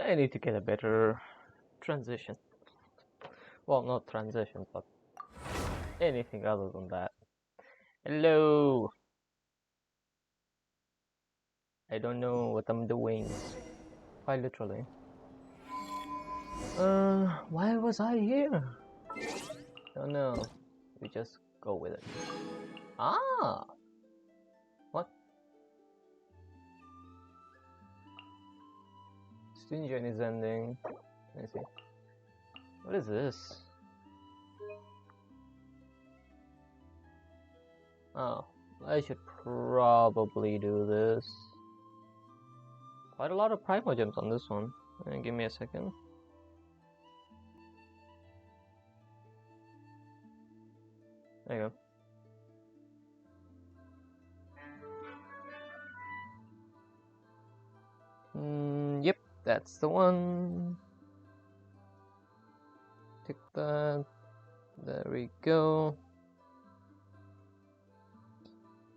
I need to get a better transition. Well, not transition, but anything other than that. Hello! I don't know what I'm doing. Quite literally. Why was I here? Don't know. We just go with it. Ah! What? Stingian is ending. Let me see. What is this? Oh, I should probably do this. Quite a lot of primogems on this one. Give me a second. There you go. Yep, that's the one. Tick that. There we go.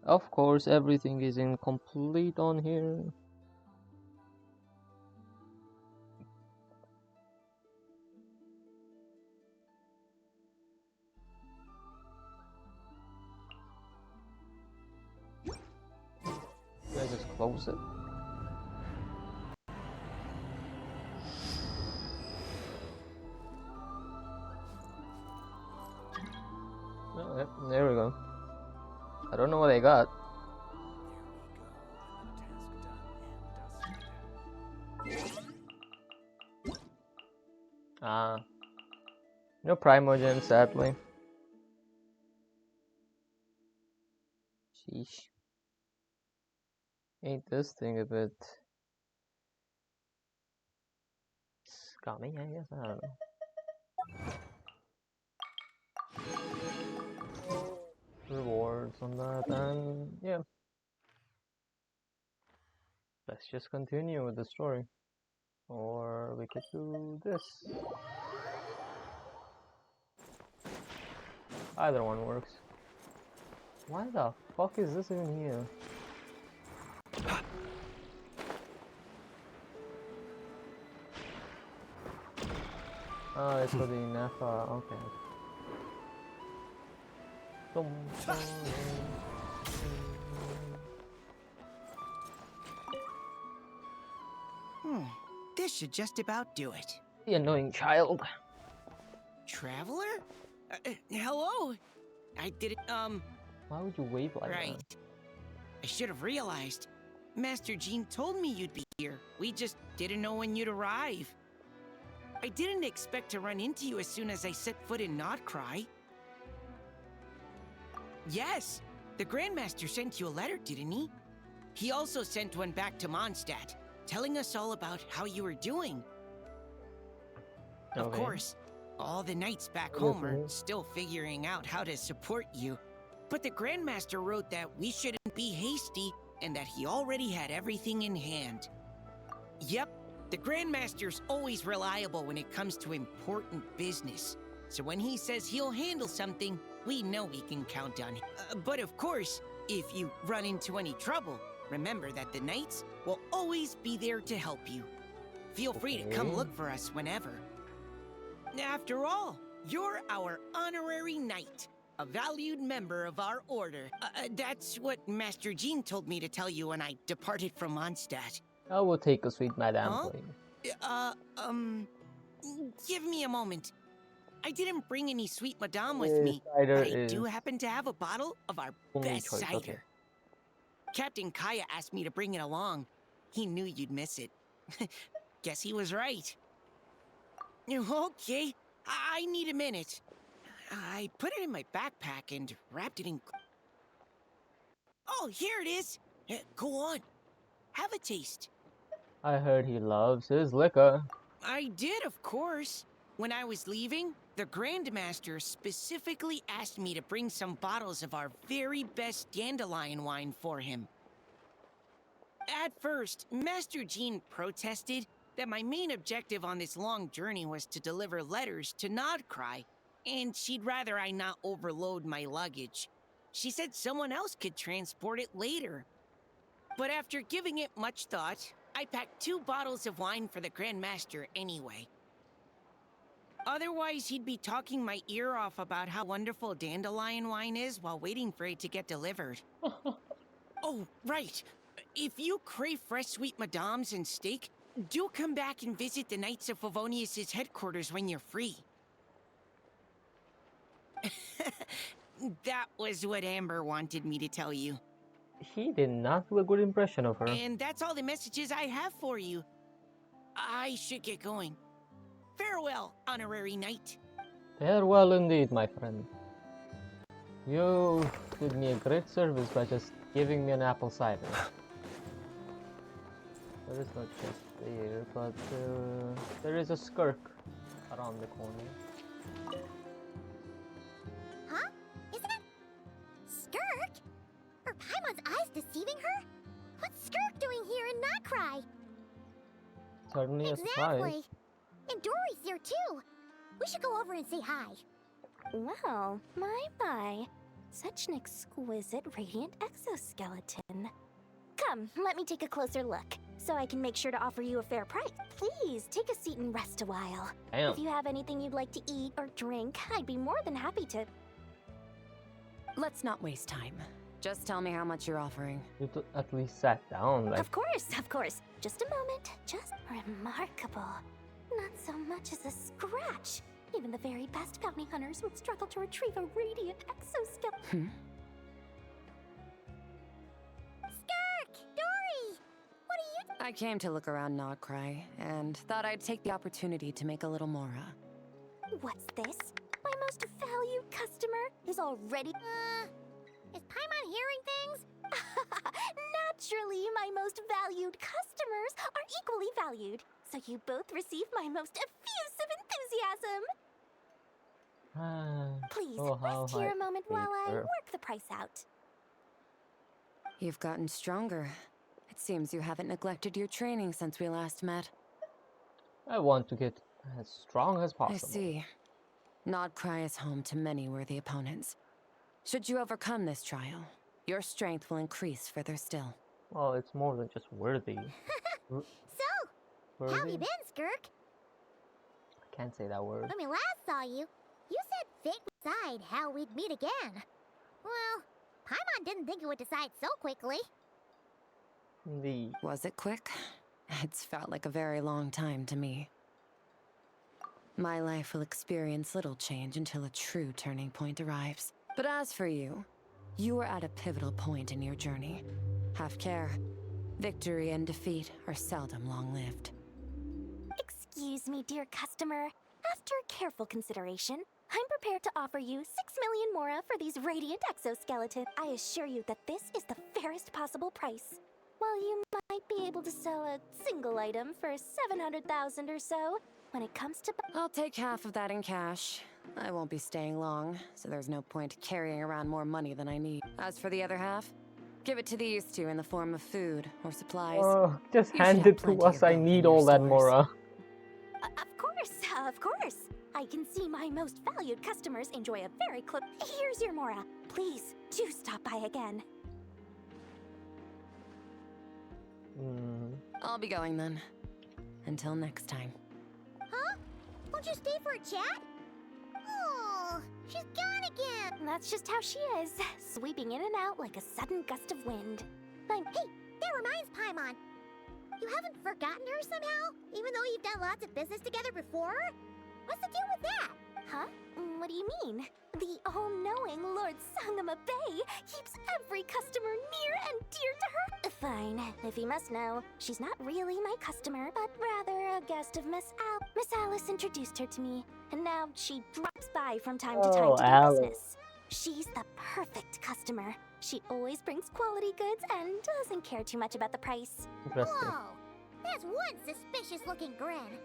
Of course, everything is incomplete on here. I just close it. Oh, yep, there we go. I don't know what I got. No primogen, sadly. Sheesh. Ain't this thing a bit scummy, I guess? I don't know. Rewards on that, and yeah. Let's just continue with the story. Or we could do this. Either one works. Why the fuck is this even here? Oh, it's for the Nafa, okay. This should just about do it. The annoying child. Traveler? Hello? I didn't, Why would you wave like right. that? I should have realized. Master Jean told me you'd be here. We just didn't know when you'd arrive. I didn't expect to run into you as soon as I set foot in Notcry. Yes, the Grandmaster sent you a letter, didn't he? He also sent one back to Mondstadt, telling us all about how you were doing. Of course, all the knights back home are still figuring out how to support you. But the Grandmaster wrote that we shouldn't be hasty and that he already had everything in hand. Yep, the Grandmaster's always reliable when it comes to important business. So when he says he'll handle something, we know we can count on him. But of course, if you run into any trouble, remember that the knights will always be there to help you. Feel free to come look for us whenever. After all, you're our honorary knight, a valued member of our order. That's what Master Jean told me to tell you when I departed from Mondstadt. I will take a sweet madame, please. Give me a moment. I didn't bring any sweet madame with me, but I do happen to have a bottle of our best cider. Okay. Captain Kaya asked me to bring it along. He knew you'd miss it. Guess he was right. Okay, I need a minute. I put it in my backpack and wrapped it in... Oh, here it is. Go on. Have a taste. I heard he loves his liquor. I did, of course. When I was leaving, the Grandmaster specifically asked me to bring some bottles of our very best dandelion wine for him. At first, Master Jean protested that my main objective on this long journey was to deliver letters to Notcry, and she'd rather I not overload my luggage. She said someone else could transport it later. But after giving it much thought, I packed 2 bottles of wine for the Grand Master anyway. Otherwise, he'd be talking my ear off about how wonderful dandelion wine is while waiting for it to get delivered. Oh, right. If you crave fresh sweet madams and steak, do come back and visit the Knights of Favonius' headquarters when you're free. That was what Amber wanted me to tell you. He did not do a good impression of her. And that's all the messages I have for you. I should get going. Farewell, honorary knight. Farewell indeed, my friend. You did me a great service by just giving me an apple cider. There is no chest there, but there is a skirk around the corner. Huh? Isn't it? Skirk? Are Paimon's eyes deceiving her? What's Skirk doing here in Notcry? Certainly a surprise. Exactly. And Dory's here too. We should go over and say hi. Well, my. Such an exquisite radiant exoskeleton. Come, let me take a closer look, so I can make sure to offer you a fair price. Please, take a seat and rest a while. Damn. If you have anything you'd like to eat or drink, I'd be more than happy to. Let's not waste time. Just tell me how much you're offering. You at least sat down. Like, Of course. Just a moment. Just remarkable. Not so much as a scratch. Even the very best bounty hunters would struggle to retrieve a radiant exoskeleton. Skirk! Dory! What are you... I came to look around Nogcry, and thought I'd take the opportunity to make a little mora. What's this? My most valued customer is already... is Paimon hearing things? Naturally, my most valued customers are equally valued. So you both receive my most effusive enthusiasm. Please, rest here a moment while I work the price out. You've gotten stronger. It seems you haven't neglected your training since we last met. I want to get as strong as possible. I see. Nogcry is home to many worthy opponents. Should you overcome this trial, your strength will increase further still. Well, it's more than just worthy. So, how have you been, Skirk? I can't say that word. When we last saw you, you said fate would decide how we'd meet again. Well, Paimon didn't think it would decide so quickly. Indeed. Was it quick? It's felt like a very long time to me. My life will experience little change until a true turning point arrives. But as for you, you are at a pivotal point in your journey. Have care. Victory and defeat are seldom long-lived. Excuse me, dear customer. After careful consideration, I'm prepared to offer you 6 million mora for these radiant exoskeletons. I assure you that this is the fairest possible price. While you might be able to sell a single item for 700,000 or so, when it comes to... I'll take half of that in cash. I won't be staying long, so there's no point carrying around more money than I need. As for the other half, give it to these two in the form of food or supplies. Oh, just You should hand have it to plenty us. of I both in need your all that stores. mora. Of course. I can see my most valued customers enjoy a very close... Here's your mora. Please, do stop by again. I'll be going then. Until next time. Huh? Won't you stay for a chat? Oh, she's gone again. That's just how she is, sweeping in and out like a sudden gust of wind. Hey, that reminds Paimon. You haven't forgotten her somehow? Even though you've done lots of business together before? What's the deal with that? Huh? What do you mean? The all-knowing Lord Sangama Bay keeps every customer near and dear to her. Fine, if you must know, she's not really my customer, but rather a guest of Miss Al. Miss Alice introduced her to me, and now she drops by from time to time to do Alice. business. She's the perfect customer. She always brings quality goods and doesn't care too much about the price. Interesting. Whoa! That's one suspicious-looking grin.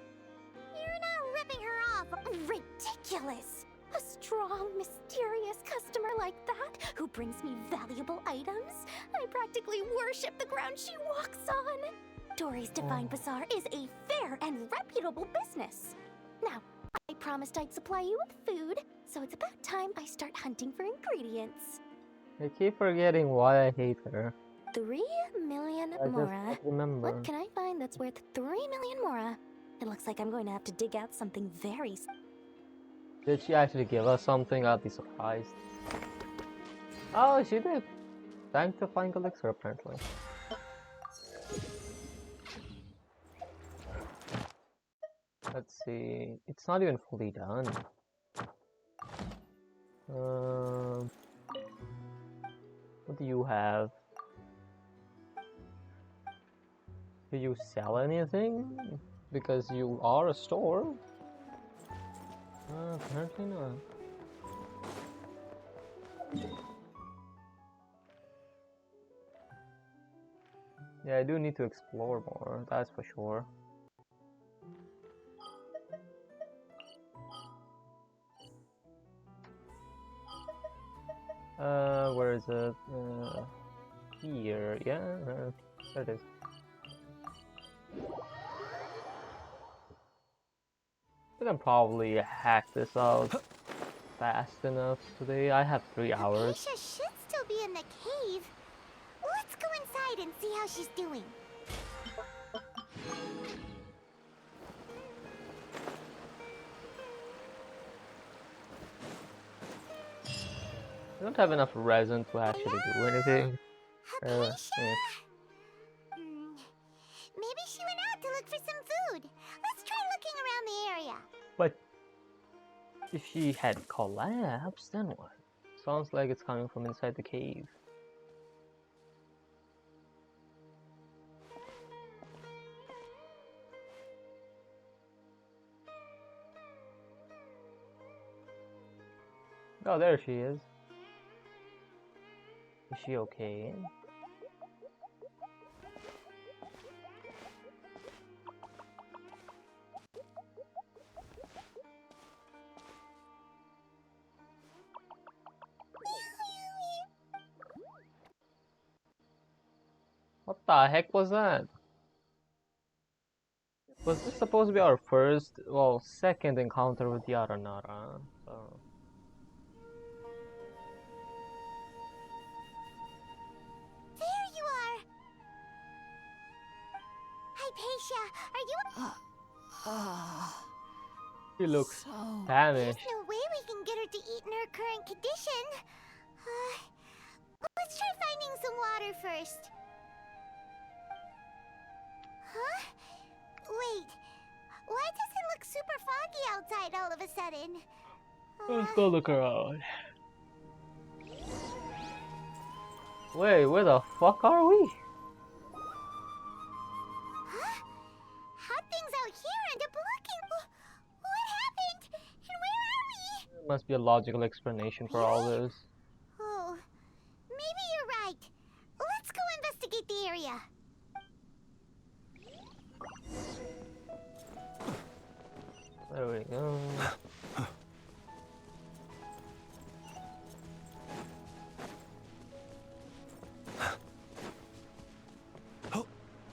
You're not ripping her off. Ridiculous! A strong, mysterious customer like that who brings me valuable items? I practically worship the ground she walks on. Dory's Divine Bazaar is a fair and reputable business. Now, I promised I'd supply you with food, so it's about time I start hunting for ingredients. I keep forgetting why I hate her. 3 million I just mora. can't remember. What can I find that's worth 3 million mora? It looks like I'm going to have to dig out something very... Did she actually give us something? I'd be surprised. Oh, she did. Thanks to Flying Elixir, apparently. Let's see. It's not even fully done. What do you have? Do you sell anything? Because you are a store? Apparently not. Yeah, I do need to explore more, that's for sure. Where is it? Here, yeah, there it is. I can probably hack this out fast enough today. I have 3 hours. Aisha should still be in the cave. Let's go inside and see how she's doing. I don't have enough resin to actually do anything. Aisha? Yeah. Maybe she went out to look for some food. Let's try looking around the area. But if she had collapsed, then what? Sounds like it's coming from inside the cave. Oh, there she is. Is she okay? What the heck was that? Was this supposed to be our first, well, second encounter with the Aranara? So. There you are. Hypatia, are you... She looks So famished. There's no way we can get her to eat in her current condition. Let's try finding some water first. Huh? Wait. Why does it look super foggy outside all of a sudden? Let's go look around. Wait, where the fuck are we? Huh? Hot things out here and a blocking. What happened? And where are we? There must be a logical explanation for all this. Oh, maybe you're right. Let's go investigate the area. There we go.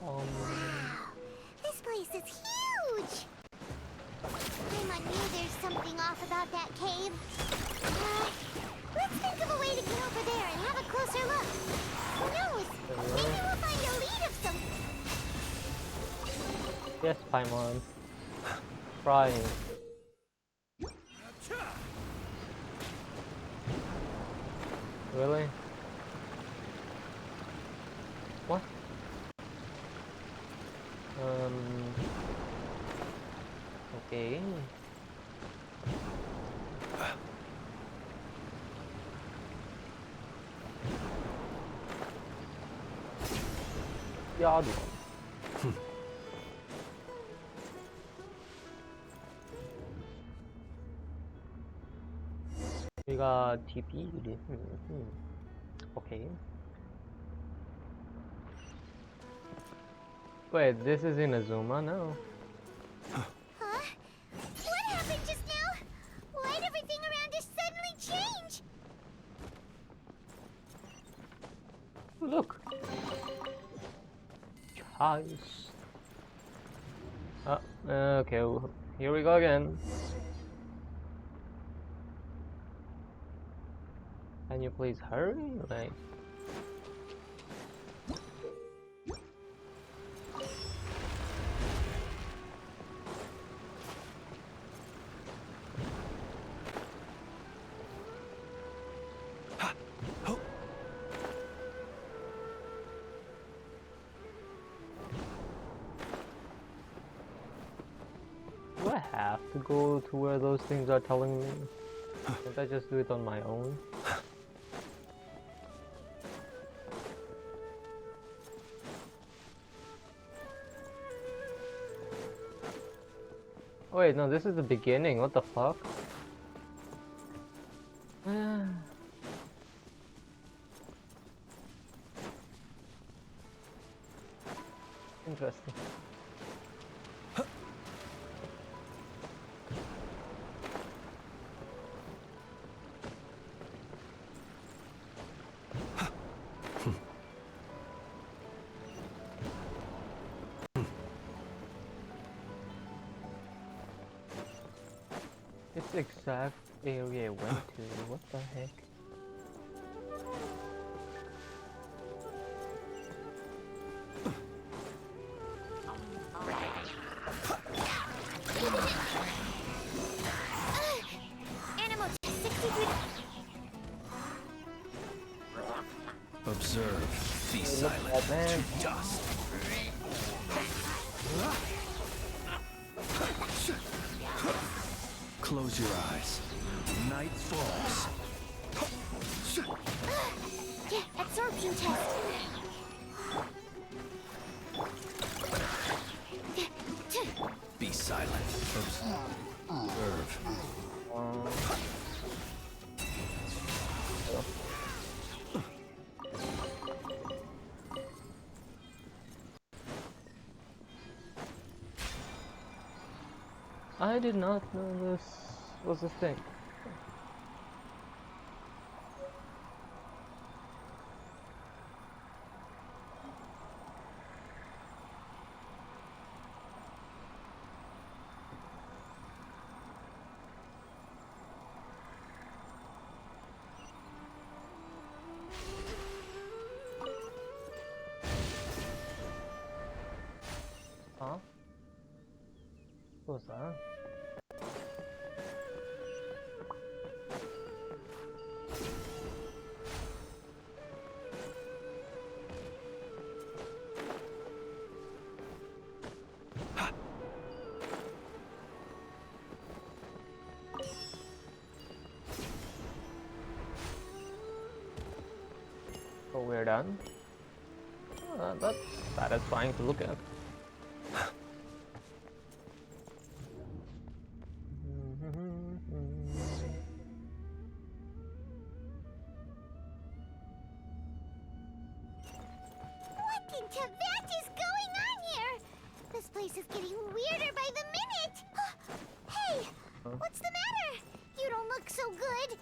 Wow, this place is huge. I knew there's something off about that cave. Let's think of a way to get over there and have a closer look. Who knows? Maybe we'll find a lead of some... Yes, Paimon. Trying. Really? What? Okay. The odd one. We got TP. Okay. Wait, this is in Azuma now? Huh? What happened just now? Why'd everything around us suddenly change? Look. Choice. Okay, here we go again. Can you please hurry? Like, Do I have to go to where those things are telling me? Can't I just do it on my own? Oh, wait, no, this is the beginning. What the fuck? Interesting. It's the exact area I went to. What the heck? Animal 63. Observe. Be silent. Man. To dust. Close your eyes. Night falls. Yeah, absorption test. Be silent. Observe. I did not know this was a thing. Huh? What was that? Oh, we're done. Oh, that's satisfying to look at. What in Tibet is going on here? This place is getting weirder by the minute. Hey, what's the matter? You don't look so good.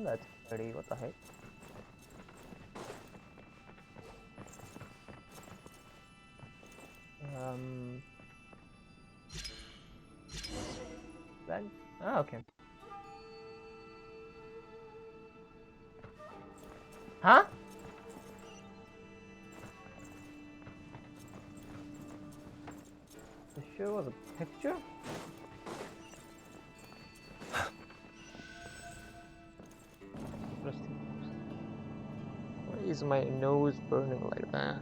That's pretty. What the heck? That? Oh, okay. Huh? The show was a picture? Interesting. Why is my nose burning like that?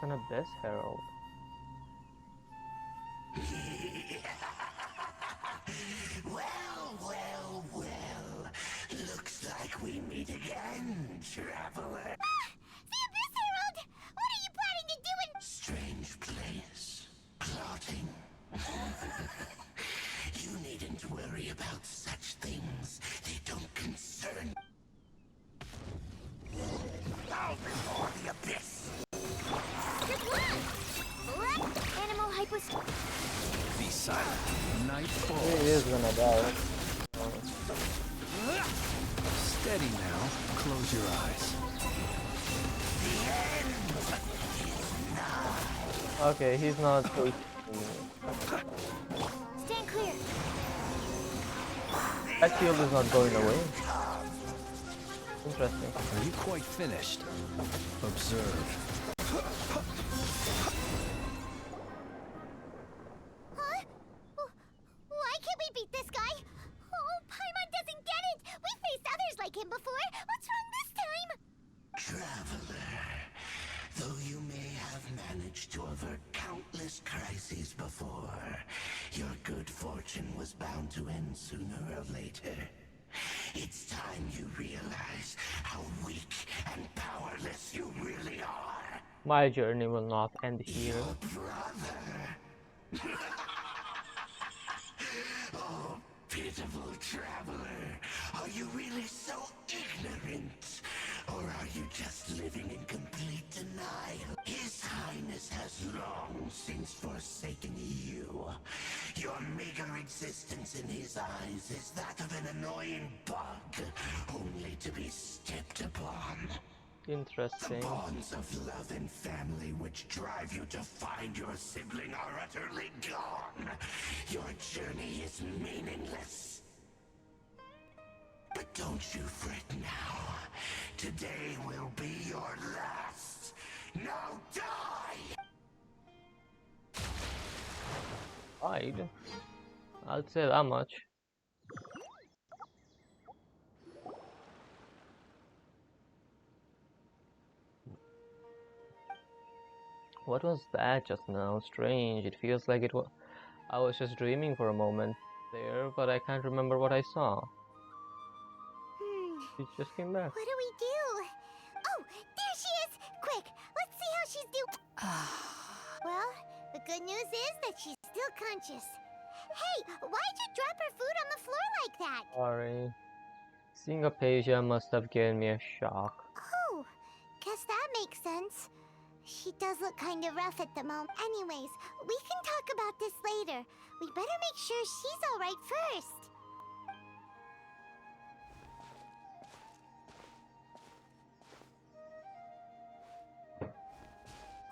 An Abyss Herald. Well. Looks like we meet again, traveler. The Abyss Herald! What are you planning to do in— Strange place. Plotting. You needn't worry about such things. They don't concern. Bow before the abyss. Good luck! Animal hypost— Be silent. Night He falls. is gonna die. Steady now. Close your eyes. The end is nigh. Okay, he's not so. Stand clear. That shield is not going away. Interesting. Are you quite finished? Observe. Huh? Why can't we beat this guy? Oh, Paimon doesn't get it! We faced others like him before! What's wrong this time? Traveler, though you may have managed to avert countless crises before, your good fortune was bound to end sooner or later. It's time you realize how weak and powerless you really are. My journey will not end here. Your brother. Oh, pitiful traveler. Are you really so ignorant? Or are you just living in complete denial? His Highness has long since forsaken you. Your meager existence in his eyes is that of an annoying bug, only to be stepped upon. The Interesting. bonds of love and family which drive you to find your sibling are utterly gone. Your journey is meaningless. But don't you fret now. Today will be your last. Now die! Hide. I'll say that much. What was that just now? Strange. It feels like I was just dreaming for a moment there, but I can't remember what I saw. She just came back. What do we do? Oh, there she is! Quick, let's see how she's doing. Well, the good news is that she's still conscious. Hey, why'd you drop her food on the floor like that? Sorry. Seeing Apasia must have given me a shock. Oh, guess that makes sense. She does look kind of rough at the moment. Anyways, we can talk about this later. We better make sure she's alright first.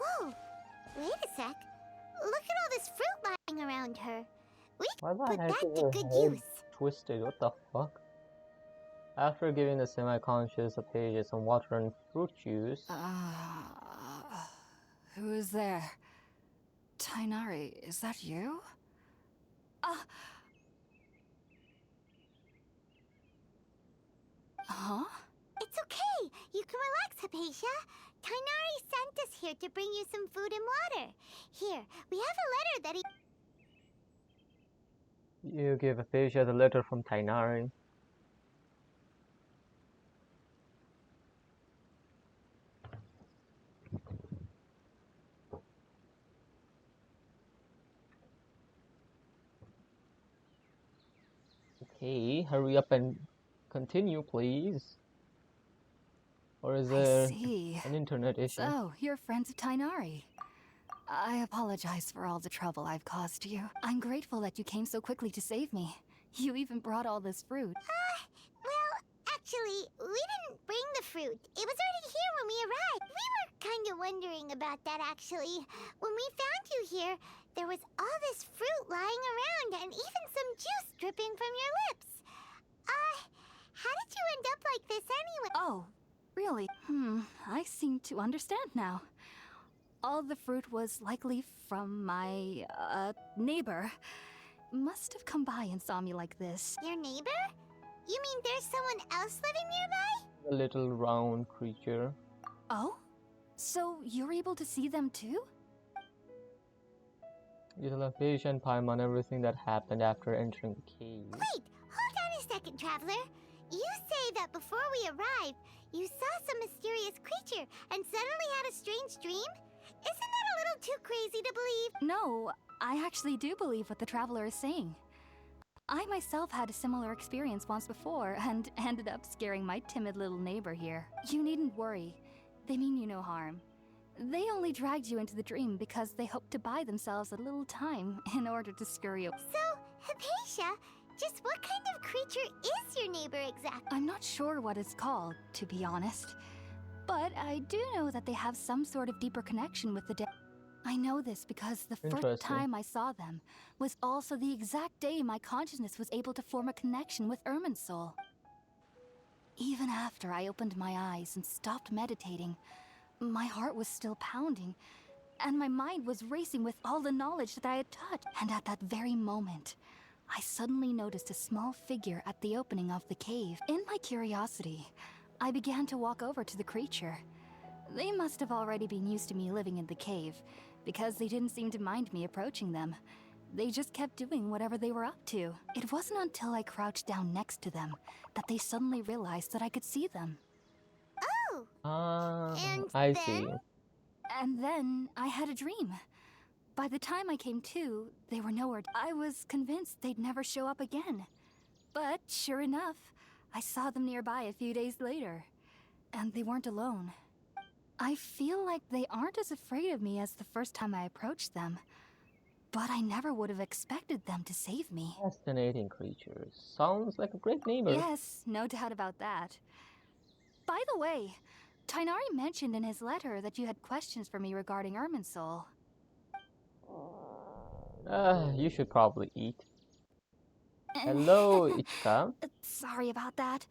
Whoa, wait a sec. Look at all this fruit lying around her. We Why can the put heck that is to her good head use. twisted? What the fuck? After giving the semi-conscious Apasia some water and fruit juice, Who is there? Tainari, is that you? Huh? It's okay. You can relax, Hypatia. Tainari sent us here to bring you some food and water. Here, we have a letter that he... you give Apasia the letter from Tainari. Okay, hurry up and continue, please. Or is I there see. an internet issue? So, you're friends of Tainari. I apologize for all the trouble I've caused you. I'm grateful that you came so quickly to save me. You even brought all this fruit. Well, actually, we didn't bring the fruit. It was already here when we arrived. We were kind of wondering about that, actually. When we found you here, there was all this fruit lying around and even some juice dripping from your lips. How did you end up like this anyway? Oh, really? I seem to understand now. All the fruit was likely from my, neighbor. Must have come by and saw me like this. Your neighbor? You mean there's someone else living nearby? The little round creature. Oh? So you're able to see them too? You tell Apasia and Paimon everything that happened after entering the cave. Wait, hold on a second, Traveler. You say that before we arrived, you saw some mysterious creature and suddenly had a strange dream? Isn't that a little too crazy to believe? No, I actually do believe what the Traveler is saying. I myself had a similar experience once before and ended up scaring my timid little neighbor here. You needn't worry. They mean you no harm. They only dragged you into the dream because they hoped to buy themselves a little time in order to scurry away. So, Hypatia, just what kind of creature is your neighbor exactly? I'm not sure what it's called, to be honest. But I do know that they have some sort of deeper connection with the dead. I know this because the first Interesting. time I saw them was also the exact day my consciousness was able to form a connection with Irminsul. Even after I opened my eyes and stopped meditating, my heart was still pounding, and my mind was racing with all the knowledge that I had touched. And at that very moment, I suddenly noticed a small figure at the opening of the cave. In my curiosity, I began to walk over to the creature. They must have already been used to me living in the cave, because they didn't seem to mind me approaching them. They just kept doing whatever they were up to. It wasn't until I crouched down next to them that they suddenly realized that I could see them. Oh, and I then? see. And then I had a dream. By the time I came to, they were nowhere. I was convinced they'd never show up again. But sure enough, I saw them nearby a few days later. And they weren't alone. I feel like they aren't as afraid of me as the first time I approached them. But I never would have expected them to save me. Fascinating creatures. Sounds like a great neighbor. Yes, no doubt about that. By the way, Tainari mentioned in his letter that you had questions for me regarding Irminsul. You should probably eat. Hello, Ichika. Sorry about that.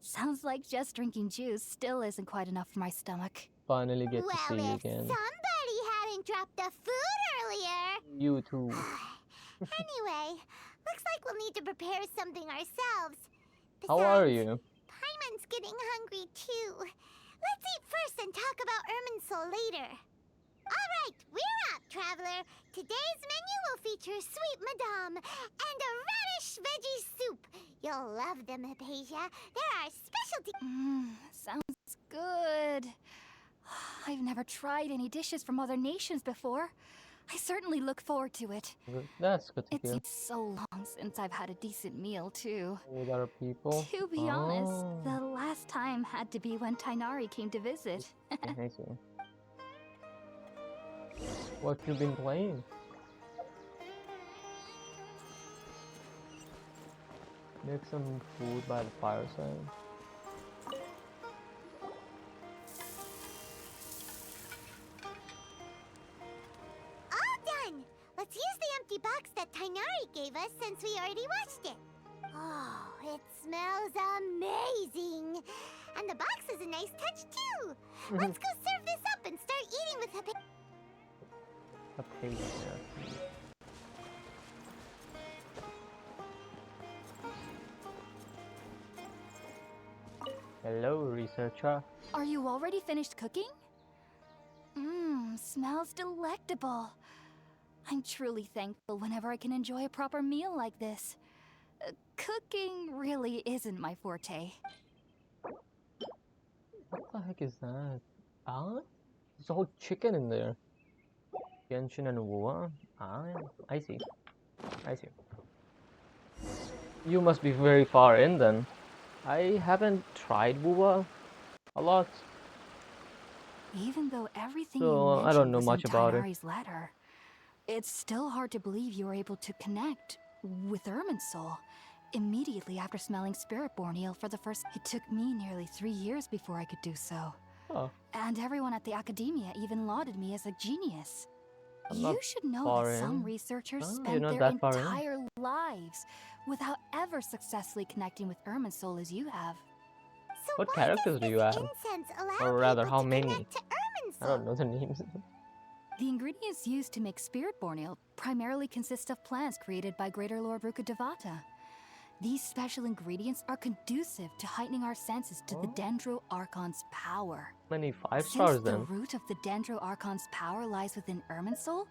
Sounds like just drinking juice still isn't quite enough for my stomach. Finally get to see Well, you if again. somebody hadn't dropped the food earlier. You too. Anyway, looks like we'll need to prepare something ourselves. How are Besides, you? Paimon's getting hungry too. Let's eat first and talk about Irminsul later. All right, we're out, traveler. Today's menu will feature sweet madame and a radish veggie soup. You'll love them, Hypatia. They're our specialty. Sounds good. I've never tried any dishes from other nations before. I certainly look forward to it. That's good to It's hear. been so long since I've had a decent meal, too. With other people. To be honest, Oh, the last time had to be when Tainari came to visit. I see. What you been playing? Make some food by the fireside. All done. Let's use the empty box that Tainari gave us since we already washed it. Oh, it smells amazing. And the box is a nice touch too. Let's go serve this up and start eating with Hypatia. A page there. Hello, researcher. Are you already finished cooking? Smells delectable. I'm truly thankful whenever I can enjoy a proper meal like this. Cooking really isn't my forte. What the heck is that? Ah, there's a whole chicken in there. Genshin and Wuha. Ah, I see. I see. You must be very far in then. I haven't tried Wuha a lot. Even though everything So, you mentioned I don't know was much in about it. Tainari's letter, it's still hard to believe you were able to connect with Irminsul immediately after smelling Spiritborn eel for the first. It took me nearly 3 years before I could do so. Oh, And everyone at the academia even lauded me as a genius. I'm You not should know far that some in. researchers Ah, you're spend not their that far in. entire lives without ever successfully connecting with Irminsul as you have. So What why characters does do you this have? incense allow Or rather, people how to many? connect to I don't Irminsul? know the names. The ingredients used to make Spiritborn ale primarily consist of plants created by Greater Lord Ruka Devata. These special ingredients are conducive to heightening our senses to the Oh. Dendro Archon's power. Many 5 Since stars the then. root of the Dendro Archon's power lies within Irminsul,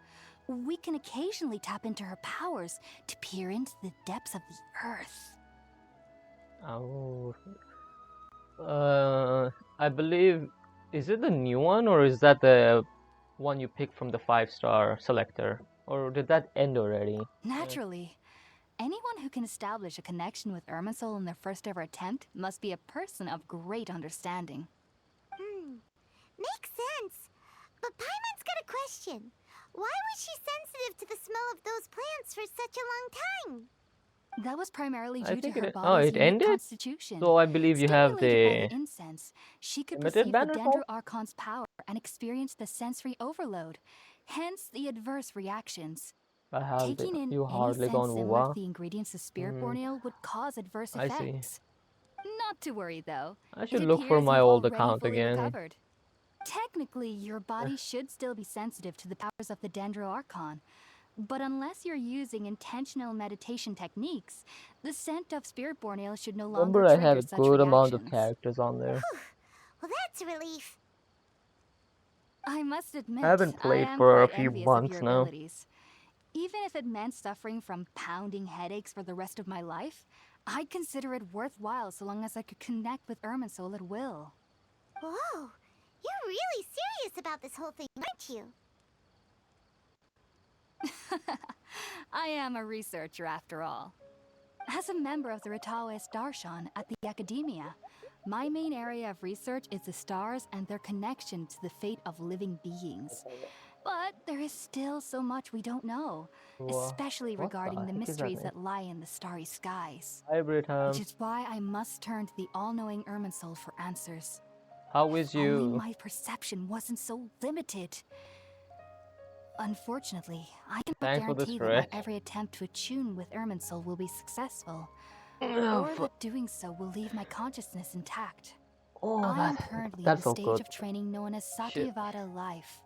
we can occasionally tap into her powers to peer into the depths of the earth. Oh. I believe, is it the new one or is that the one you picked from the 5-star selector? Or did that end already? Naturally, anyone who can establish a connection with Irminsul in their first ever attempt must be a person of great understanding. Makes sense. But Paimon's got a question. Why was she sensitive to the smell of those plants for such a long time? That was primarily I due to think her it, oh, body's it unique ended? constitution. So I believe you have Stimulated by the the incense, she could limited perceive the banner Dendro call? Archon's power and experience the sensory overload. hence the adverse reactions. I have Taking in you any hardly scent gone similar to Wuwa. the ingredients of Spiritborn Ale would cause adverse I see. effects. Not to worry, though. I should It look for appears my you've old already account fully again. recovered. Technically, your body should still be sensitive to the powers of the Dendro Archon, but unless you're using intentional meditation techniques, the scent of Spiritborn Ale should no longer Remember, I trigger had a such good amount of reactions. characters on there. Well, that's a relief. I must admit, I haven't I played am for a quite few envious of months your now. abilities. Even if it meant suffering from pounding headaches for the rest of my life, I'd consider it worthwhile so long as I could connect with Irminsul at will. Whoa, you're really serious about this whole thing, aren't you? I am a researcher after all. As a member of the Ritaoist Archon at the Academia, my main area of research is the stars and their connection to the fate of living beings. But there is still so much we don't know, especially What the regarding the heck is that mysteries name? that lie in the starry skies. Hi, Britam. Which is why I must turn to the all-knowing Irminsul for answers. How is Only you? my perception wasn't so limited. Unfortunately, I cannot Thanks for the guarantee that my stretch. every attempt to attune with Irminsul will be successful, Oh, or that doing so will leave my consciousness intact. oh I am currently in that the felt stage good. of training known as Shit. Satyavada life.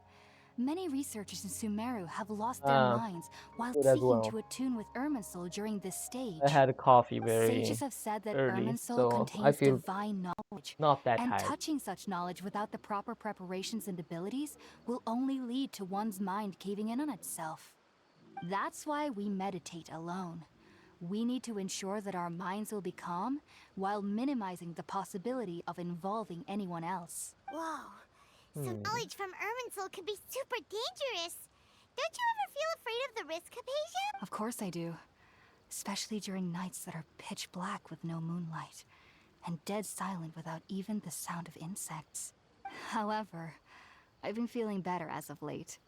Many researchers in Sumeru have lost their minds while good as seeking well. to attune with Irminsul during this stage. I had coffee very Sages have said that early, Irminsul so contains I feel divine knowledge, not that and tired. touching such knowledge without the proper preparations and abilities will only lead to one's mind caving in on itself. That's why we meditate alone. We need to ensure that our minds will be calm while minimizing the possibility of involving anyone else. Whoa, so knowledge from Irminsul can be super dangerous. Don't you ever feel afraid of the risk, Hypatia? Of course I do. Especially during nights that are pitch black with no moonlight, and dead silent without even the sound of insects. However, I've been feeling better as of late.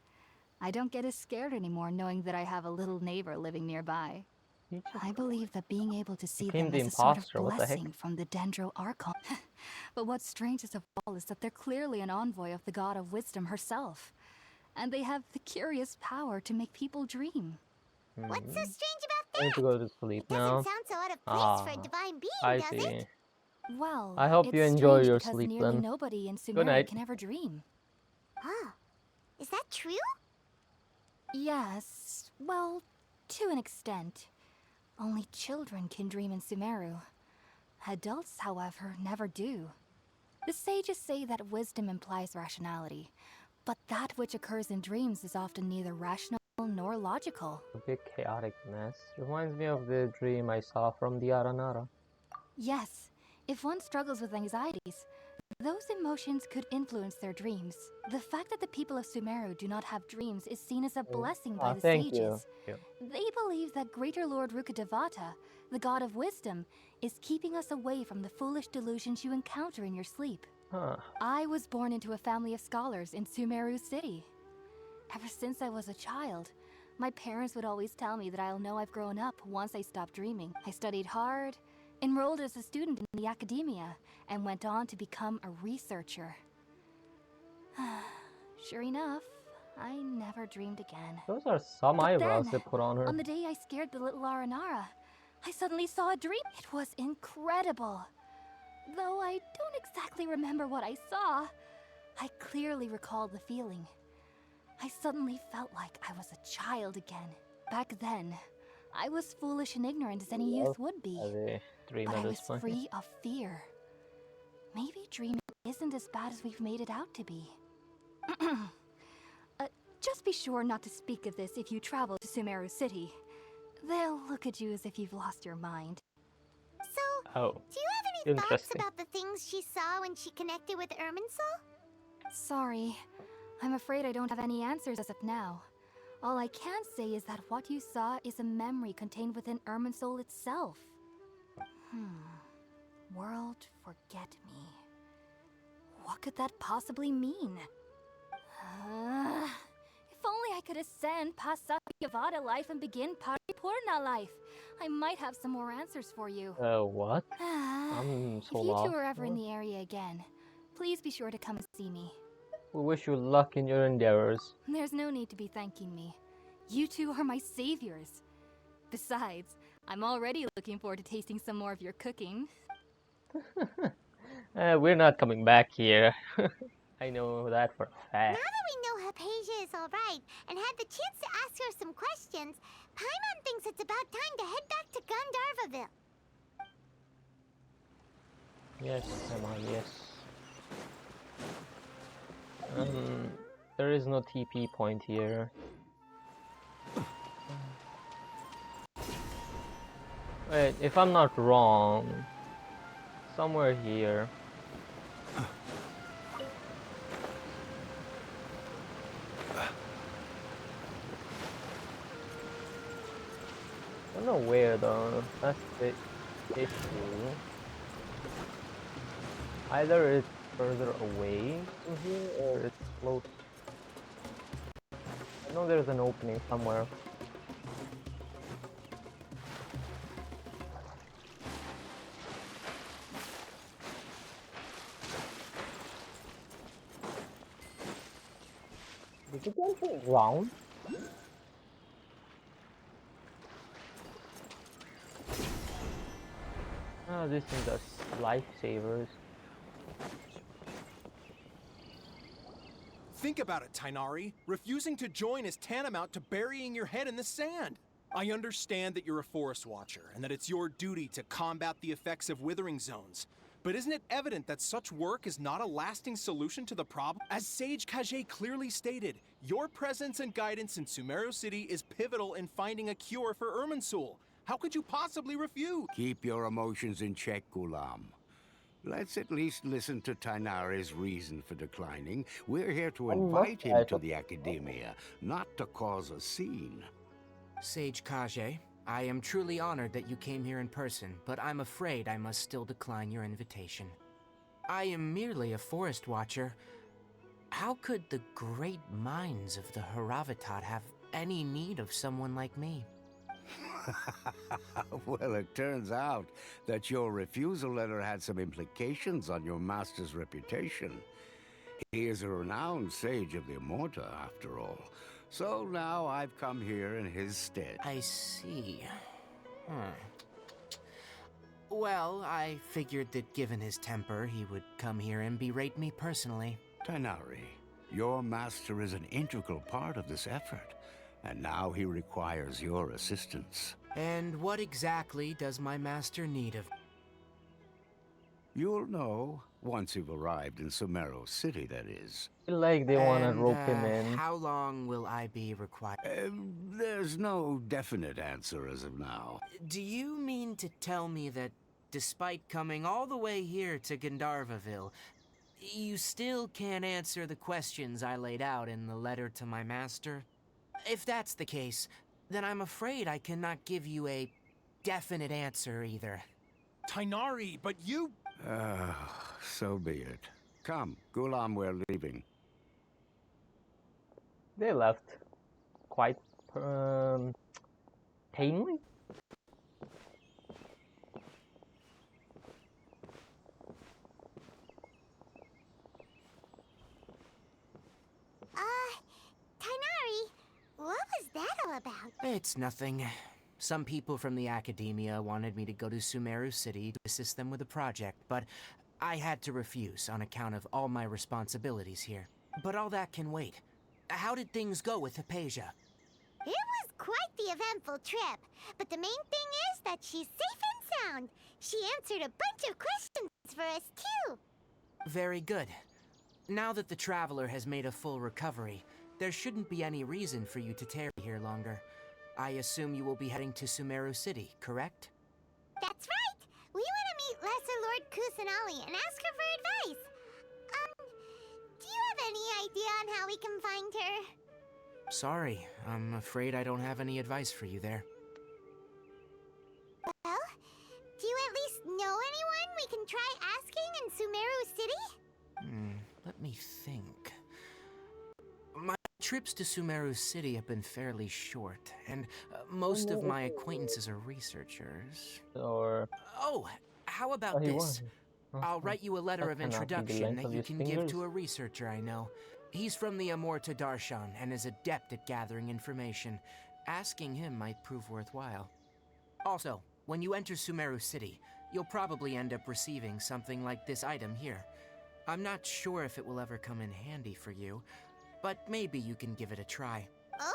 I don't get as scared anymore knowing that I have a little neighbor living nearby. I believe that being able to see became them the is a sort of imposter, what the heck? blessing from the Dendro Archon. But what's strangest of all is that they're clearly an envoy of the God of Wisdom herself. And they have the curious power to make people dream. What's so strange about I need that? to go to sleep It doesn't now. sound so out of place for a divine being, I does see. it? Well, I hope it's you enjoy strange your because sleep nearly then. nobody in Good Sumeru night. can ever dream. Oh, is that true? Yes, well, to an extent. Only children can dream in Sumeru. Adults, however, never do. The sages say that wisdom implies rationality, but that which occurs in dreams is often neither rational nor logical. A big chaotic mess. Reminds me of the dream I saw from the Aranara. Yes, if one struggles with anxieties, those emotions could influence their dreams. The fact that the people of Sumeru do not have dreams is seen as a blessing by the Thank sages. you. They believe that Greater Lord Rukadevata, the god of wisdom, is keeping us away from the foolish delusions you encounter in your sleep. Huh. I was born into a family of scholars in Sumeru City. Ever since I was a child, my parents would always tell me that I'll know I've grown up once I stop dreaming. I studied hard, enrolled as a student in the academia, and went on to become a researcher. Sure enough, I never dreamed again. Those are some But eyebrows then, they put on her. on the day I scared the little Aranara, I suddenly saw a dream. It was incredible. Though I don't exactly remember what I saw, I clearly recall the feeling. I suddenly felt like I was a child again. Back then, I was foolish and ignorant as any youth would be. As a dream But at I this was point. free of fear. Maybe dreaming isn't as bad as we've made it out to be. Just be sure not to speak of this if you travel to Sumeru City. They'll look at you as if you've lost your mind. So, Oh, do you have any thoughts interesting. about the things she saw when she connected with Irminsul? Sorry. I'm afraid I don't have any answers as of now. All I can say is that what you saw is a memory contained within Irminsul itself. World forget me. What could that possibly mean? If only I could ascend past Satyavada life and begin Paripurna life. I might have some more answers for you. What? I'm If so you lost. two are ever in the area again, please be sure to come and see me. We wish you luck in your endeavors. There's no need to be thanking me. You two are my saviors. Besides, I'm already looking forward to tasting some more of your cooking. We're not coming back here. I know that for a Now fact. that we know Hypatia is alright and had the chance to ask her some questions, Paimon thinks it's about time to head back to Gandharvaville. Yes, come on, yes. There is no TP point here. Wait, if I'm not wrong, somewhere here. I don't know where though. That's the issue. Either it's further away from here or it's close. I know there's an opening somewhere. Did you go round? Oh, this is the lifesavers. Think about it, Tainari. Refusing to join is tantamount to burying your head in the sand. I understand that you're a forest watcher and that it's your duty to combat the effects of withering zones. But isn't it evident that such work is not a lasting solution to the problem? As Sage Kage clearly stated, your presence and guidance in Sumeru City is pivotal in finding a cure for Irminsul. How could you possibly refuse? Keep your emotions in check, Gulam. Let's at least listen to Tainari's reason for declining. We're here to invite him to the Academia, not to cause a scene. Sage Kage, I am truly honored that you came here in person, but I'm afraid I must still decline your invitation. I am merely a forest watcher. How could the great minds of the Haravatat have any need of someone like me? Well, it turns out that your refusal letter had some implications on your master's reputation. He is a renowned sage of the Immorta, after all. So now I've come here in his stead. I see. Well, I figured that given his temper, he would come here and berate me personally. Tainari, your master is an integral part of this effort, and now he requires your assistance. And what exactly does my master need of me? You'll know once you've arrived in Sumeru City, that is. I feel like they wanna And, rope him in. How long will I be required? There's no definite answer as of now. Do you mean to tell me that despite coming all the way here to Gandharvaville, you still can't answer the questions I laid out in the letter to my master? If that's the case, then I'm afraid I cannot give you a definite answer either. Tainari, but you... So be it. Come, Gulam, we're leaving. They left quite tamely. Tainari, what was that all about? It's nothing. Some people from the Academia wanted me to go to Sumeru City to assist them with a project, but I had to refuse on account of all my responsibilities here. But all that can wait. How did things go with Hypatia? It was quite the eventful trip, but the main thing is that she's safe and sound. She answered a bunch of questions for us, too. Very good. Now that the Traveler has made a full recovery, there shouldn't be any reason for you to tarry here longer. I assume you will be heading to Sumeru City, correct? That's right. We want to meet Lesser Lord Kusanali and ask her for advice. Do you have any idea on how we can find her? Sorry, I'm afraid I don't have any advice for you there. Well, do you at least know anyone we can try asking in Sumeru City? Let me think. My trips to Sumeru City have been fairly short, and most of my acquaintances are researchers. Or Oh, how about he this? was. I'll write you a letter That of cannot be the introduction length that of you his can give fingers. to a researcher I know. He's from the Amorta Darshan and is adept at gathering information. Asking him might prove worthwhile. Also, when you enter Sumeru City, you'll probably end up receiving something like this item here. I'm not sure if it will ever come in handy for you, but maybe you can give it a try. Oh?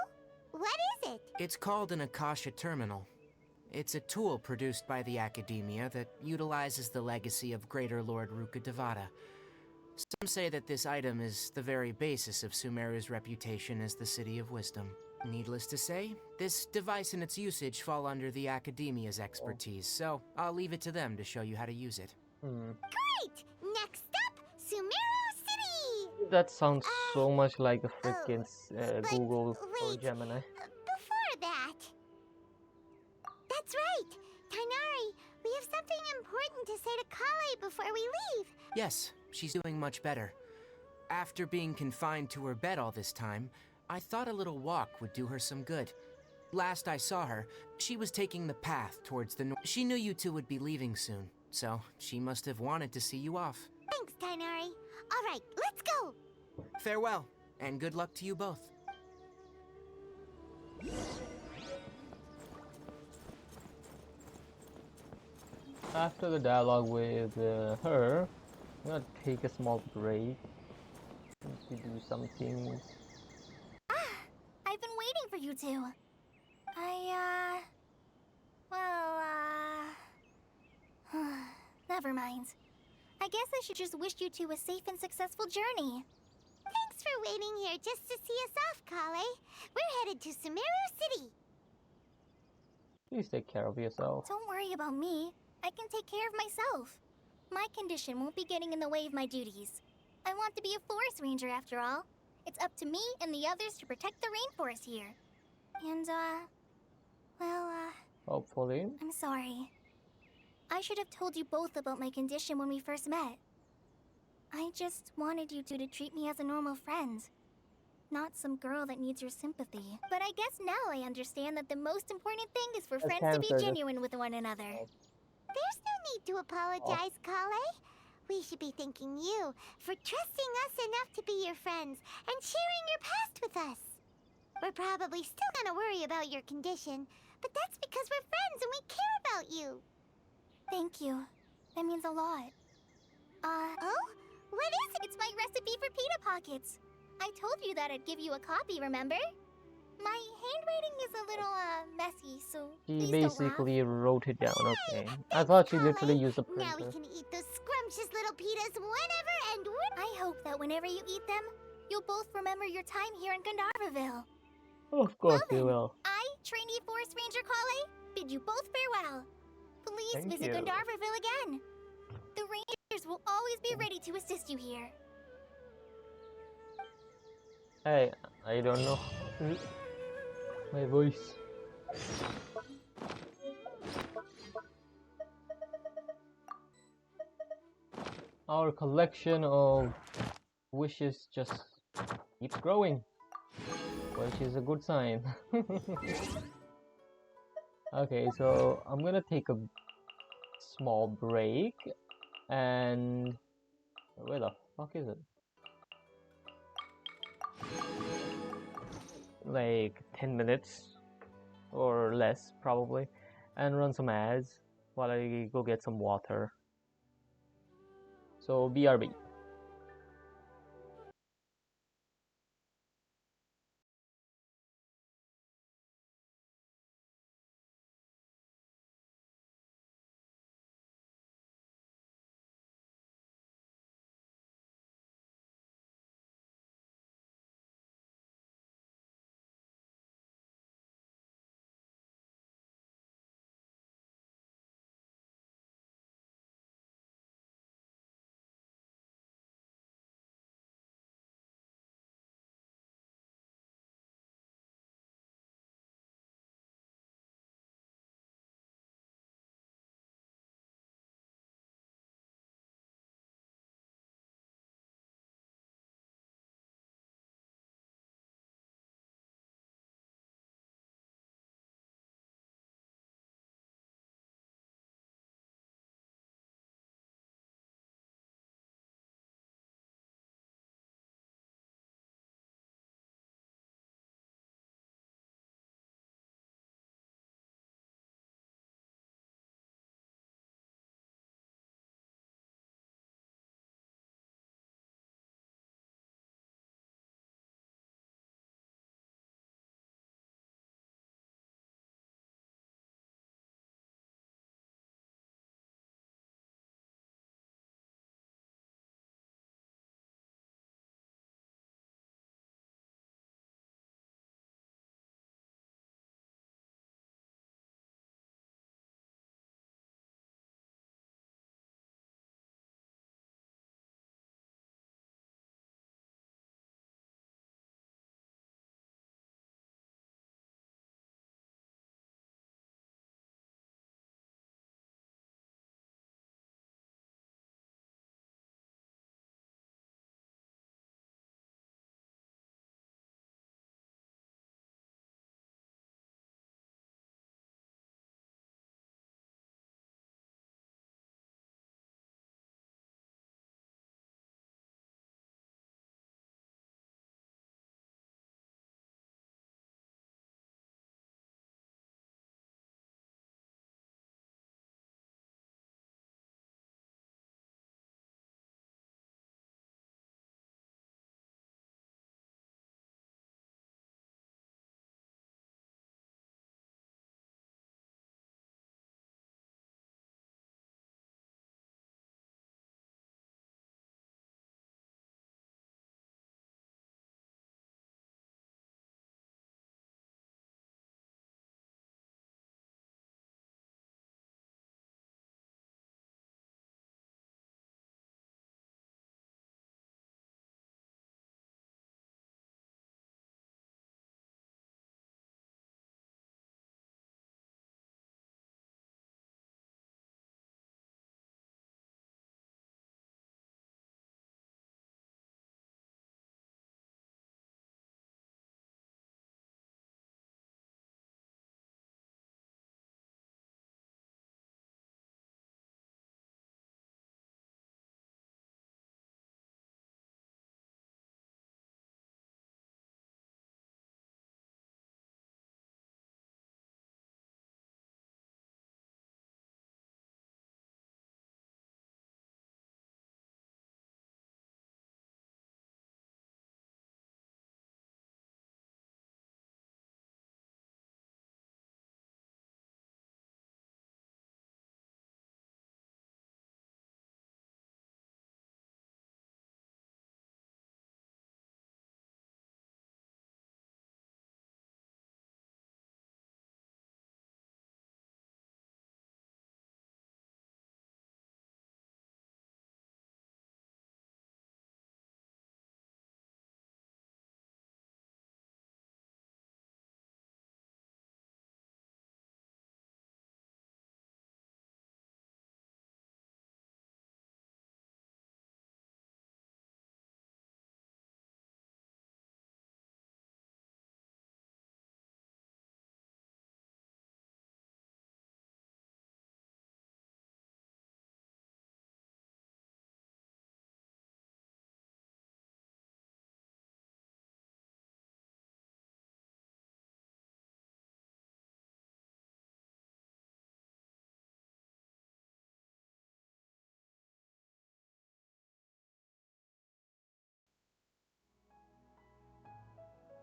What is it? It's called an Akasha Terminal. It's a tool produced by the Academia that utilizes the legacy of Greater Lord Ruka Devata. Some say that this item is the very basis of Sumeru's reputation as the City of Wisdom. Needless to say, this device and its usage fall under the Academia's expertise, so I'll leave it to them to show you how to use it. Great! Next up, Sumeru City! That sounds so much like a freaking but Google or wait, Gemini. Before that... That's right! Tainari, we have something important to say to Kale before we leave. Yes, she's doing much better. After being confined to her bed all this time, I thought a little walk would do her some good. Last I saw her, she was taking the path towards the north. She knew you two would be leaving soon, so she must have wanted to see you off. Thanks, Tainari. All right, let's go! Farewell, and good luck to you both. After the dialogue with her, I'm gonna take a small break to do something. I've been waiting for you two. Never mind. I guess I should just wish you two a safe and successful journey. Thanks for waiting here just to see us off, Kale. We're headed to Sumeru City. Please take care of yourself. Don't worry about me. I can take care of myself. My condition won't be getting in the way of my duties. I want to be a forest ranger after all. It's up to me and the others to protect the rainforest here. And, Hopefully. I'm sorry. I should have told you both about my condition when we first met. I just wanted you two to treat me as a normal friend. Not some girl that needs your sympathy. But I guess now I understand that the most important thing is for friends to be genuine with one another. There's no need to apologize, Kale. We should be thanking you for trusting us enough to be your friends and sharing your past with us. We're probably still gonna worry about your condition, but that's because we're friends and we care about you. Thank you. That means a lot. Oh? What is it? It's my recipe for pita pockets. I told you that I'd give you a copy, remember? My handwriting is a little, messy, so She please basically don't laugh. wrote it down, okay. I Thanks, thought she Kale. literally used a Now we printer. can eat those scrumptious little pitas whenever and where. I hope that whenever you eat them, you'll both remember your time here in Gandharvaville. Of course Well we then, will. I, trainee Forest Ranger Kale, bid you both farewell. Please Thank visit you. Gandharvaville again. The Rangers will always be ready to assist you here. Hey, I don't know. My voice. Our collection of wishes just keeps growing, which is a good sign. Okay, so I'm gonna take a small break, and where the fuck is it? Like 10 minutes or less probably, and run some ads while I go get some water. So BRB.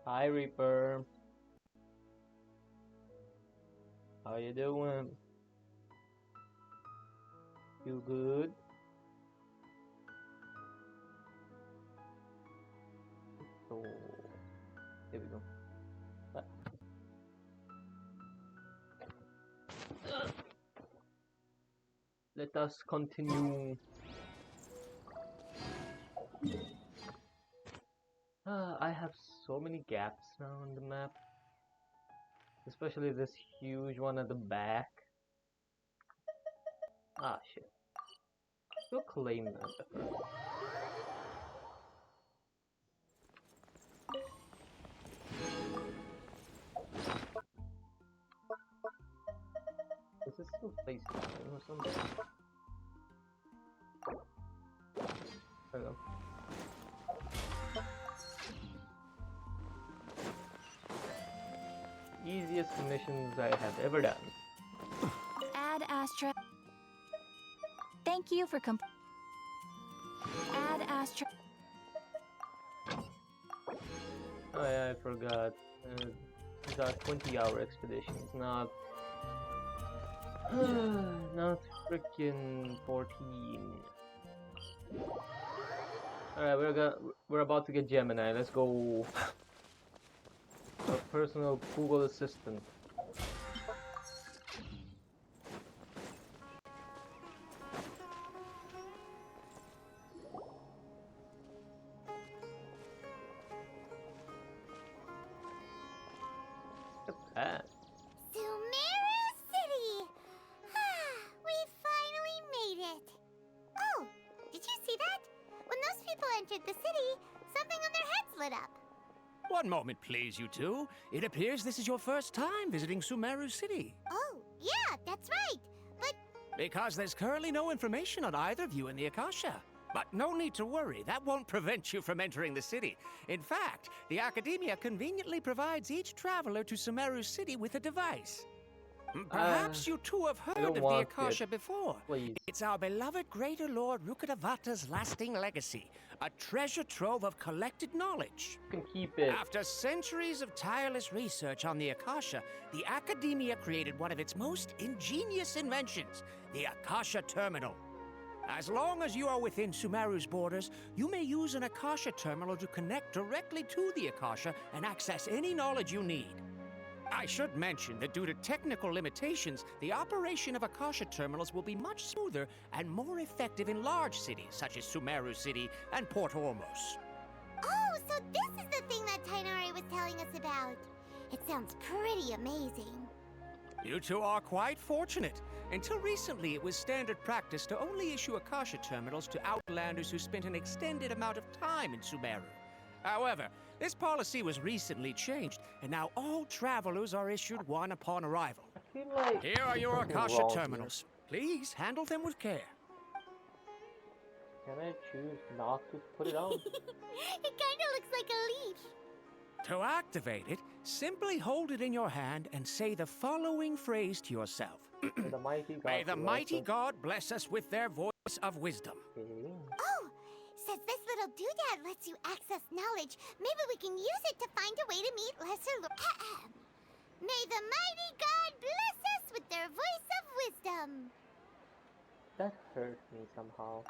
Hi, Reaper. How you doing? You good? So, here we go. Let us continue. I have so many gaps now on the map, especially this huge one at the back. Ah, shit. We'll claim that first. Is this still place or something? I don't know. Easiest missions I have ever done. Ad Astra. Thank you for Ad Astra. Oh yeah, I forgot. These are 20-hour expeditions, not not freaking 14. Alright, we're about to get Gemini. Let's go. Our personal Google Assistant. Look at that. Sumeru City! We finally made it! Oh, did you see that? When those people entered the city, something on their heads lit up. One moment, please, you two. It appears this is your first time visiting Sumeru City. Oh, yeah, that's right. But Because there's currently no information on either of you in the Akasha. But no need to worry, that won't prevent you from entering the city. In fact, the Academia conveniently provides each traveler to Sumeru City with a device. Perhaps you two have heard of the Akasha before. Please. It's our beloved Greater Lord Rukkhadevata's lasting legacy, a treasure trove of collected knowledge. You can keep it. After centuries of tireless research on the Akasha, the Academia created one of its most ingenious inventions, the Akasha Terminal. As long as you are within Sumeru's borders, you may use an Akasha Terminal to connect directly to the Akasha and access any knowledge you need. I should mention that due to technical limitations, the operation of Akasha terminals will be much smoother and more effective in large cities such as Sumeru City and Port Ormos. oh, so this is the thing that Tainari was telling us about. It sounds pretty amazing. You two are quite fortunate. Until recently, it was standard practice to only issue Akasha terminals to outlanders who spent an extended amount of time in Sumeru. However, this policy was recently changed, and now all travelers are issued one upon arrival. I feel like Here are your something Akasha wrong here. terminals. Please handle them with care. Can I choose not to put it on? It kinda looks like a leaf. To activate it, simply hold it in your hand and say the following phrase to yourself. May the mighty God May the bless mighty us. God bless us with their voice of wisdom. Okay. Oh, since this little doodad lets you access knowledge, maybe we can use it to find a way to meet lesser lords. May the mighty God bless us with their voice of wisdom. That hurt me somehow.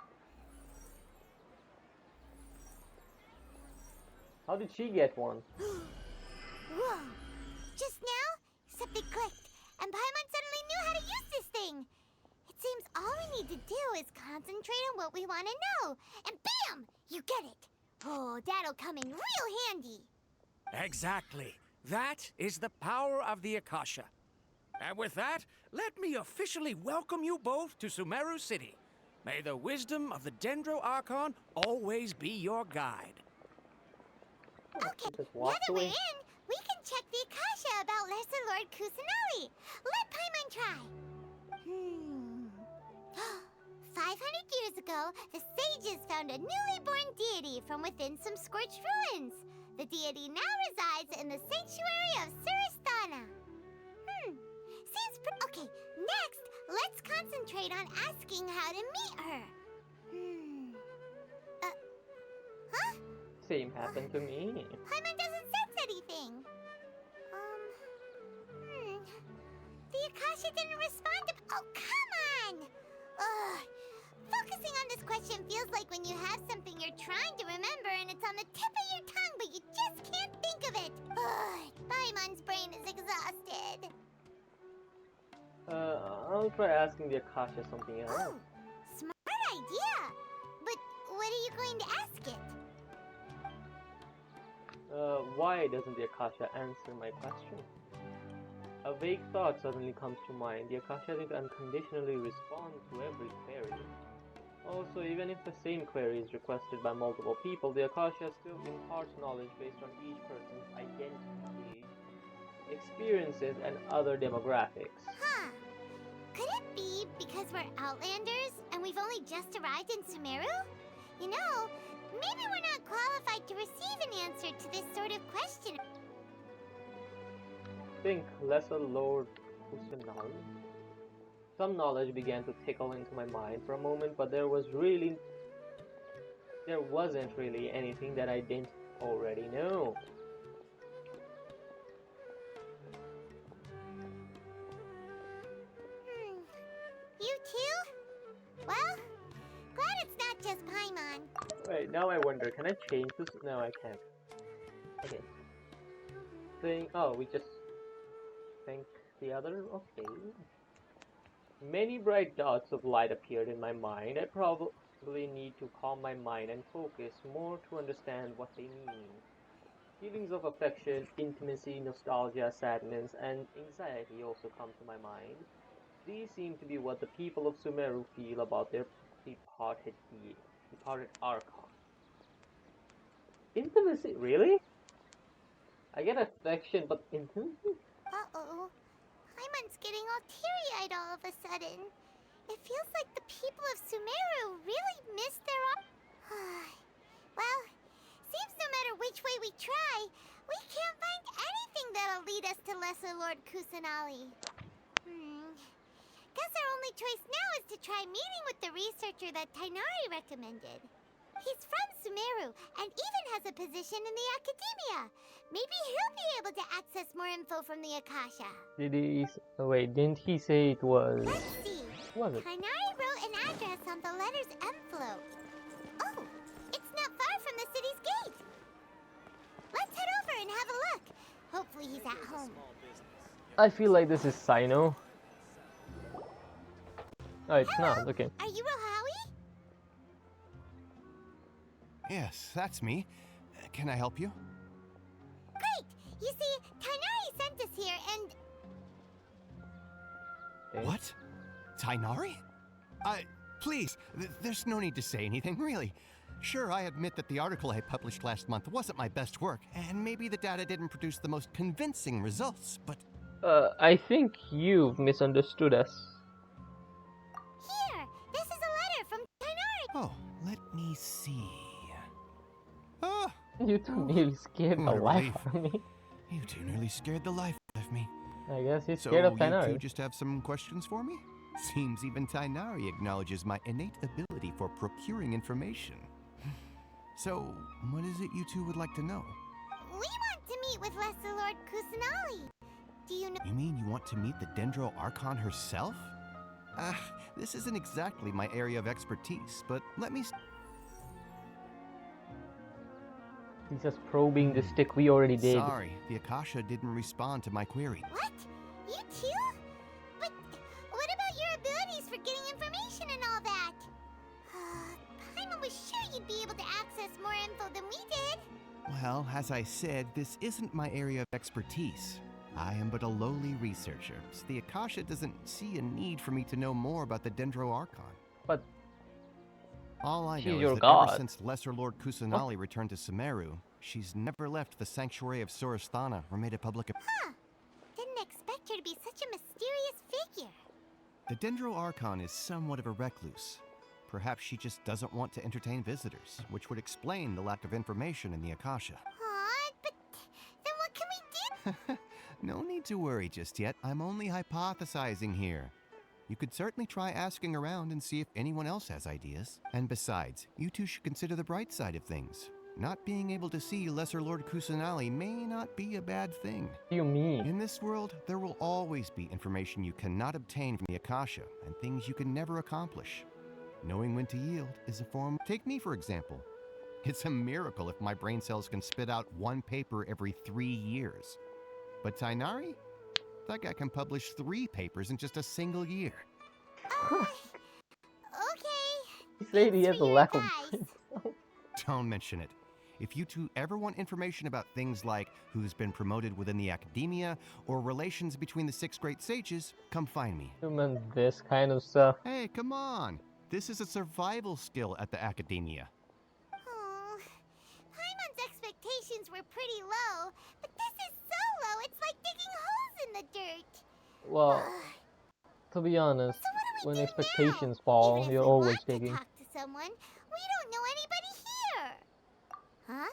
How did she get one? Whoa! Just now, something clicked, and Paimon suddenly knew how to use this thing. It seems all we need to do is concentrate on what we want to know, and bam! You get it. Oh, that'll come in real handy. Exactly. That is the power of the Akasha. And with that, let me officially welcome you both to Sumeru City. May the wisdom of the Dendro Archon always be your guide. Okay, Just now walked that we're away. in, we can check the Akasha about Lesser Lord Kusanali. Let Paimon try. 500 years ago, the sages found a newly born deity from within some scorched ruins. The deity now resides in the sanctuary of Suristana. Seems okay, next, let's concentrate on asking how to meet her. Huh? Same happened to me. Paimon doesn't sense anything. Akasha didn't respond to... Oh, come on! Ugh. Focusing on this question feels like when you have something you're trying to remember and it's on the tip of your tongue, but you just can't think of it. Ugh. Paimon's brain is exhausted. I'll try asking the Akasha something else. Oh, smart idea! But what are you going to ask it? Why doesn't the Akasha answer my question? A vague thought suddenly comes to mind. The Akasha did unconditionally respond to every query. Also, even if the same query is requested by multiple people, the Akasha still imparts knowledge based on each person's identity, experiences, and other demographics. Huh. Could it be because we're Outlanders and we've only just arrived in Sumeru? You know, maybe we're not qualified to receive an answer to this sort of question. Think, Lesser Lord Kusanal? Some knowledge began to tickle into my mind for a moment, but there wasn't really anything that I didn't already know. You too? Well, glad it's not just Paimon. Wait, now I wonder, can I change this? No, I can't. Okay. Oh, we just think the other? Okay. Many bright dots of light appeared in my mind. I probably need to calm my mind and focus more to understand what they mean. Feelings of affection, intimacy, nostalgia, sadness, and anxiety also come to my mind. These seem to be what the people of Sumeru feel about their departed Archon. Intimacy? Really? I get affection, but intimacy? Uh-oh. Paimon's getting all teary-eyed all of a sudden. It feels like the people of Sumeru really miss their... Well, seems no matter which way we try, we can't find anything that'll lead us to Lesser Lord Kusanali. Guess our only choice now is to try meeting with the researcher that Tainari recommended. He's from Sumeru and even has a position in the academia. Maybe he'll be able to access more info from the Akasha. Did he... Oh, wait, didn't he say it was... Let's see. What was it? Tainari wrote an address on the letter's envelope. Oh, it's not far from the city's gate. Let's head over and have a look. Hopefully he's at home. I feel like this is Sino. Oh, it's Hello? not. Okay. Are you Rohawi? Yes, that's me. Can I help you? Great! You see, Tainari sent us here and... Okay. What? Tainari? Please, there's no need to say anything, really. Sure, I admit that the article I published last month wasn't my best work, and maybe the data didn't produce the most convincing results, but... I think you've misunderstood us. Here! This is a letter from Tainari! Oh, let me see... Ah! You two nearly scared the What a life relief. out of me. You two nearly scared the life out of me. I guess he's So scared of you two Tainari. just have some questions for me? Seems even Tainari acknowledges my innate ability for procuring information. So, what is it you two would like to know? We want to meet with Lesser Lord Kusanali. Do you know... You mean you want to meet the Dendro Archon herself? This isn't exactly my area of expertise, but let me... He's just probing the stick we already did. Sorry, the Akasha didn't respond to my query. What? You too? But what about your abilities for getting information and all that? Paimon was sure you'd be able to access more info than we did. Well, as I said, this isn't my area of expertise. I am but a lowly researcher, so the Akasha doesn't see a need for me to know more about the Dendro Archon. But all I she's know your is that god. ever since Lesser Lord Kusanali returned to Sumeru, she's never left the sanctuary of Sorasthana or made a public... Huh. Didn't expect her to be such a mysterious figure. The Dendro Archon is somewhat of a recluse. Perhaps she just doesn't want to entertain visitors, which would explain the lack of information in the Akasha. Aw, but then what can we do? No need to worry just yet. I'm only hypothesizing here. You could certainly try asking around and see if anyone else has ideas. And besides, you two should consider the bright side of things. not being able to see Lesser Lord Kusanali may not be a bad thing. What do you mean? In this world, there will always be information you cannot obtain from the Akasha and things you can never accomplish. Knowing when to yield is a form. Take me, for example. It's a miracle if my brain cells can spit out one paper every 3 years. But Tainari? That guy can publish 3 papers in just a single year. Okay. This lady has a lack of brain. Don't mention it. If you two ever want information about things like who's been promoted within the academia or relations between the 6 great sages, come find me. You meant this kind of stuff. Hey, come on. This is a survival skill at the academia. Oh, Paimon's expectations were pretty low, but this is so low, it's like digging holes in the dirt. Well, to be honest, So what do we when do expectations now? fall, Even if you're we always want to digging. talk to someone, we don't know anybody here. Huh?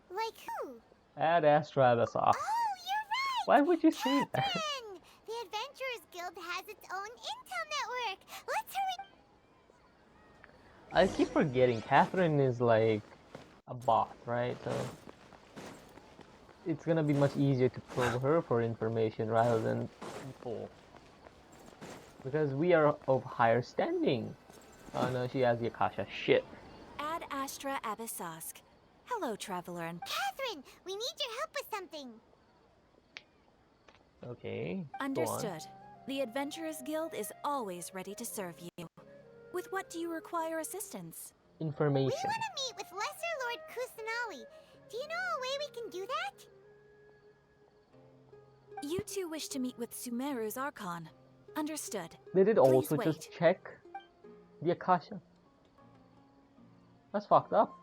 Like who? Ad Astra Abyssal. Oh, you're right! Why would you say that? Catherine! The Adventurers Guild has its own intel network. Let's hurry. I keep forgetting Catherine is like a bot, right? So it's gonna be much easier to probe her for information rather than people. Because we are of higher standing. Oh no, she has the Akasha. Shit. Ad Astra Abyssask. Hello, traveler and... Catherine, we need your help with something. Okay. Go on. Understood. The Adventurers Guild is always ready to serve you. With what do you require assistance? Information. We want to meet with Lesser Lord Kusanali. Do you know a way we can do that? You two wish to meet with Sumeru's Archon. Understood. Did it also Please just wait. check the Akasha? That's fucked up.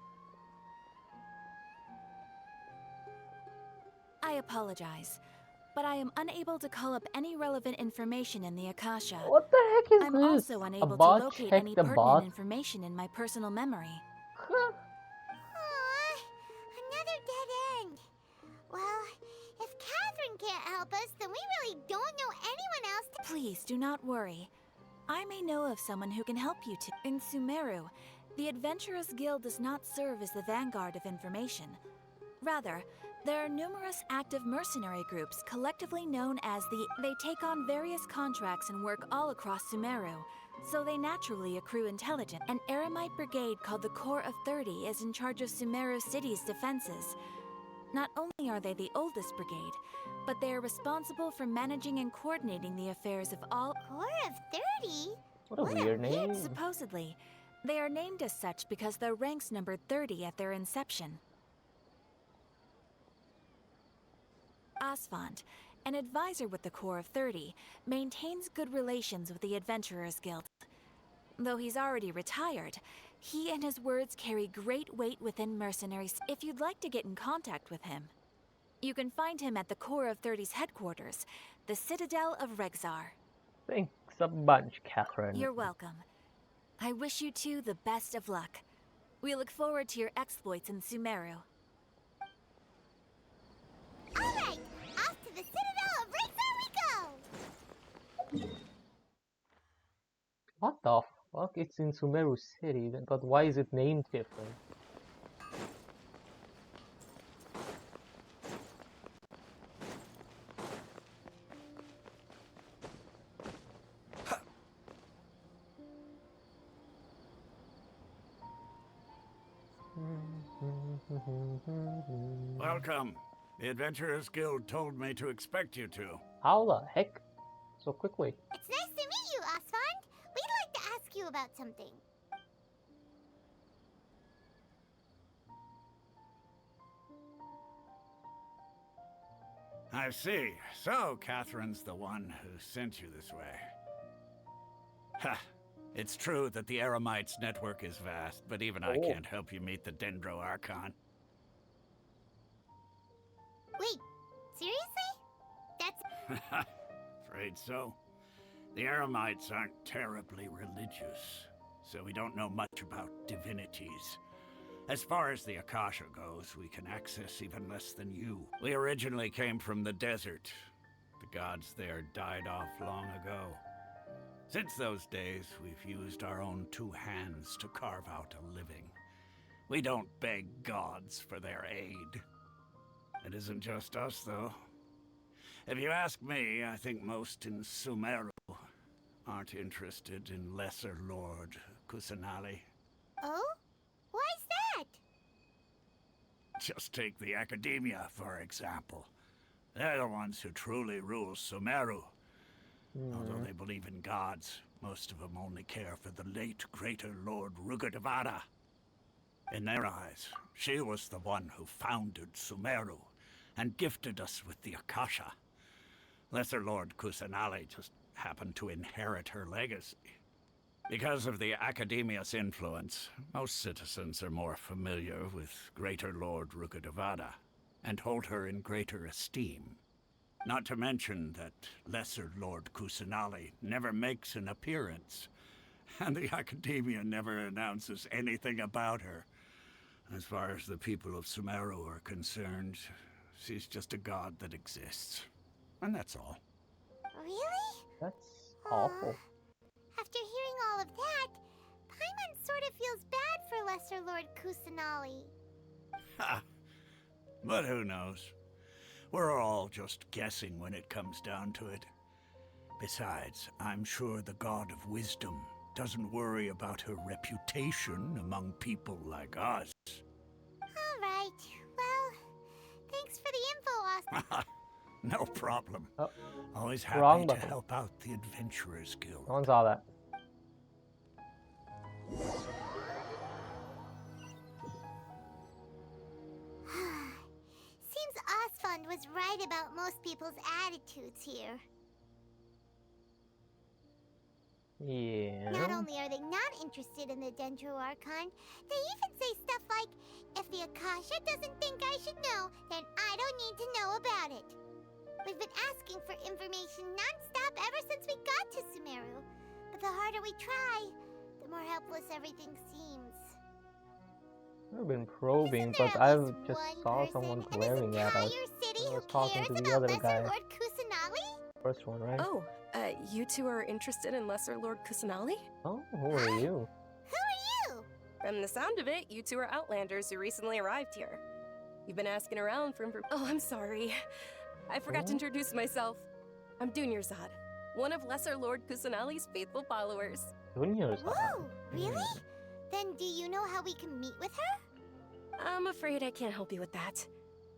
I apologize, but I am unable to call up any relevant information in the Akasha. What the heck is I'm this? also A unable to bot locate checked any the pertinent bot? information in my personal memory. Huh. Aw, another dead end. Well, if Catherine can't help us, then we really don't know anyone else to... Please do not worry. I may know of someone who can help you to. In Sumeru, the Adventurers Guild does not serve as the vanguard of information. Rather, there are numerous active mercenary groups collectively known as the... They take on various contracts and work all across Sumeru, so they naturally accrue intelligence. An Eremite brigade called the Corps of 30 is in charge of Sumeru City's defenses. Not only are they the oldest brigade, but they are responsible for managing and coordinating the affairs of all... Corps of 30? What a weird name. Supposedly, they are named as such because their ranks numbered 30 at their inception. Asfand, an advisor with the Corps of 30, maintains good relations with the Adventurers Guild. Though he's already retired, he and his words carry great weight within mercenaries. If you'd like to get in contact with him, you can find him at the Corps of 30's headquarters, the Citadel of Rexar. Thanks a bunch, Catherine. You're welcome. I wish you two the best of luck. We look forward to your exploits in Sumeru. Alright, off to the Citadel of Rexar we go! What the fuck? It's in Sumeru City, but why is it named different? Welcome. The Adventurers Guild told me to expect you two. How the heck? So quickly. It's nice to meet you, Asfand. We'd like to ask you about something. I see. So, Catherine's the one who sent you this way. Ha! It's true that the Eremites' network is vast, but even I can't help you meet the Dendro Archon. Wait, seriously? That's... Afraid so. The Eremites aren't terribly religious, so we don't know much about divinities. As far as the Akasha goes, we can access even less than you. We originally came from the desert. The gods there died off long ago. Since those days, we've used our own 2 hands to carve out a living. We don't beg gods for their aid. It isn't just us, though. If you ask me, I think most in Sumeru aren't interested in Lesser Lord Kusanali. Oh? Why's that? Just take the Academia, for example. They're the ones who truly rule Sumeru. Although they believe in gods, most of them only care for the late Greater Lord Rugadavada. In their eyes, she was the one who founded Sumeru and gifted us with the Akasha. Lesser Lord Kusanali just happened to inherit her legacy. Because of the Academia's influence, most citizens are more familiar with Greater Lord Rugadavada and hold her in greater esteem. Not to mention that Lesser Lord Kusanali never makes an appearance, and the Academia never announces anything about her. As far as the people of Sumeru are concerned, she's just a god that exists. And that's all. Really? That's awful. After hearing all of that, Paimon sort of feels bad for Lesser Lord Kusanali. Ha! But who knows? We're all just guessing when it comes down to it. Besides, I'm sure the God of Wisdom doesn't worry about her reputation among people like us. All right. Well, thanks for the info, Austin. No problem. Oh, Always happy wrong to button. help out the Adventurers Guild. No one saw that. Seems Osfund was right about most people's attitudes here. Yeah. Not only are they not interested in the Dendro Archon, they even say stuff like, if the Akasha doesn't think I should know, then I don't need to know about it. We've been asking for information non-stop ever since we got to Sumeru. But the harder we try, the more helpless everything seems. I've been probing, Isn't there but at I've least just one saw person someone in this glaring at us. entire city I who was talking cares to the about other Lesser guy. Lord Kusanali? First one, right? Oh, you two are interested in Lesser Lord Kusanali? Oh, who are you? Who are you? From the sound of it, you two are Outlanders who recently arrived here. You've been asking around for Oh, I'm sorry. I forgot to introduce myself. I'm Dunyarzad, one of Lesser Lord Kusanali's faithful followers. Dunyarzad? Whoa, really? Then do you know how we can meet with her? I'm afraid I can't help you with that.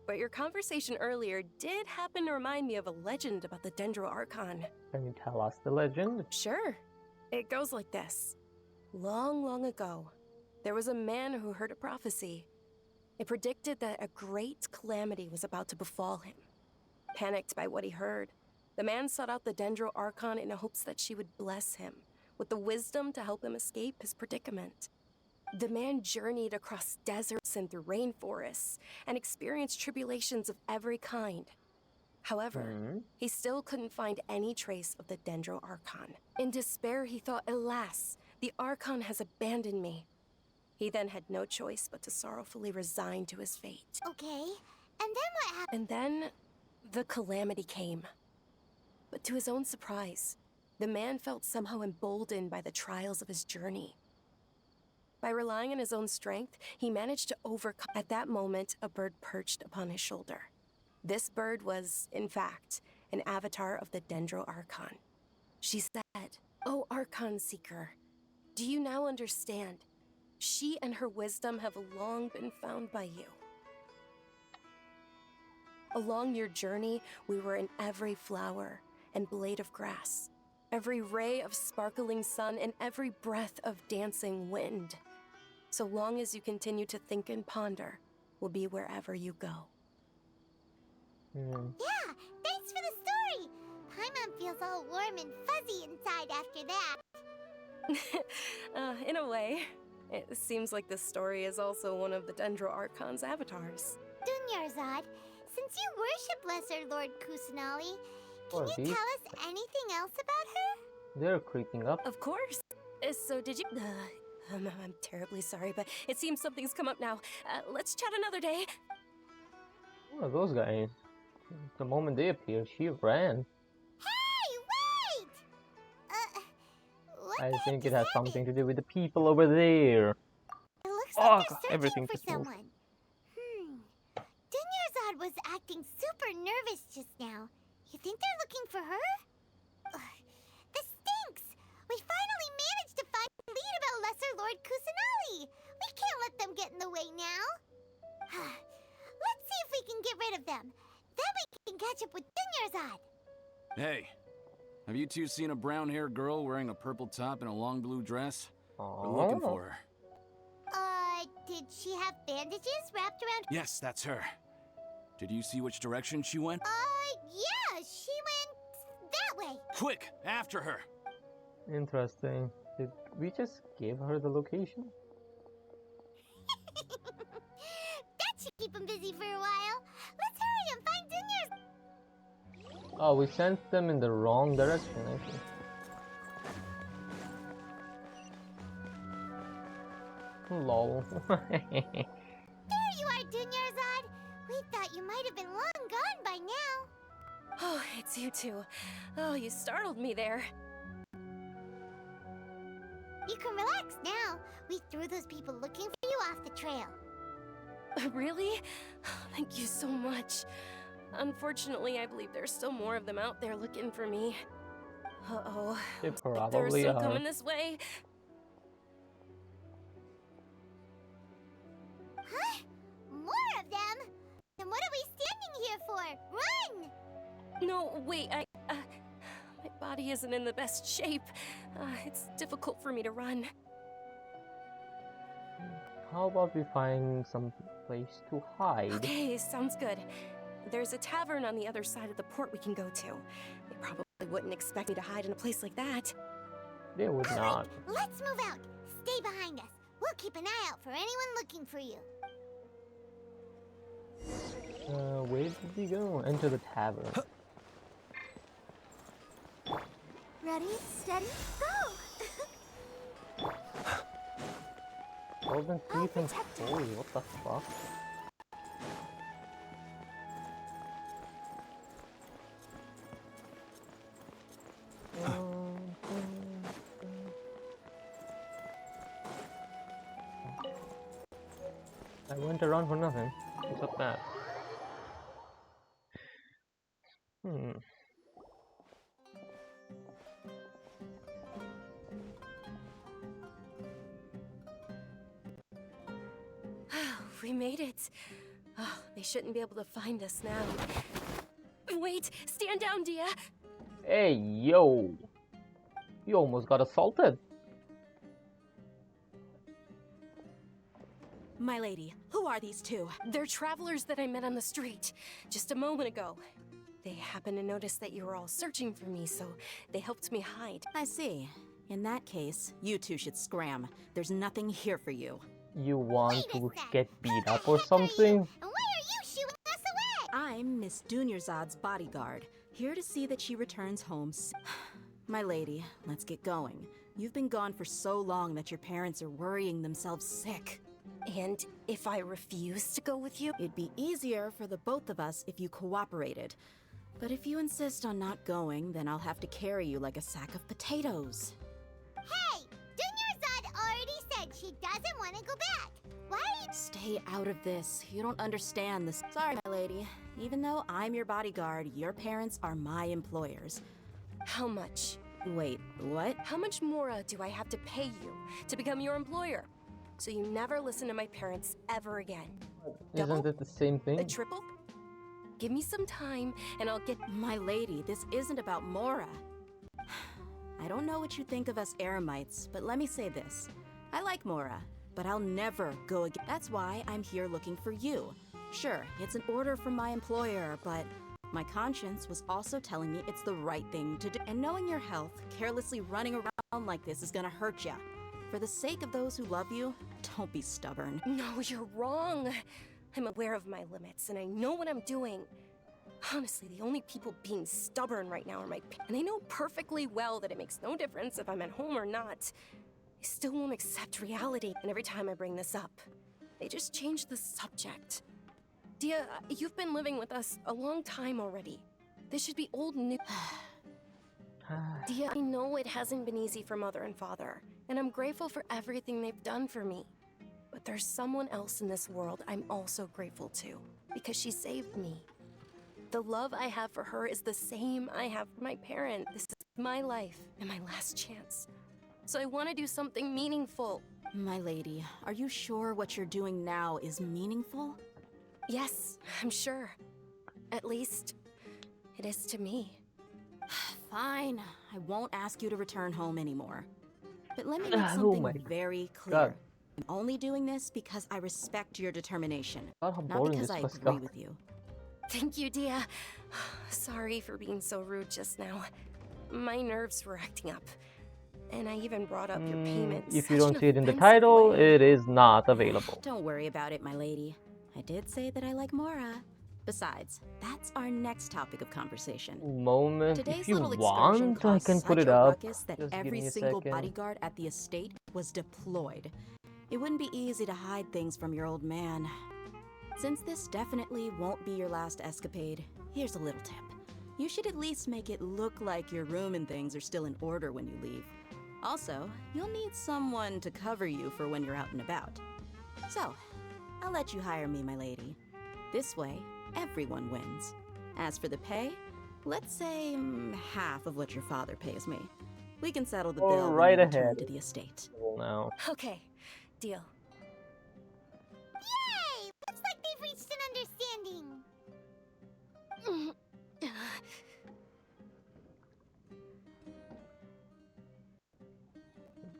But your conversation earlier did happen to remind me of a legend about the Dendro Archon. Can you tell us the legend? Sure. It goes like this. Long, long ago, there was a man who heard a prophecy. It predicted that a great calamity was about to befall him. Panicked by what he heard, the man sought out the Dendro Archon in hopes that she would bless him with the wisdom to help him escape his predicament. The man journeyed across deserts and through rainforests and experienced tribulations of every kind. However, he still couldn't find any trace of the Dendro Archon. In despair, he thought, alas, the Archon has abandoned me. He then had no choice but to sorrowfully resign to his fate. Okay, and then what happened? And then, the calamity came. But to his own surprise, the man felt somehow emboldened by the trials of his journey. By relying on his own strength, he managed to overcome. At that moment, a bird perched upon his shoulder. This bird was, in fact, an avatar of the Dendro Archon. She said, "O Archon Seeker, do you now understand? She and her wisdom have long been found by you. Along your journey, we were in every flower and blade of grass, every ray of sparkling sun, and every breath of dancing wind. So long as you continue to think and ponder, we'll be wherever you go." Yeah, thanks for the story. Paimon feels all warm and fuzzy inside after that. In a way, it seems like this story is also one of the Dendro Archon's avatars. Dunyarzad, since you worship Lesser Lord Kusanali, can Well, you these- tell us anything else about her? They're creeping up. Of course. So did you... I'm terribly sorry, but it seems something's come up now. Let's chat another day. What are those guys? The moment they appeared, she ran. Hey, wait! What I the think heck it has is something happening? to do with the people over there. It looks Looks Oh, like they're searching everything for just moved. someone. Dunyarzad was acting super nervous just now. You think they're looking for her? Ugh, this stinks! We finally managed to find a lead about Lesser Lord Kusanali. We can't let them get in the way now. Let's see if we can get rid of them. Then we can catch up with Dunyarzad. Hey, have you two seen a brown-haired girl wearing a purple top and a long blue dress? We're looking for her. Did she have bandages wrapped around? Yes, that's her. Did you see which direction she went? Yeah, she went that way. Quick, after her! Interesting. Did we just give her the location? That should keep him busy for a while. Let's hurry and find Dunyarzad. Oh, we sent them in the wrong direction, I think. Lol. There you are, Dunyarzad. We thought you might have been long gone by now. Oh, it's you two. Oh, you startled me there. You can relax now. We threw those people looking for you off the trail. Really? Thank you so much. Unfortunately, I believe there's still more of them out there looking for me. Uh-oh. They They're probably still are. coming this way. Huh? More of them? Then what are we standing here for? Run! No, wait, my body isn't in the best shape. It's difficult for me to run. How about we find some place to hide? Okay, sounds good. There's a tavern on the other side of the port we can go to. They probably wouldn't expect me to hide in a place like that. They would not. Let's move out. Stay behind us. We'll keep an eye out for anyone looking for you. Where did we go? Enter the tavern. Ready, steady, go! Golden teeth and holy, what the fuck? I went around for nothing. What's up that? We made it. Oh, they shouldn't be able to find us now. Wait, stand down, Dia. Hey, yo! You almost got assaulted. My lady, who are these two? They're travelers that I met on the street just a moment ago. They happened to notice that you were all searching for me, so they helped me hide. I see. In that case, you two should scram. There's nothing here for you. You want to get beat up or something? And why are you shooing us away? I'm Miss Dunyarzad's bodyguard, here to see that she returns home. My lady, let's get going. You've been gone for so long that your parents are worrying themselves sick. And if I refuse to go with you? It'd be easier for the both of us if you cooperated. But if you insist on not going, then I'll have to carry you like a sack of potatoes. Hey! Dunyarzad already said she doesn't want to go back. Why? Stay out of this. You don't understand this. Sorry, my lady. Even though I'm your bodyguard, your parents are my employers. How much? Wait, what? How much more do I have to pay you to become your employer? So you never listen to my parents ever again. Isn't it the same thing? A triple? Give me some time and I'll get... My lady, this isn't about Mora. I don't know what you think of us Eremites, but let me say this. I like Mora, but I'll never go again. That's why I'm here looking for you. Sure, it's an order from my employer, but my conscience was also telling me it's the right thing to do. And knowing your health, carelessly running around like this is gonna hurt ya. For the sake of those who love you, don't be stubborn. No, you're wrong. I'm aware of my limits, and I know what I'm doing. Honestly, the only people being stubborn right now are my parents. And I know perfectly well that it makes no difference if I'm at home or not. They still won't accept reality, and every time I bring this up, they just change the subject. Dia, you've been living with us a long time already. This should be old news. Dia, I know it hasn't been easy for Mother and Father, and I'm grateful for everything they've done for me. But there's someone else in this world I'm also grateful to, because she saved me. The love I have for her is the same I have for my parent. This is my life and my last chance. So I want to do something meaningful. My lady, are you sure what you're doing now is meaningful? Yes, I'm sure. At least, it is to me. Fine, I won't ask you to return home anymore. But let me make Oh something my very clear. God. I'm only doing this because I respect your determination, God, how not boring because this I must agree go. with you. Thank you, Dia. Sorry for being so rude just now. My nerves were acting up. And I even brought up your payment. If you such don't an see it in the offensive title, way. it is not available. Don't worry about it, my lady. I did say that I like Mora. Besides, that's our next topic of conversation. Moment, Today's if you little excursion want, I caused can put such it a up. ruckus that Just give every me a single second. bodyguard at the estate was deployed. It wouldn't be easy to hide things from your old man. Since this definitely won't be your last escapade, here's a little tip. You should at least make it look like your room and things are still in order when you leave. Also, you'll need someone to cover you for when you're out and about. So, I'll let you hire me, my lady. This way, everyone wins. As for the pay, let's say half of what your father pays me. We can settle the bill right when you return ahead. to the estate. Now. Okay, deal. Yay! Looks like they've reached an understanding.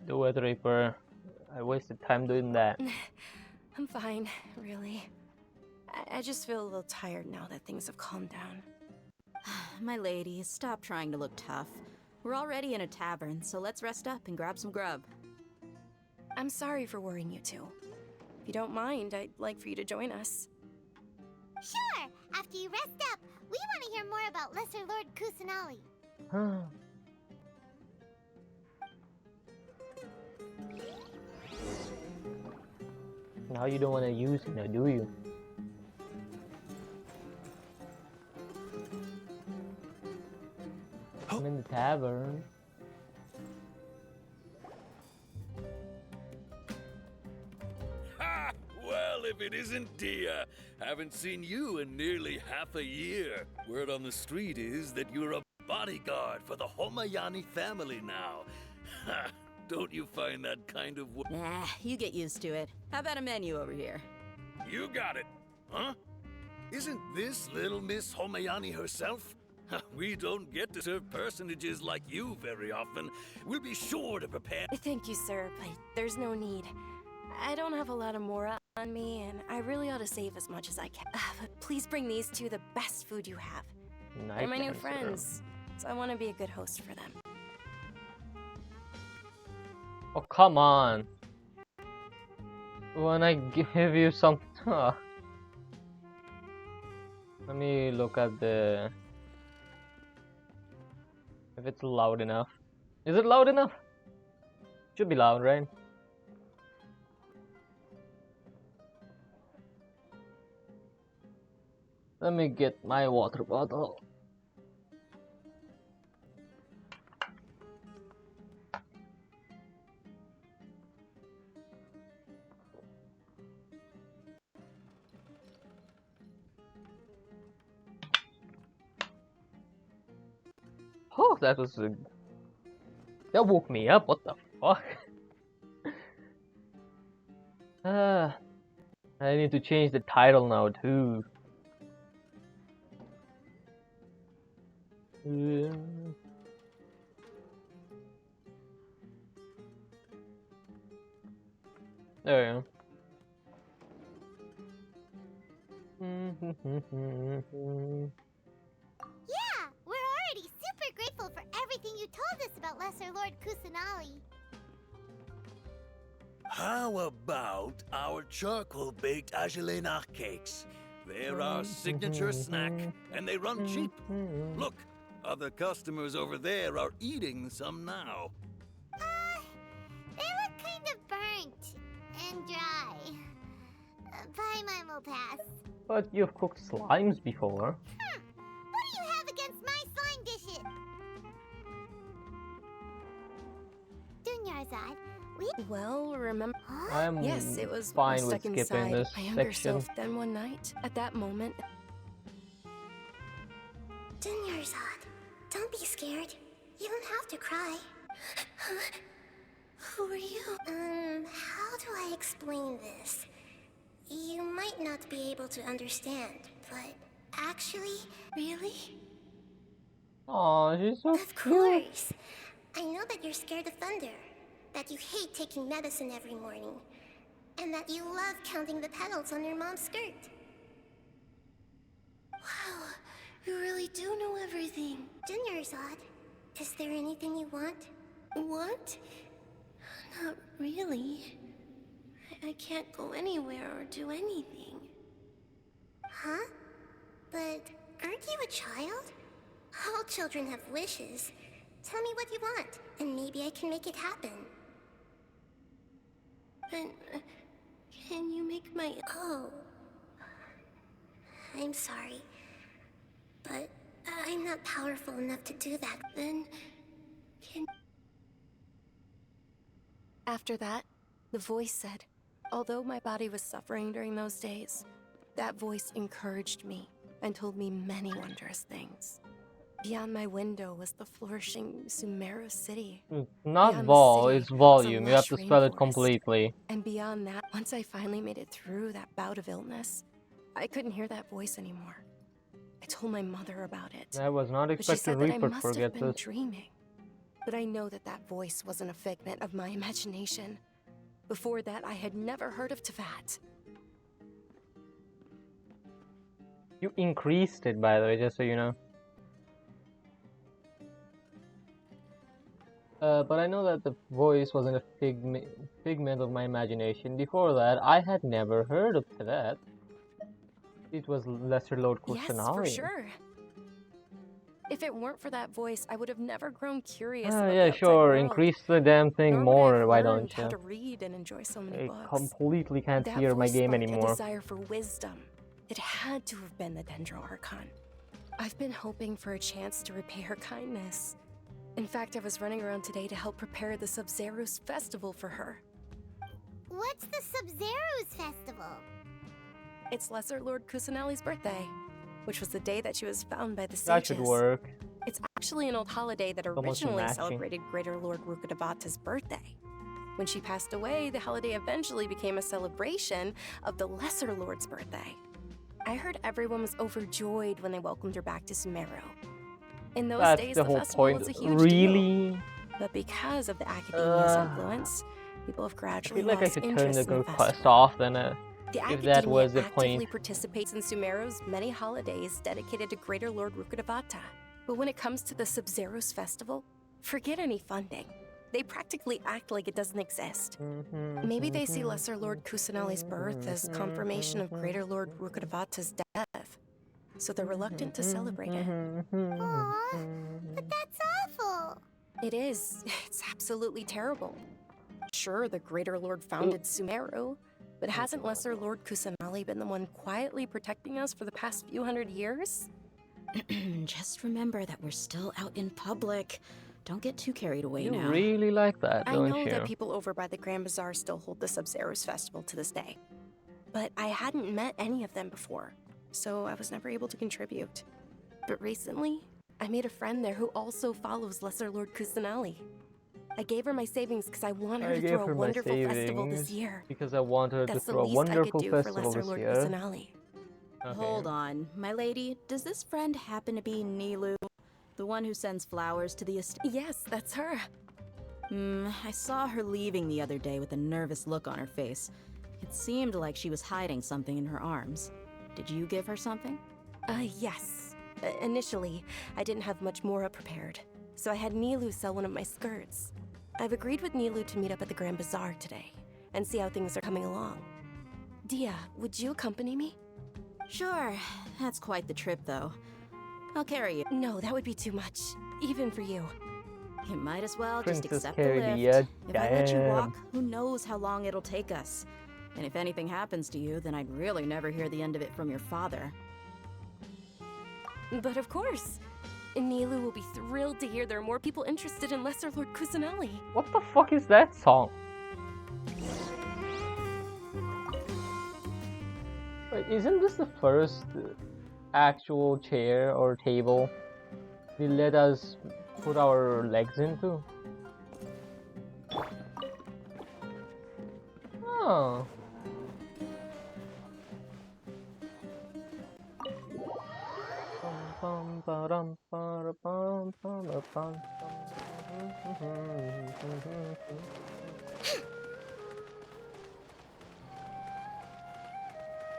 Do it, Reaper. I wasted time doing that. I'm fine, really. I just feel a little tired now that things have calmed down. My lady, stop trying to look tough. We're already in a tavern, so let's rest up and grab some grub. I'm sorry for worrying you two. If you don't mind, I'd like for you to join us. Sure! After you rest up, we want to hear more about Lesser Lord Kusanali. Now you don't want to use it, now, do you? I'm in the tavern. Ha! Well, if it isn't Dia. Haven't seen you in nearly half a year. Word on the street is that you're a bodyguard for the Homayani family now. Ha! Don't you find that kind of... Nah, you get used to it. How about a menu over here? You got it. Huh? Isn't this little Miss Homayani herself? We don't get to serve personages like you very often. We'll be sure to prepare... Thank you, sir, but there's no need. I don't have a lot of Mora on me, and I really ought to save as much as I can. But please bring these two the best food you have. They're my new friends, so I want to be a good host for them. Oh, come on. When I give you some... Let me look at the... If it's loud enough. Is it loud enough? Should be loud, right? Let me get my water bottle. Oh, that was a... That woke me up. What the fuck? I need to change the title now too. There we go. Yeah, we're already super grateful for everything you told us about Lesser Lord Kusanali. How about our charcoal-baked Agelena cakes? They're our signature snack, and they run cheap. Look, other customers over there are eating some now. They look kind of burnt and dry. Paimon will pass. But you've cooked slimes before. What do you have against my slime dishes? Dunyar, Charizard. Well, remember... I'm yes, it was fine stuck with skipping inside this my younger section. self. Then one night, at that moment... Charizard, don't be scared. You don't have to cry. Who are you? How do I explain this? You might not be able to understand, but actually... Really? Aw, she's so Of course. I know that you're scared of thunder, that you hate taking medicine every morning, and that you love counting the petals on your mom's skirt. Wow, you really do know everything. Charizard, is there anything you want? Want? Not really. I can't go anywhere or do anything. Huh? But aren't you a child? All children have wishes. Tell me what you want, and maybe I can make it happen. But, can you make my... Oh. I'm sorry. But I'm not powerful enough to do that. Then, can... After that, the voice said, although my body was suffering during those days, that voice encouraged me and told me many wondrous things. Beyond my window was the flourishing Sumeru city. Not Beyond the vol, city it's was a volume. You have lush to spell it rainforest. completely. And beyond that, once I finally made it through that bout of illness, I couldn't hear that voice anymore. I told my mother about it. I was not But she expecting said that I Reaper to must have forget been this. dreaming. But I know that that voice wasn't a figment of my imagination. Before that, I had never heard of Teyvat. You increased it, by the way, just so you know. But I know that the voice wasn't a figment of my imagination. Before that, I had never heard of that. It was Lesser Lord Kusanali. Yes, for sure. If it weren't for that voice, I would have never grown curious about Yeah, the outside sure. world. Increase the damn thing Nor would I have more. Why learned don't how you? to read and enjoy so many I books. completely can't That hear my voice game sparked anymore. a desire for wisdom. It had to have been the Dendro Archon. I've been hoping for a chance to repay her kindness. In fact, I was running around today to help prepare the Sub-Zero's festival for her. What's the Sub-Zero's festival? It's Lesser Lord Kusanali's birthday, which was the day that she was found by the That sages. should work. It's actually an old holiday that Almost originally matching. celebrated Greater Lord Rukkhadevata's birthday. When she passed away, the holiday eventually became a celebration of the Lesser Lord's birthday. I heard everyone was overjoyed when they welcomed her back to Sumeru. In those That's days, the the whole festival point. was a huge Really? deal. But because of the Academia's influence, people have I gradually feel like I lost should turn interest the in the quest festival. off then. The If Academia that was the actively point. participates in Sumeru's many holidays dedicated to Greater Lord Rukkhadevata. But when it comes to the Sub-Zero's festival, forget any funding. They practically act like it doesn't exist. Maybe they see Lesser Lord Kusanali's birth as confirmation of Greater Lord Rukkhadevata's death, so they're reluctant to celebrate it. Aw, but that's awful. It is. It's absolutely terrible. Sure, the Greater Lord founded Sumeru, but hasn't Lesser Lord Kusanali been the one quietly protecting us for the past few hundred years? Just remember that we're still out in public. Don't get too carried away You now. really like that, I don't know you? that people over by the Grand Bazaar still hold the Sub-Zero's festival to this day. But I hadn't met any of them before, so I was never able to contribute. But recently, I made a friend there who also follows Lesser Lord Kusanali. I gave her my savings because I want her I to gave throw her a my wonderful festival this savings year. because I want her to That's the throw a least I could wonderful do for festival Lesser this Lord year. Kusanali. Okay. Hold on, my lady. Does this friend happen to be Nilu? The one who sends flowers to the estate? Yes, that's her. I saw her leaving the other day with a nervous look on her face. It seemed like she was hiding something in her arms. Did you give her something? Yes. Initially, I didn't have much more prepared, so I had Nilu sell one of my skirts. I've agreed with Nilu to meet up at the Grand Bazaar today and see how things are coming along. Dia, would you accompany me? Sure. That's quite the trip, though. I'll carry you. No, that would be too much, even for you. You might as well just Princess accept the lift. Caria, If I let you damn. walk, who knows how long it'll take us. And if anything happens to you, then I'd really never hear the end of it from your father. But of course, Nilu will be thrilled to hear there are more people interested in Lesser Lord Kusanali. What the fuck is that song? Wait, isn't this the first actual chair or table they let us put our legs into? Oh.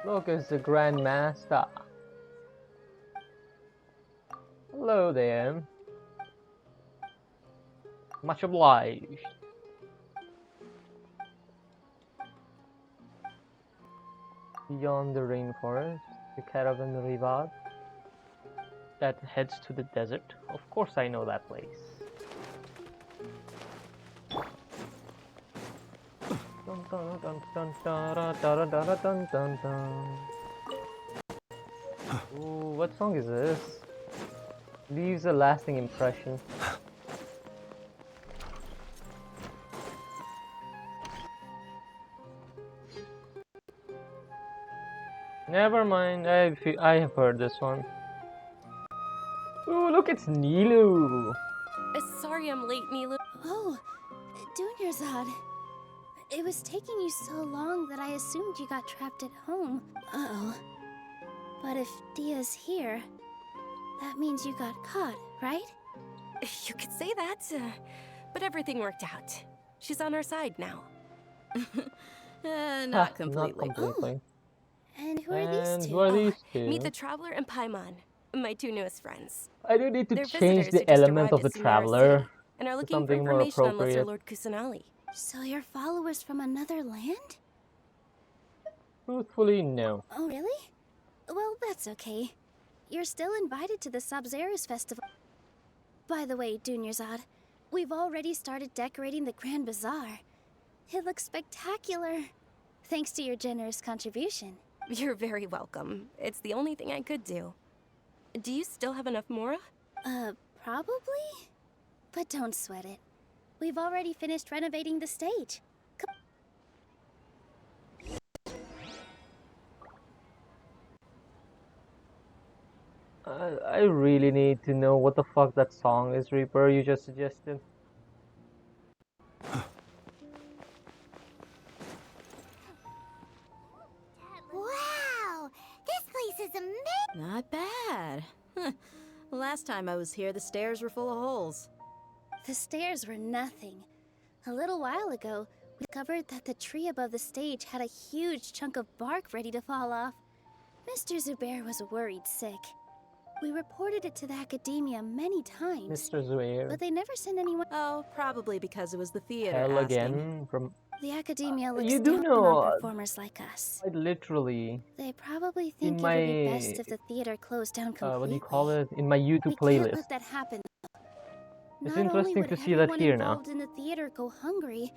Look, it's the Grand Master. Hello there. Much obliged. Beyond the rainforest, the caravan rivad that heads to the desert. Of course I know that place. Dun, dun, dun, dun, dun, dun, dun, dun, dun, dun. Ooh, what song is this? Leaves a lasting impression. Never mind, I have heard this one. Ooh, look, it's Nilu! Sorry I'm late, Nilu. Oh, Dunyarzad. It was taking you so long that I assumed you got trapped at home. Uh-oh. But if Dia's here, that means you got caught, right? You could say that, but everything worked out. She's on our side now. Not completely. Not completely. And who are these two? Who are these two? Meet the Traveler and Paimon, my two newest friends. I do need to They're change visitors the who just element of arrived the at Sumeru Traveler City and are to looking for something more information on Lesser appropriate. Lord Kusanali. So you're followers from another land? Truthfully, no. Oh, really? Well, that's okay. You're still invited to the Sabzeruz Festival. By the way, Dunyarzad, we've already started decorating the Grand Bazaar. It looks spectacular. Thanks to your generous contribution. You're very welcome. It's the only thing I could do. Do you still have enough Mora? Probably? But don't sweat it. We've already finished renovating the stage. I really need to know what the fuck that song is, Reaper, you just suggested. Wow! This place is amazing! Not bad. Last time I was here, the stairs were full of holes. The stairs were nothing. A little while ago, we discovered that the tree above the stage had a huge chunk of bark ready to fall off. Mr. Zubair was worried sick. We reported it to the academia many times. Mr. Zubair. But they never sent anyone. Oh, probably because it was the theater Hell asking. again from... The academia looks you do down know, on performers like us. I literally... They probably think in it would my... be best if the theater closed down completely. what do you call it? In my YouTube We playlist. can't let that happen. It's Not interesting only would to see that everyone here now. involved in the theater go hungry,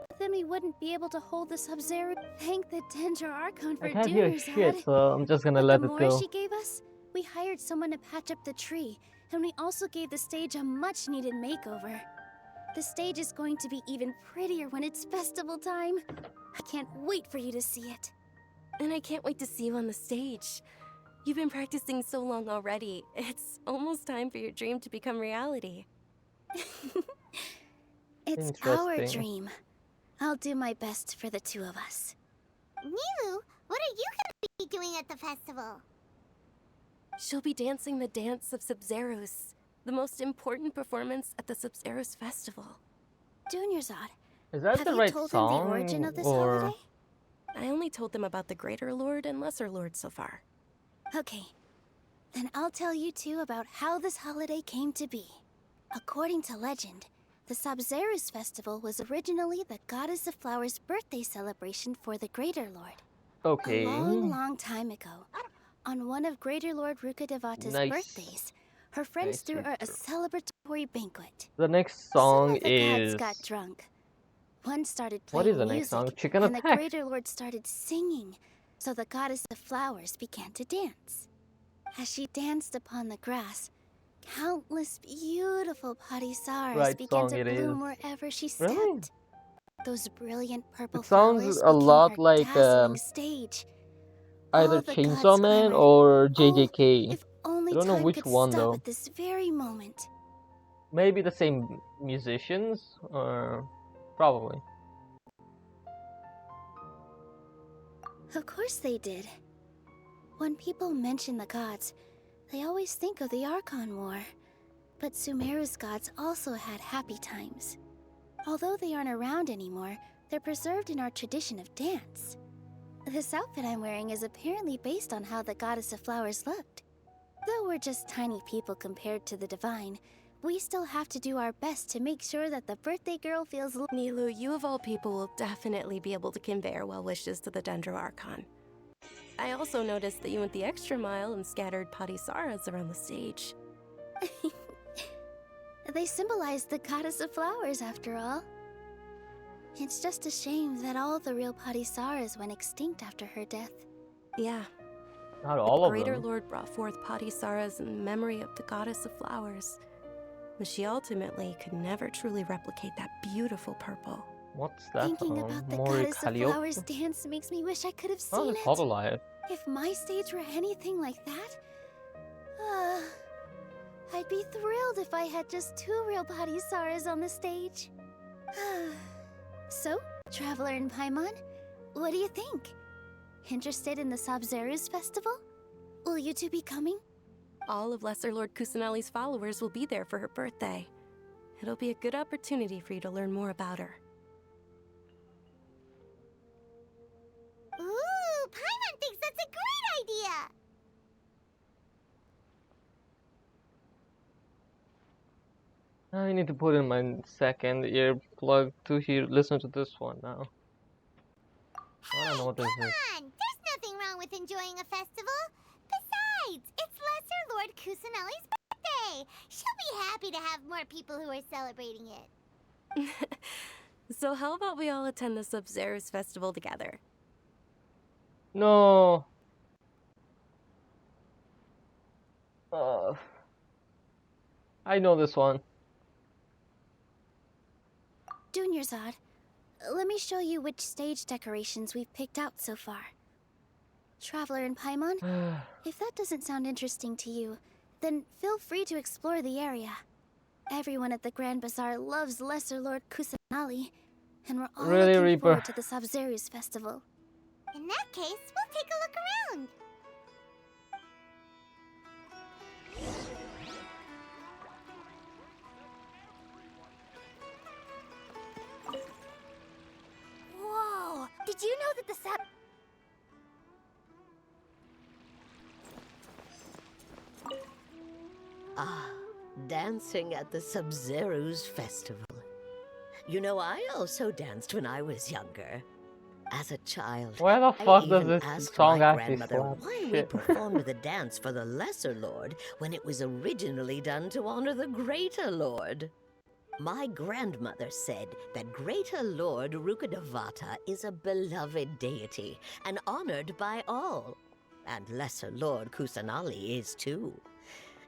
but then we wouldn't be able to hold the Sub-Zero. Thank the Danger Archon for I can't doing hear shit, so I'm just gonna With let the it more go. she gave us, we hired someone to patch up the tree, and we also gave the stage a much-needed makeover. The stage is going to be even prettier when it's festival time. I can't wait for you to see it. And I can't wait to see you on the stage. You've been practicing so long already. It's almost time for your dream to become reality. It's our dream. I'll do my best for the two of us. Nilu, what are you going to be doing at the festival? She'll be dancing the dance of Sub-Zeros, the most important performance at the Sub-Zeros festival. Dunyarzad, Is that have the you right told song? them the origin of this or... holiday? I only told them about the Greater Lord and Lesser Lord so far. Okay, then I'll tell you two about how this holiday came to be. According to legend, the Sabzeruz festival was originally the Goddess of Flowers' birthday celebration for the Greater Lord. Okay. A long, long time ago, on one of Greater Lord Rukkhadevata's birthdays, her friends threw her a celebratory banquet. The next song Some of the gods is... got drunk. One started What playing is the next music, song? Chicken and Attack. the Greater Lord started singing, so the Goddess of Flowers began to dance. As she danced upon the grass, Countless beautiful Padisaras Right began song to it is. bloom wherever she stepped. Really? Those brilliant purple It sounds flowers a became lot her like dazzling stage. either All the Chainsaw gods Man clamored, or "Oh, JJK. if I only don't know time which could one stop though. at this very moment." Maybe the same musicians, or probably. Of course they did. When people mention the gods, they always think of the Archon War. But Sumeru's gods also had happy times. Although they aren't around anymore, they're preserved in our tradition of dance. This outfit I'm wearing is apparently based on how the goddess of flowers looked. Though we're just tiny people compared to the divine, we still have to do our best to make sure that the birthday girl feels... Nilu, you of all people will definitely be able to convey our well wishes to the Dendro Archon. I also noticed that you went the extra mile and scattered Padisaras around the stage. They symbolize the goddess of flowers, after all. It's just a shame that all the real Padisaras went extinct after her death. Yeah. Not all the of Greater them. Lord brought forth Padisaras in memory of the goddess of flowers. But she ultimately could never truly replicate that beautiful purple. What's that? Thinking about the Mori goddess of Kalliope? flowers dance makes me wish I could have Oh, seen it's it. hot alive. If my stage were anything like that, I'd be thrilled if I had just 2 real Padisaras on the stage. So, Traveler and Paimon, what do you think? Interested in the Sabzeruz festival? Will you two be coming? All of Lesser Lord Kusanali's followers will be there for her birthday. It'll be a good opportunity for you to learn more about her. Ooh, Paimon thinks that's a great idea! I need to put in my second earplug to listen to this one now. I don't know what this is. Come on! There's nothing wrong with enjoying a festival. Besides, it's Lesser Lord Kusanali's birthday. She'll be happy to have more people who are celebrating it. So how about we all attend the Sabzeruz festival together? No. I know this one. Dunyarzad, let me show you which stage decorations we've picked out so far. Traveler and Paimon, if that doesn't sound interesting to you, then feel free to explore the area. Everyone at the Grand Bazaar loves Lesser Lord Kusanali, and we're all Really, looking Reaper? forward to the Sabzeruz festival. In that case, we'll take a look around. Whoa! Did you know that the Ah, dancing at the Sabzeruz festival. You know, I also danced when I was younger. As a child, Why the I fuck does even this asked song my actually grandmother slap? why we Shit. performed the dance for the Lesser Lord when it was originally done to honor the Greater Lord. My grandmother said that Greater Lord Rukkhadevata is a beloved deity and honored by all. And Lesser Lord Kusanali is too.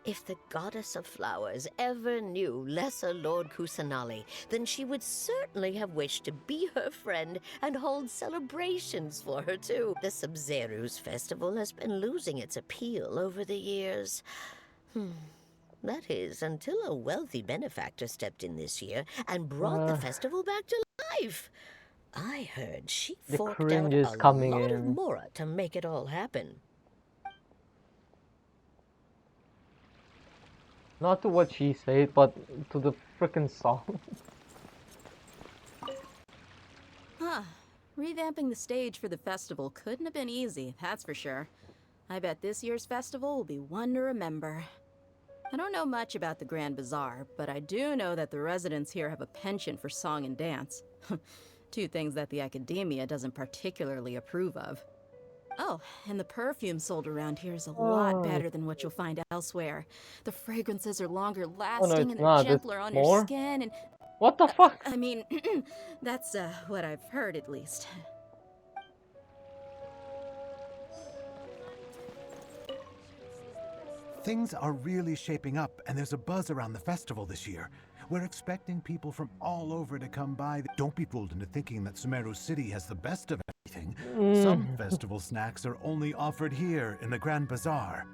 If the Goddess of Flowers ever knew Lesser Lord Kusanali, then she would certainly have wished to be her friend and hold celebrations for her too. The Sabzeruz festival has been losing its appeal over the years. That is, until a wealthy benefactor stepped in this year and brought the festival back to life. I heard she The forked cringe out is a coming lot of in. mora to make it all happen. Not to what she said, but to the freaking song. Huh. Revamping the stage for the festival couldn't have been easy, that's for sure. I bet this year's festival will be one to remember. I don't know much about the Grand Bazaar, but I do know that the residents here have a penchant for song and dance. 2 things that the academia doesn't particularly approve of. Oh, and the perfume sold around here is a lot better than what you'll find elsewhere. The fragrances are longer lasting and they're not. It's gentler on your more? skin and... What the fuck? I mean, that's what I've heard at least. things are really shaping up, and there's a buzz around the festival this year. We're expecting people from all over to come by. Don't be fooled into thinking that Sumeru City has the best of everything. Some festival snacks are only offered here in the Grand Bazaar.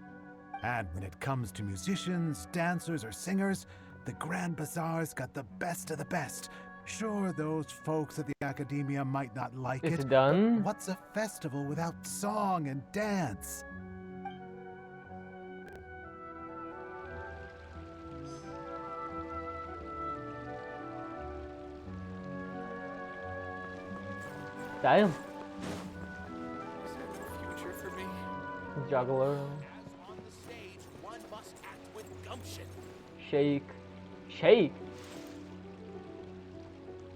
And when it comes to musicians, dancers, or singers, the Grand Bazaar's got the best of the best. Sure, those folks at the Academia might not like It's it, done. but what's a festival without song and dance? Damn. Is there no future for me? Juggler. On the stage, one must act with gumption. Shake. Shake.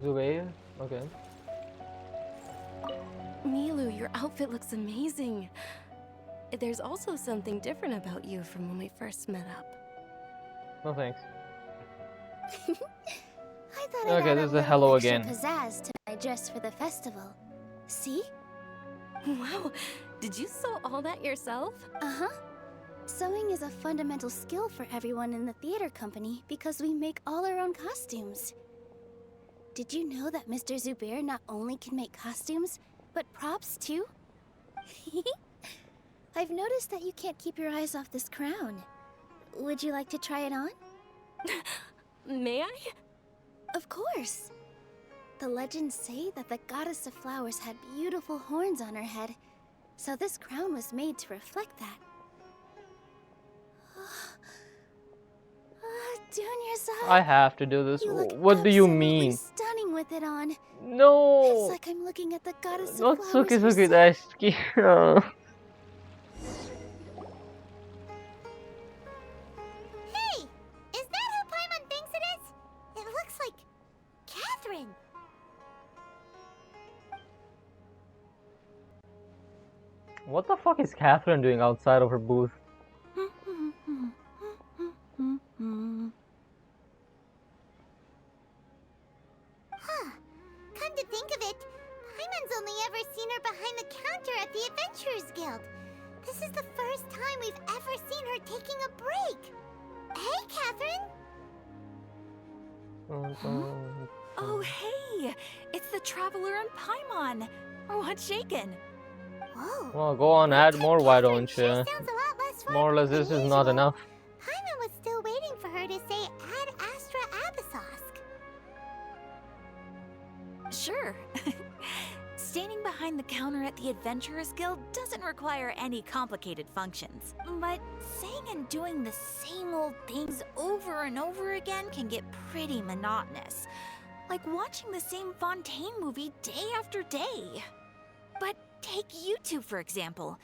Zubair. Okay. Milu, your outfit looks amazing. There's also something different about you from when we first met up. No thanks. I thought Okay, I'd add this is a a hello little extra again. pizzazz to my dress for the festival. See? Wow, did you sew all that yourself? Uh-huh. Sewing is a fundamental skill for everyone in the theater company because we make all our own costumes. Did you know that Mr. Zubair not only can make costumes, but props too? I've noticed that you can't keep your eyes off this crown. Would you like to try it on? May I? Of course. The legends say that the goddess of flowers had beautiful horns on her head, so this crown was made to reflect that. Junior-san, I have to do this. you look What do you absolutely mean? stunning with it on. No. It's like I'm looking at the goddess Not of flowers Suki herself. Dashiki. Hey! Is that who Paimon thinks it is? It looks like Catherine. What the fuck is Catherine doing outside of her booth? Huh. Come to think of it, Paimon's only ever seen her behind the counter at the Adventurers Guild. This is the first time we've ever seen her taking a break. Hey, Catherine! Oh, hey! It's the Traveler and Paimon. What's shaken? Whoa. Well, go on, add more, why don't you? Sounds a lot less fun More or less, this than is not usual. enough. Paimon was still waiting for her to say Ad Astra Abyssosk. Sure. Standing behind the counter at the Adventurers Guild doesn't require any complicated functions. But saying and doing the same old things over and over again can get pretty monotonous. Like watching the same Fontaine movie day after day. But take you two, for example.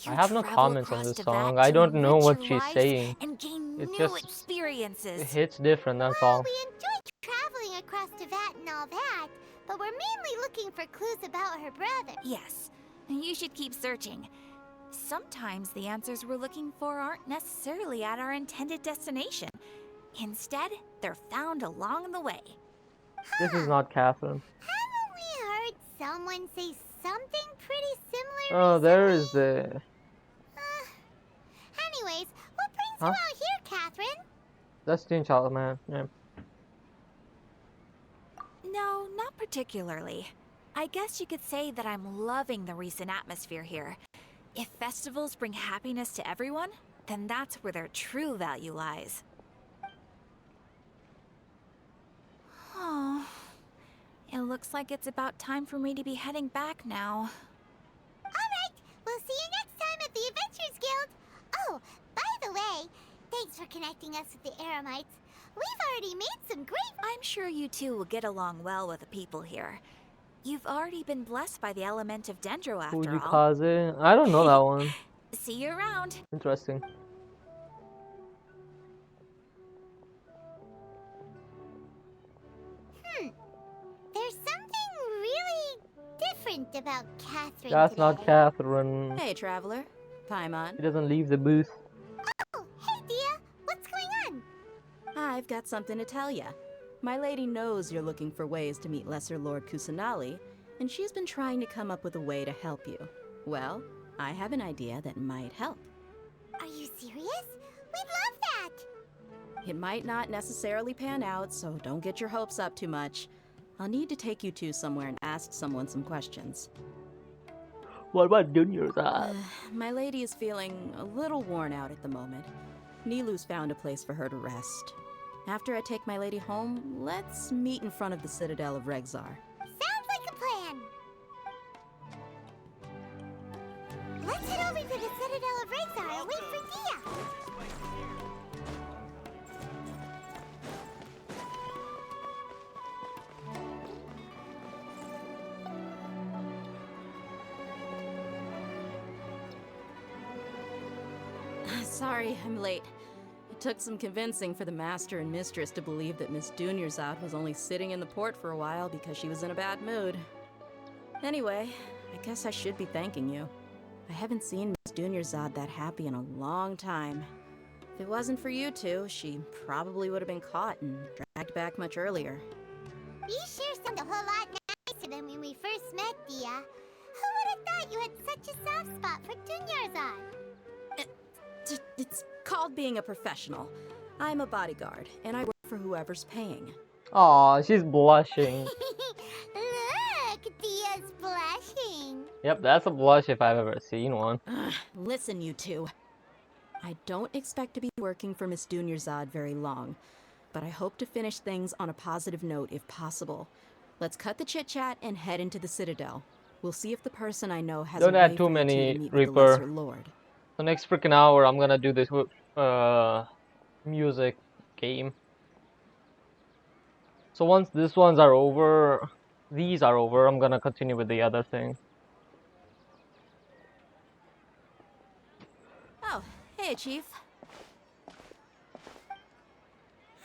I have no travel comments on across this Teyvat song. I to don't know enrich what your she's lives saying. and gain It new just experiences. it hits different, that's all. We enjoy traveling across Teyvat and all that, but we're mainly looking for clues about her brother. Yes, you should keep searching. Sometimes the answers we're looking for aren't necessarily at our intended destination. Instead, they're found along the way. This is not Catherine. Haven't we heard someone say something pretty similar? Oh, there is the... Anyways, what brings Huh? you out here, Catherine? That's Teen Child, man. Yeah. No, not particularly. I guess you could say that I'm loving the recent atmosphere here. If festivals bring happiness to everyone, then that's where their true value lies. Oh, it looks like it's about time for me to be heading back now. Alright, we'll see you next time at the Adventurers Guild. Oh, by the way, thanks for connecting us with the Eremites. We've already made some great... I'm sure you two will get along well with the people here. You've already been blessed by the element of Dendro after all. Fujikaze? I don't know that one. See you around. Interesting. There's something really different about Catherine That's today. not Catherine. Hey, Traveler. Paimon. She doesn't leave the booth. Oh, hey, Dia. What's going on? I've got something to tell ya. My lady knows you're looking for ways to meet Lesser Lord Kusanali, and she's been trying to come up with a way to help you. Well, I have an idea that might help. Are you serious? love that! It might not necessarily pan out, so don't get your hopes up too much. I'll need to take you two somewhere and ask someone some questions. What about Junior's eye? My lady is feeling a little worn out at the moment. Nilu's found a place for her to rest. After I take my lady home, let's meet in front of the Citadel of Regzar. Sounds like a plan! Let's head over to the Citadel of Regzar and wait for Dia! Sorry, I'm late. It took some convincing for the master and mistress to believe that Miss Dunyarzad was only sitting in the port for a while because she was in a bad mood. Anyway, I guess I should be thanking you. I haven't seen Miss Dunyarzad that happy in a long time. If it wasn't for you two, she probably would have been caught and dragged back much earlier. You sure sound a whole lot nicer than when we first met, Dia. Who would have thought you had such a soft spot for Dunyarzad? It's called being a professional. I'm a bodyguard, and I work for whoever's paying. Aw, she's blushing. Look, Dia's blushing. Yep, that's a blush if I've ever seen one. Listen, you two. I don't expect to be working for Miss Dunyarzad very long, but I hope to finish things on a positive note if possible. Let's cut the chit-chat and head into the Citadel. We'll see if the person I know has Don't a add way too for you two to many, meet with the Lesser Reaper. Lord. The next freaking hour, I'm gonna do this music game. So once these ones are over, I'm gonna continue with the other thing. Oh, hey, Chief.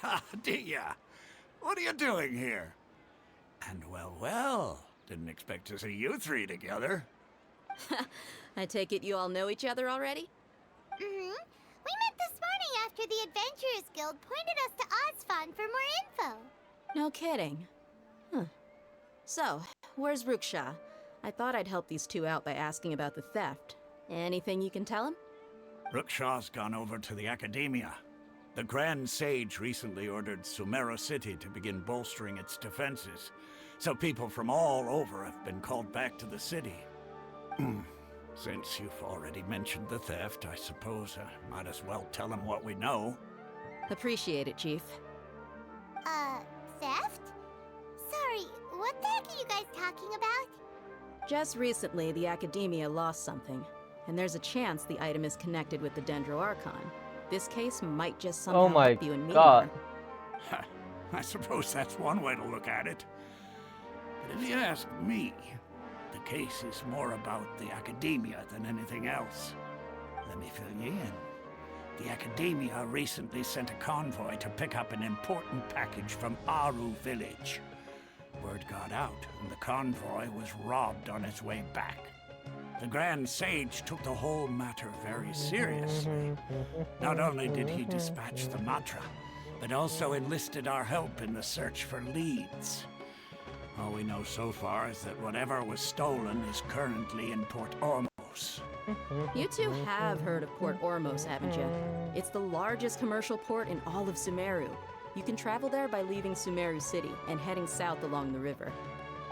Ha, Dia! What are you doing here? And well, didn't expect to see you three together. I take it you all know each other already? Mm-hmm. We met this morning after the Adventurers Guild pointed us to Ozfon for more info. No kidding. Huh. So, where's Ruksha? I thought I'd help these two out by asking about the theft. Anything you can tell him? Rukshaw's gone over to the Academia. The Grand Sage recently ordered Sumeru City to begin bolstering its defenses, so people from all over have been called back to the city. Since you've already mentioned the theft, I suppose I might as well tell him what we know. Appreciate it, Chief. Theft? Sorry, what the heck are you guys talking about? Just recently, the Academia lost something, and there's a chance the item is connected with the Dendro Archon. This case might just somehow help you in meeting her. I suppose that's one way to look at it. But if you ask me, the case is more about the Academia than anything else. Let me fill you in. The Academia recently sent a convoy to pick up an important package from Aru village. Word got out, and the convoy was robbed on its way back. The Grand Sage took the whole matter very seriously. Not only did he dispatch the Matra, but also enlisted our help in the search for leads. All we know so far is that whatever was stolen is currently in Port Ormos. You two have heard of Port Ormos, haven't you? It's the largest commercial port in all of Sumeru. You can travel there by leaving Sumeru City and heading south along the river.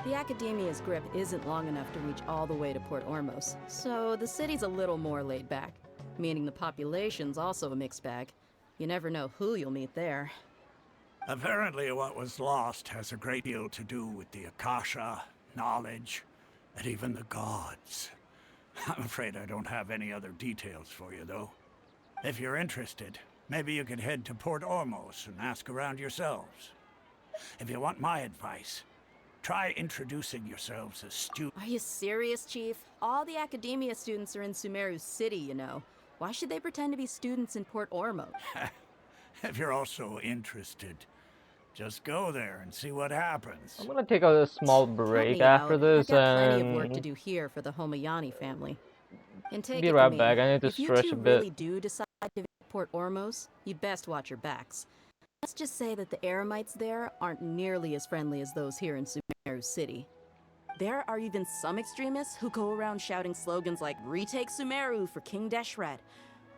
The Academia's grip isn't long enough to reach all the way to Port Ormos, so the city's a little more laid back, meaning the population's also a mixed bag. You never know who you'll meet there. Apparently what was lost has a great deal to do with the Akasha, knowledge, and even the gods. I'm afraid I don't have any other details for you, though. If you're interested, maybe you could head to Port Ormos and ask around yourselves. If you want my advice, try introducing yourselves as students. Are you serious, Chief? All the Academia students are in Sumeru City, you know. Why should they pretend to be students in Port Ormos? If you're also interested, just go there and see what happens. I'm gonna take a small break after this I've got plenty of work to and do here for the Homayani family. And take be it right from me, back. I need to if stretch you two a bit. really do decide to visit Port Ormos, you best watch your backs. Let's just say that the Eremites there aren't nearly as friendly as those here in Sumeru City. There are even some extremists who go around shouting slogans like "Retake Sumeru for King Deshret,"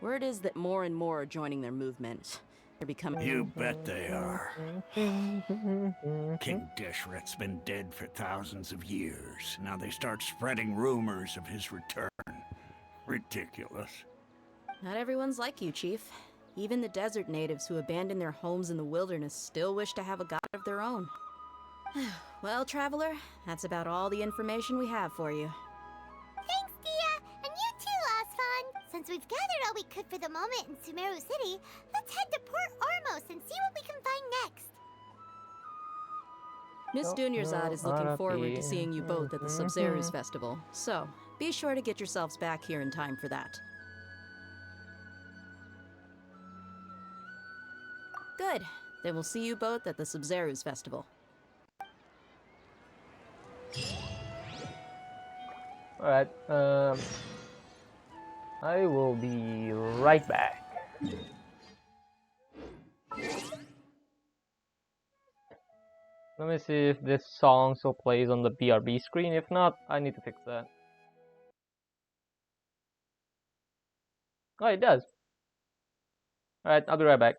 Word is that more and more are joining their movement. They're becoming. You bet they are. King Deshret's been dead for thousands of years. Now they start spreading rumors of his return. Ridiculous. Not everyone's like you, Chief. Even the desert natives who abandoned their homes in the wilderness still wish to have a god of their own. Well, Traveler, that's about all the information we have for you. Thanks, Dia! And you too, Asfan! Since we've gathered all we could for the moment in Sumeru City, let's head to Port Ormos and see what we can find next. Miss Dunyarzad is looking forward to seeing you both at the Sub-Zerus Festival, so be sure to get yourselves back here in time for that. Good. Then we'll see you both at the Sub-Zerus Festival. Alright, I will be right back. Let me see if this song still plays on the BRB screen. If not, I need to fix that. Oh, it does. Alright, I'll be right back.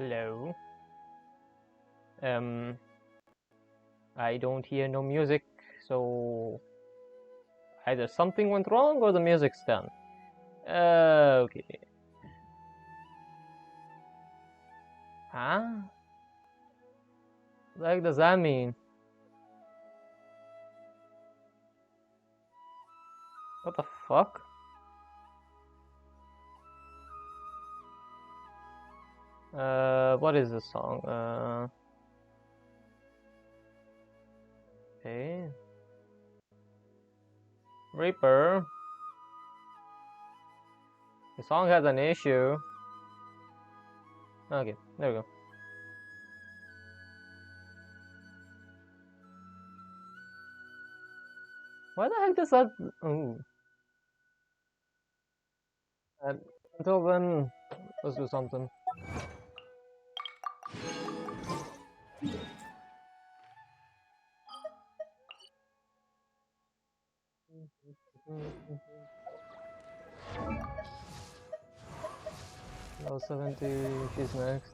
Hello. I don't hear no music, so either something went wrong or the music's done. Okay. Huh? Like, does that mean? What the fuck? What is this song? Okay. Reaper. The song has an issue. Okay, there we go. Why the heck does that? Oh. Until then, let's do something. Level 70, she's next.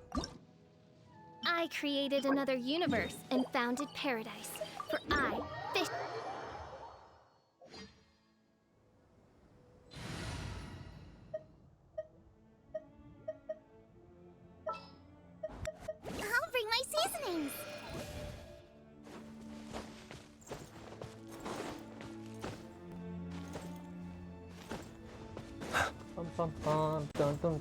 I created another universe and founded paradise. For I, fish. I'll bring my seasonings. Bum, bum, bum, dun, dun,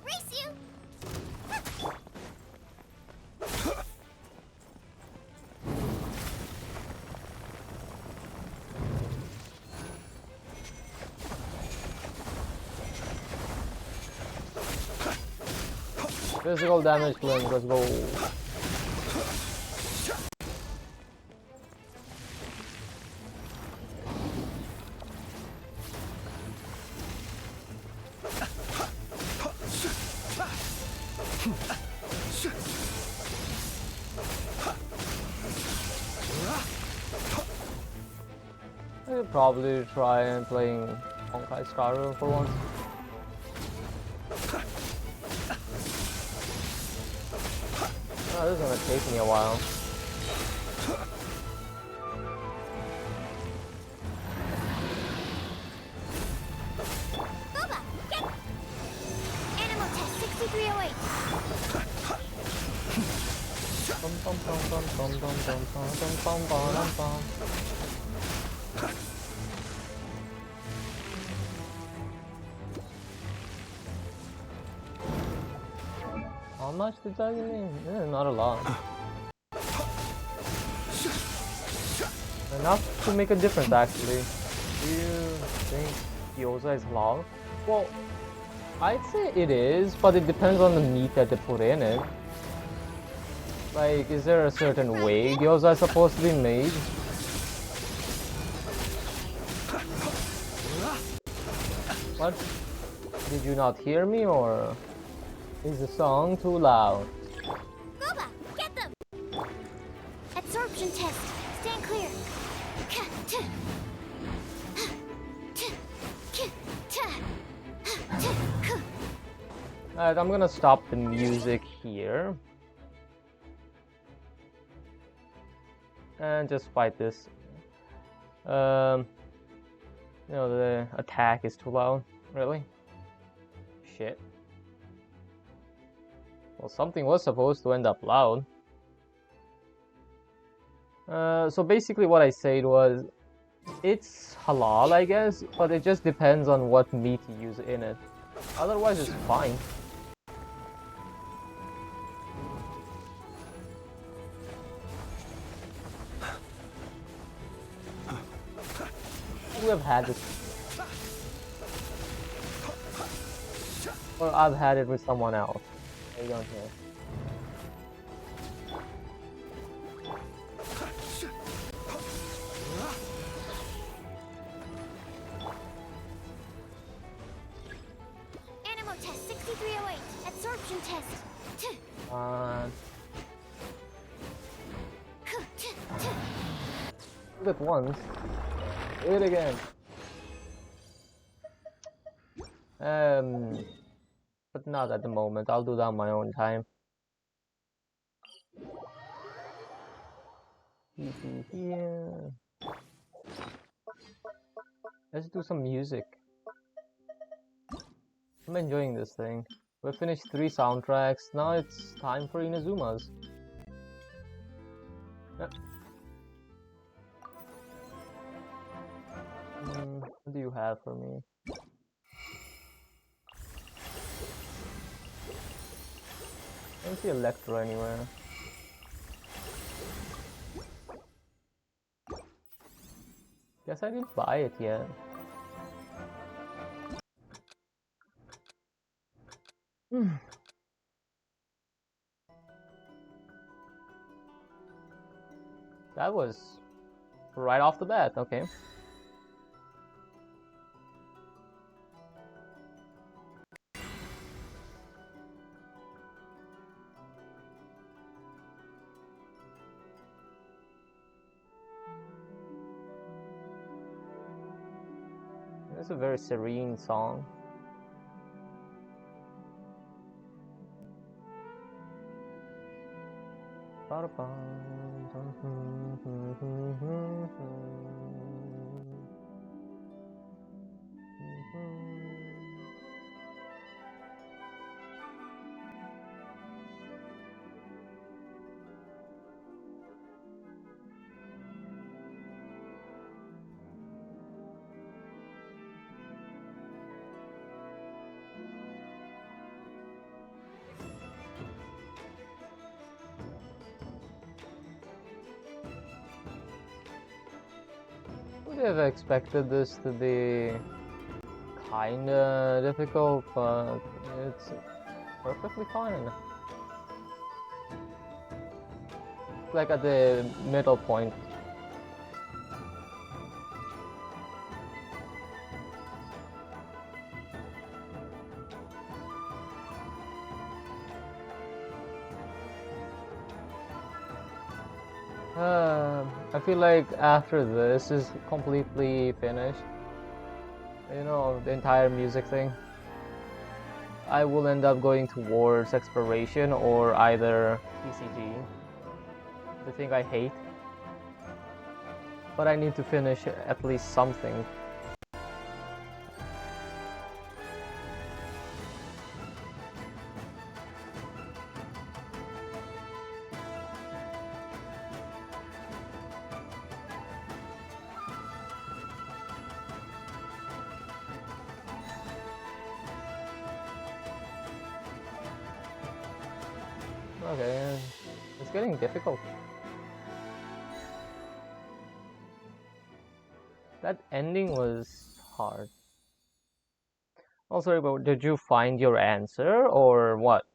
Race you. Physical damage cleanse, let's go. I could probably try and playing Honkai Star Rail for once. Oh, this is gonna take me a while. Boba, get. Animal test 6308. Bum, bum, bum, bum, bum, bum, bum, bum, bum, bum, bum, bum. How much did that give me? Not a lot. Enough to make a difference, actually. Do you think gyoza is halal? Well, I'd say it is, but it depends on the meat that they put in it. Like, is there a certain way gyoza is supposed to be made? What? Did you not hear me, or is the song too loud? Boba, get them. Absorption test. Stand clear. Alright, I'm gonna stop the music here. And just fight this. You know, the attack is too loud. Really? Shit. Well, something was supposed to end up loud. So basically what I said was, it's halal, I guess, but it just depends on what meat you use in it. Otherwise, it's fine. We have had this. Or I've had it with someone else. I don't know. Animal test 6308. Absorption test. Do it once. Do it again. But not at the moment. I'll do that on my own time. Here. Let's do some music. I'm enjoying this thing. We finished 3 soundtracks. Now it's time for Inazuma's. Yep. What do you have for me? I don't see Electro anywhere. Guess I didn't buy it yet. That was right off the bat, okay. It's a very serene song. Would have expected this to be kinda difficult, but it's perfectly fine. Like at the middle point. I feel like after this is completely finished, you know, the entire music thing, I will end up going towards exploration or either TCG, the thing I hate, but I need to finish at least something. Okay, it's getting difficult. That ending was hard. Oh, sorry, but did you find your answer or what?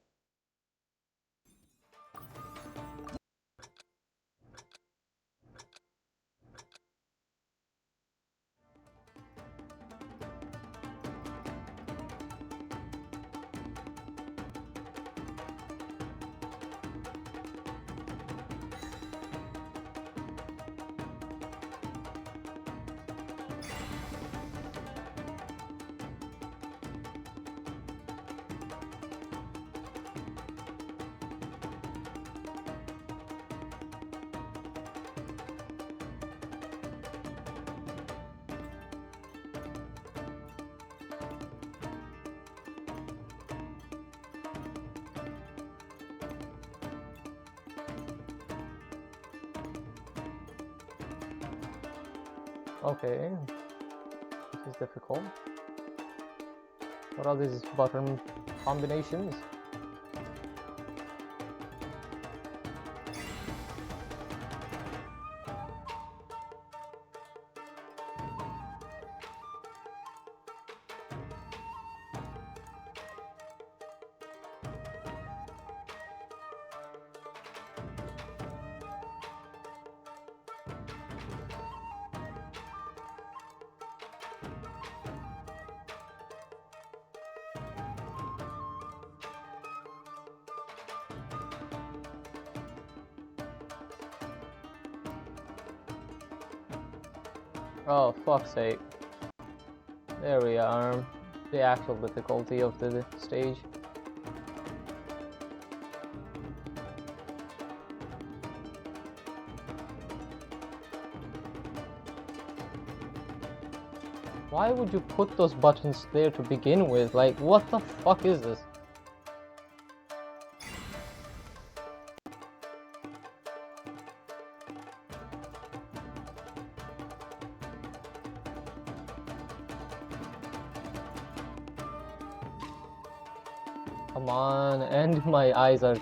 Okay, this is difficult. What are these button combinations? Oh, fuck's sake. There we are. the actual difficulty of the stage. Why would you put those buttons there to begin with? Like, what the fuck is this? Come on, and my eyes are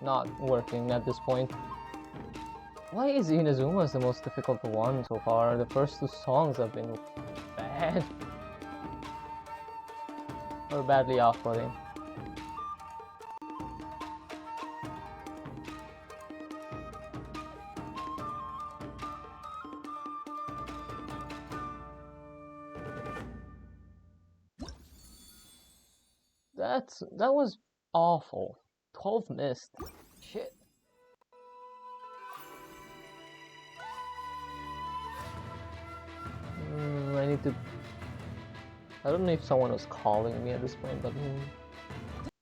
not working at this point. Why is Inazuma's the most difficult one so far? The first two songs have been bad. Or badly off-putting. That was awful. 12 missed. Shit. I need to... I don't know if someone was calling me at this point, but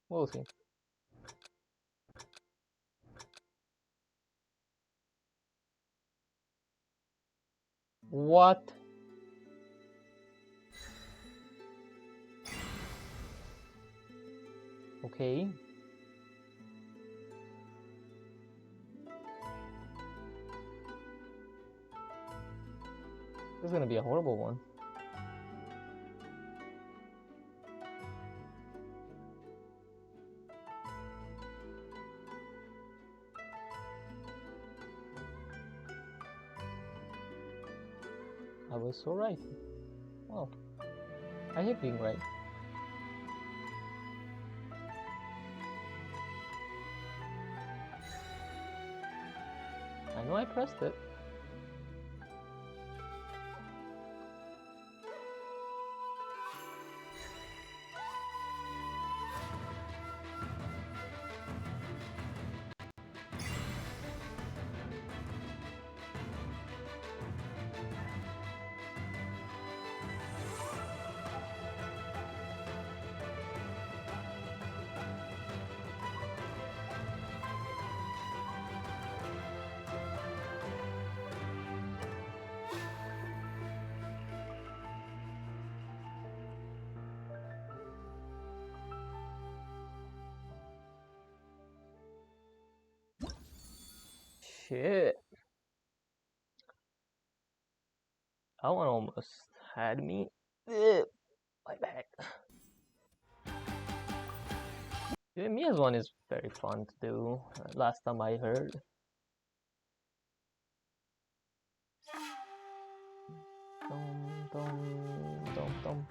we'll see. What? Okay. This is gonna be a horrible one. I was so right. Well, I hate being right. I know I pressed it. Shit. That one almost had me. Ugh, my back. Yeah, Mia's one is very fun to do. Last time I heard. Dum, dum, dum, dum.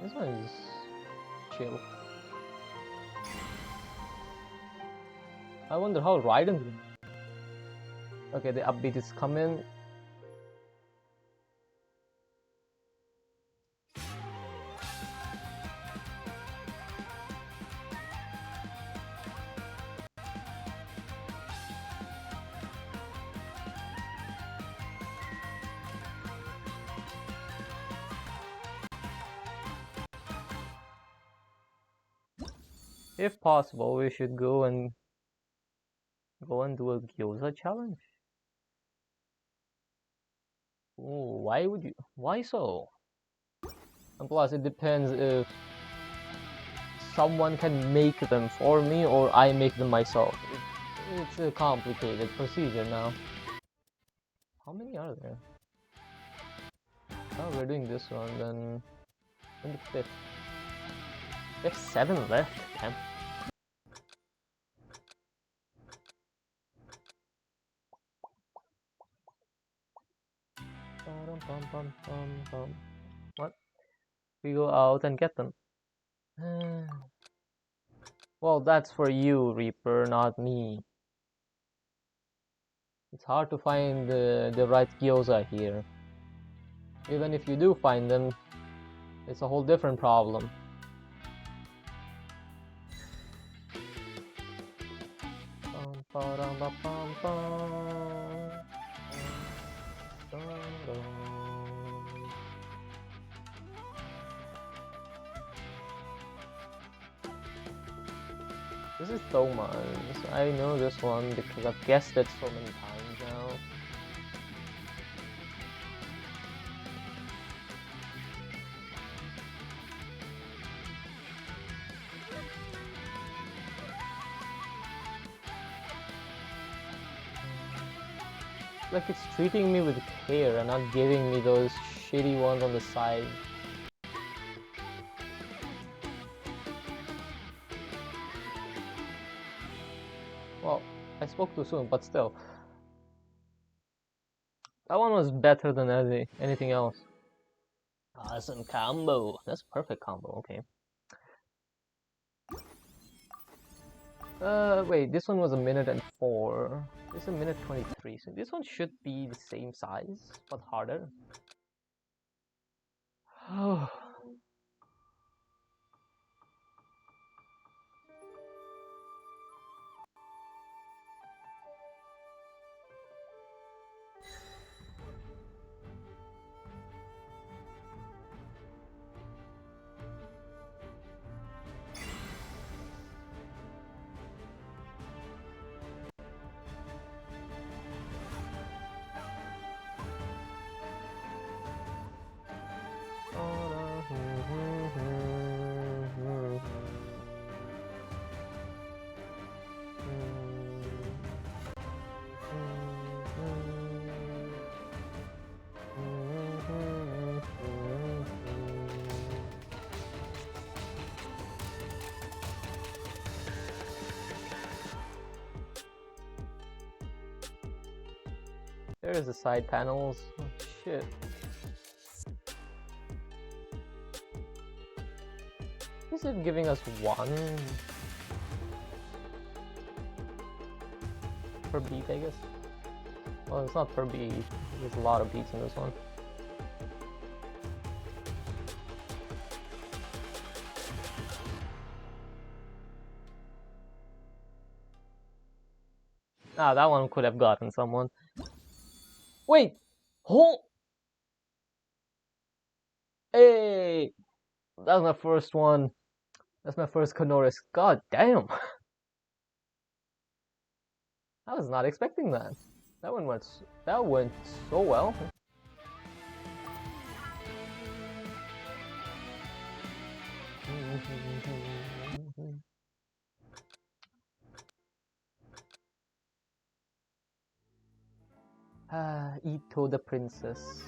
This one is chill. I wonder how Raiden's gonna... Okay, the upbeat is coming. If possible, we should go and do a gyoza challenge. Ooh, why would you? Why so? And plus, it depends if someone can make them for me or I make them myself. It's a complicated procedure now. How many are there? Oh, we're doing this one, then in the 5th. We have 7 left, damn. What? We go out and get them. Well, that's for you, Reaper, not me. It's hard to find the right gyoza here. Even if you do find them, it's a whole different problem. This is Thomas. I know this one because I've guessed it so many times now. Like it's treating me with care and not giving me those shitty ones on the side. Well, I spoke too soon, but still. That one was better than anything else. Awesome combo. That's a perfect combo, okay. Wait, this one was 1:04. This is 1:23, so this one should be the same size, but harder. Oh. There's the side panels. Oh, shit. Is it giving us one per beat, I guess? Well, it's not per beat. There's a lot of beats in this one. Ah, that one could have gotten someone. Wait! Hold! Hey! That's my first one. That's my first Kanoris. God damn! I was not expecting that. That went so well. Ito the princess.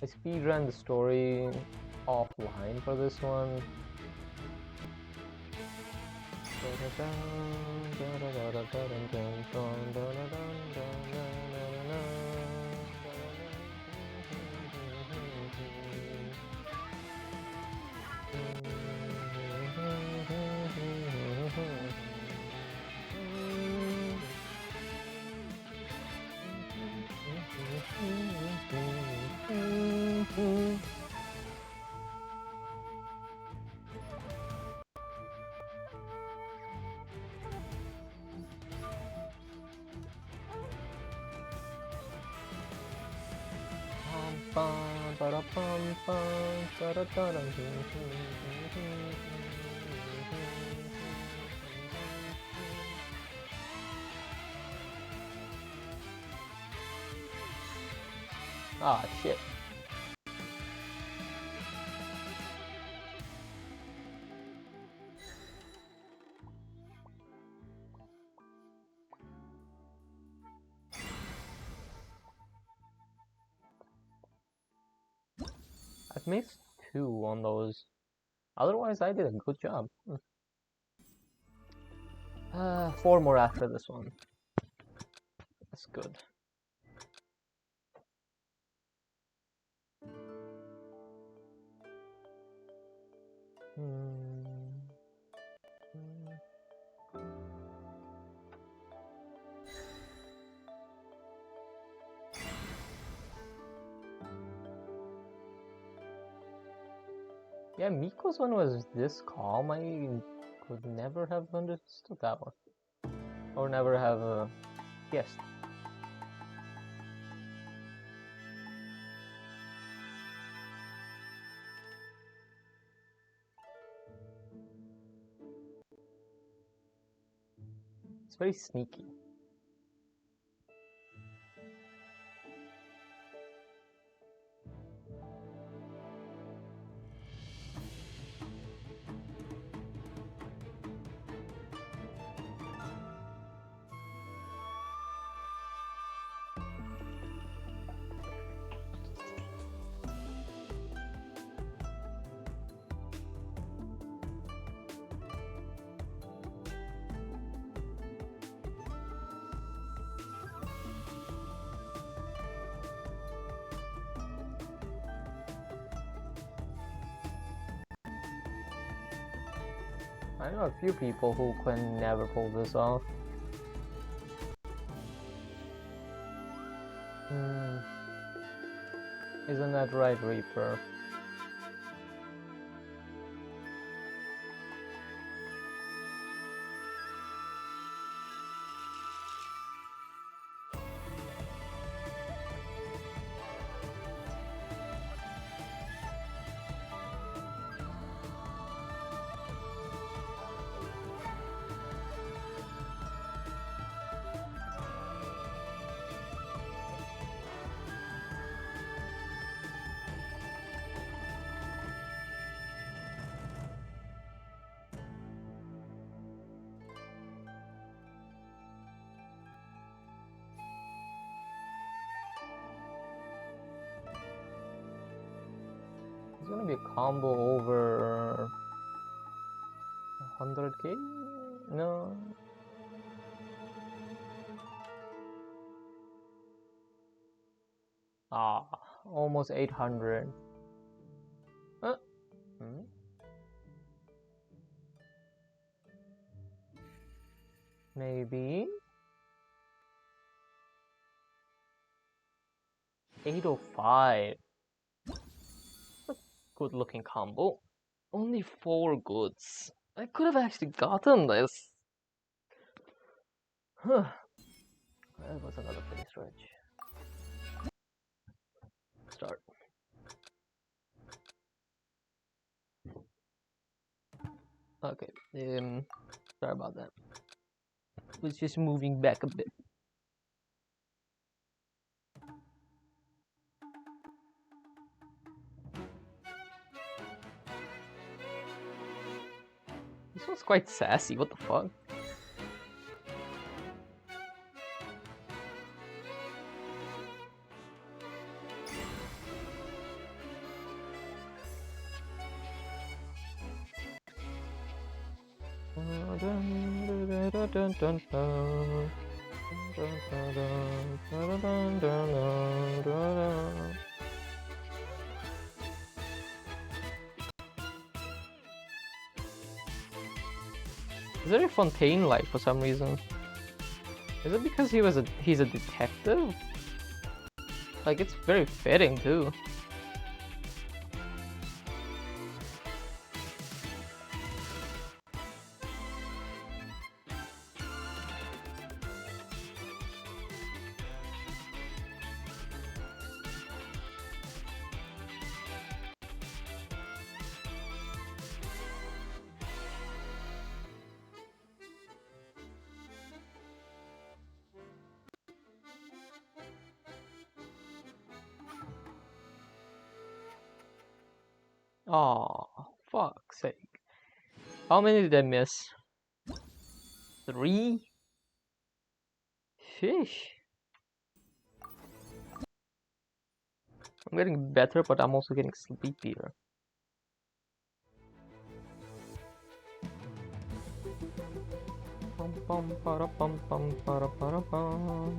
I speedran the story offline for this one. Ah, shit. I've missed 2 on those. Otherwise, I did a good job. 4 more after this one. That's good. Yeah, Miko's one was this calm. I could never have understood that one. Or never have guessed. It's very sneaky. I know a few people who can never pull this off. Isn't that right, Reaper? It's gonna be a combo over 100k? No. Ah, almost 800. Maybe 805. Good looking combo. Only 4 goods. I could have actually gotten this. Huh. That was another pretty stretch. Start. Okay. Sorry about that. Was just moving back a bit. This one's quite sassy. What the fuck? Is there a Fontaine light for some reason? Is it because he's a detective? Like, it's very fitting too. Oh, fuck's sake. How many did I miss? 3? Sheesh. I'm getting better, but I'm also getting sleepier. Pum pum para pum pum para pum.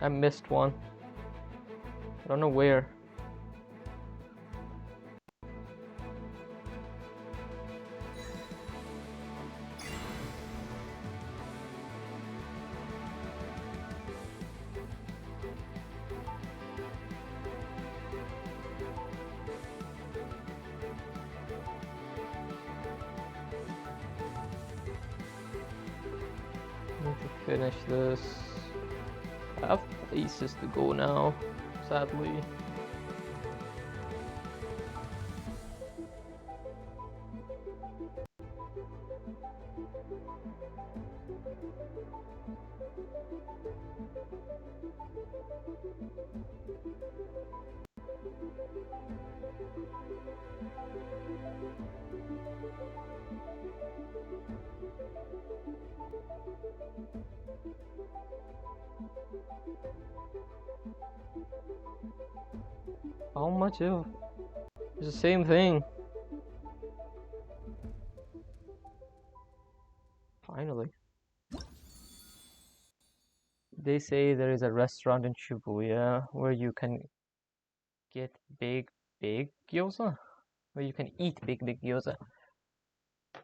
I missed one. I don't know where. Need to finish this. I have places to go now, sadly. How much of it's the same thing? Finally. They say there is a restaurant in Shibuya where you can get big gyoza? Where you can eat big gyoza.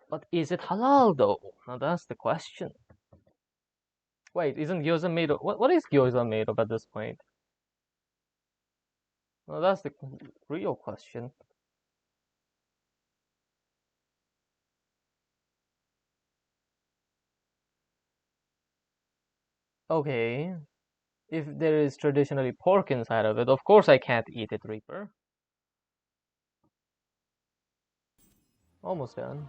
But is it halal though? Now that's the question. Wait, isn't gyoza made of... What is gyoza made of at this point? Well, that's the real question. Okay, if there is traditionally pork inside of it, of course I can't eat it, Reaper. Almost done.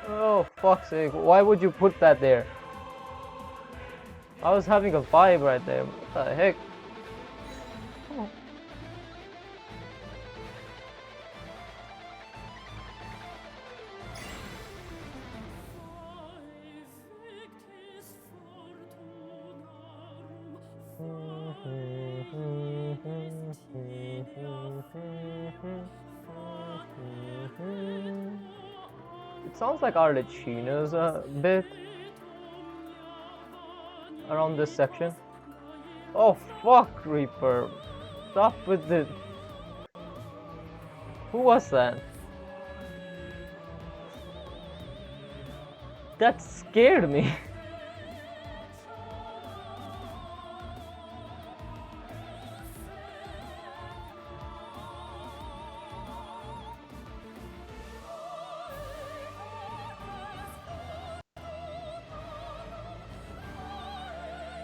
Oh, fuck's sake, why would you put that there? I was having a vibe right there. What the heck? Oh. It sounds like Arlecchino's a bit around this section. Oh fuck, Reaper. Stop with it. Who was that? That scared me.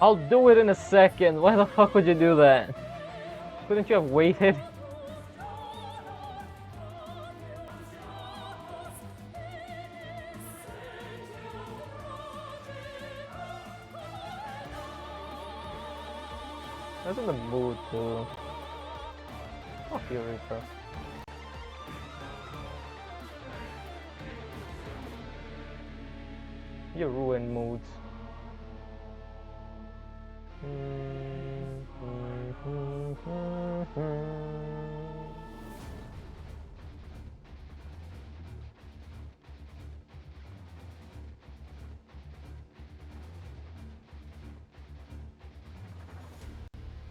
I'll do it in a second. Why the fuck would you do that? Couldn't you have waited? I was in the mood to. Fuck you, Reaper. You ruin moods.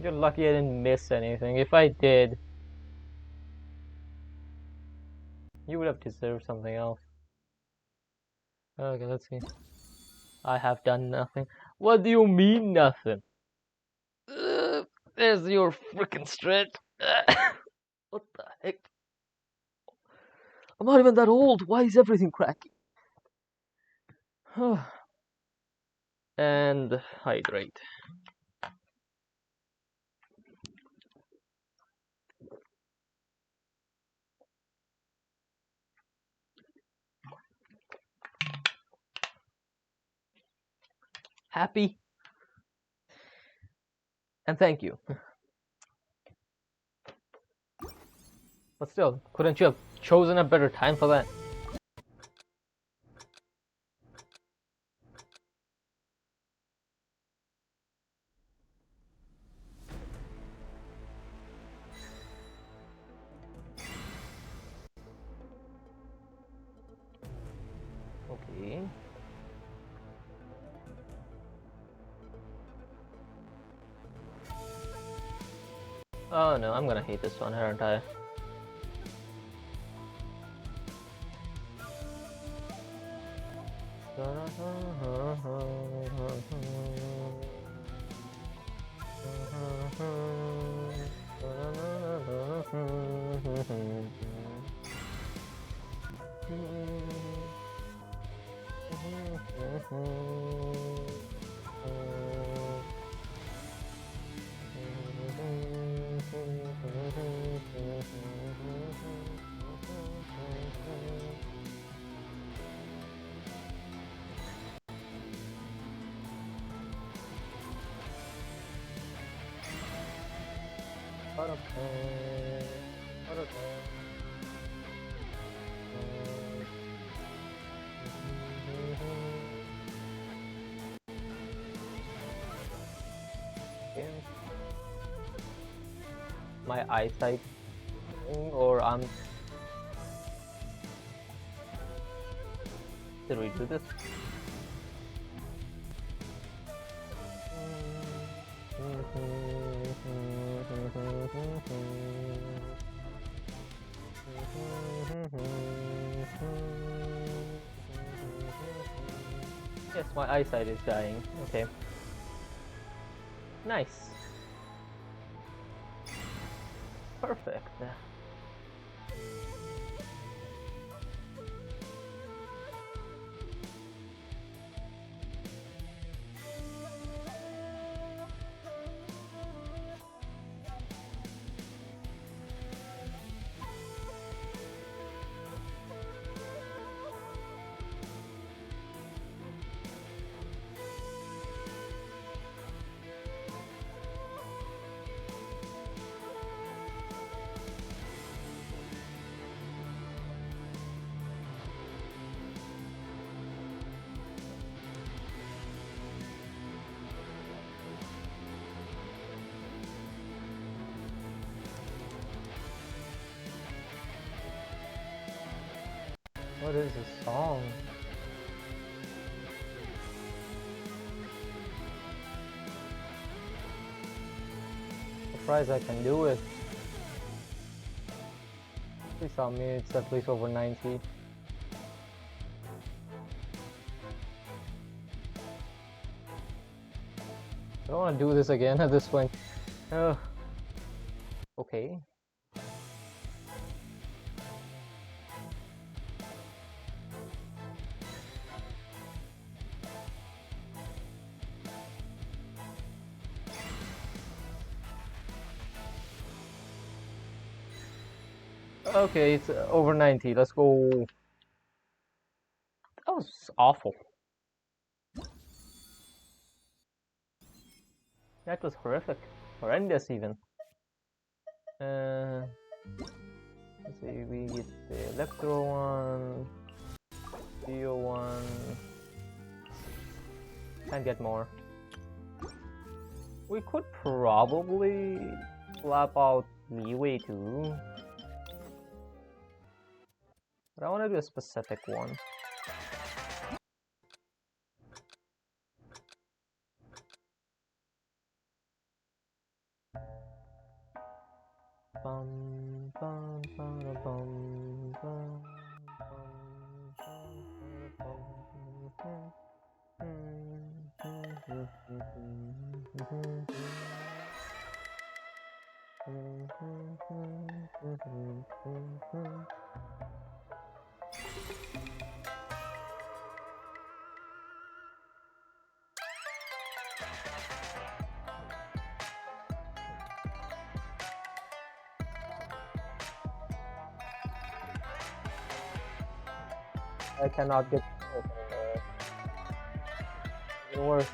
You're lucky I didn't miss anything. If I did, you would have deserved something else. Okay, let's see. I have done nothing. What do you mean nothing? There's your freaking stretch. What the heck? I'm not even that old. Why is everything cracking? And hydrate. Happy. And thank you. But still, couldn't you have chosen a better time for that? Okay. Oh no, I'm gonna hate this one, aren't I? My eyesight, or did we do this? Yes, my eyesight is dying. Okay. Nice. Perfect. What is this song? Surprised I can do it. Please tell me it's at least over 90. I don't want to do this again at this point. Okay. Okay, it's over 90. Let's go. That was awful. That was horrific. Horrendous, even. Let's see, we get the Electro one, Geo one. Can't get more. We could probably swap out Leeway too. But I want to do a specific one. Bum, bum, bum, bum, bum, I cannot get even worse.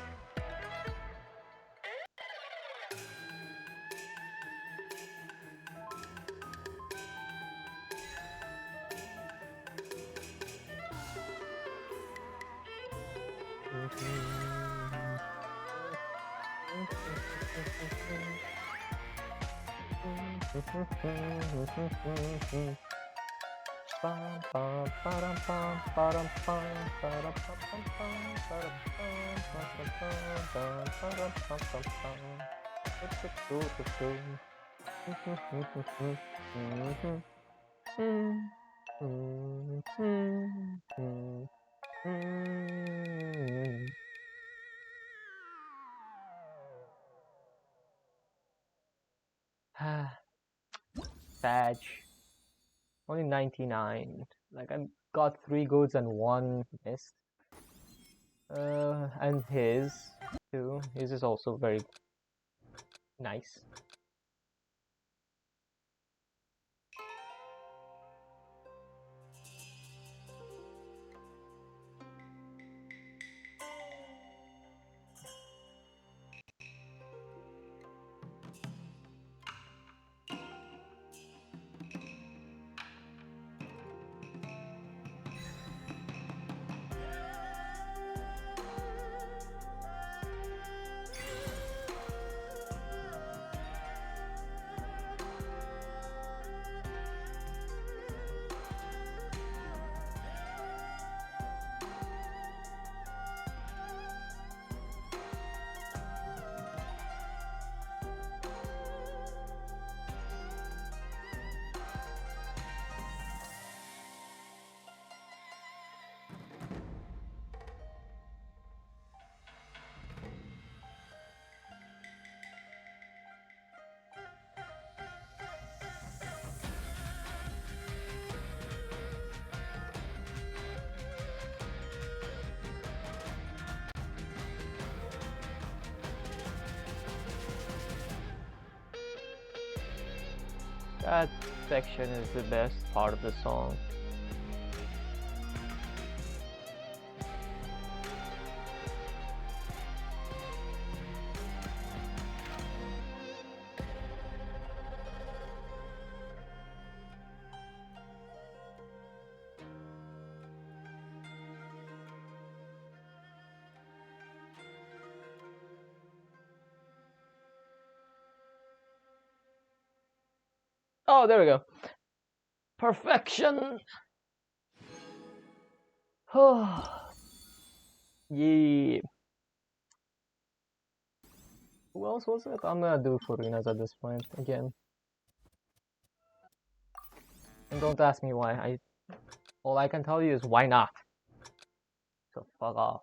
Sag. Only 99. Like, I got 3 goods and 1 missed. And his too. His is also very nice. That section is the best part of the song. Oh, there we go. Perfection. Yeah. Who else was it? I'm gonna do Furinas at this point again. And don't ask me why. All I can tell you is why not. So fuck off.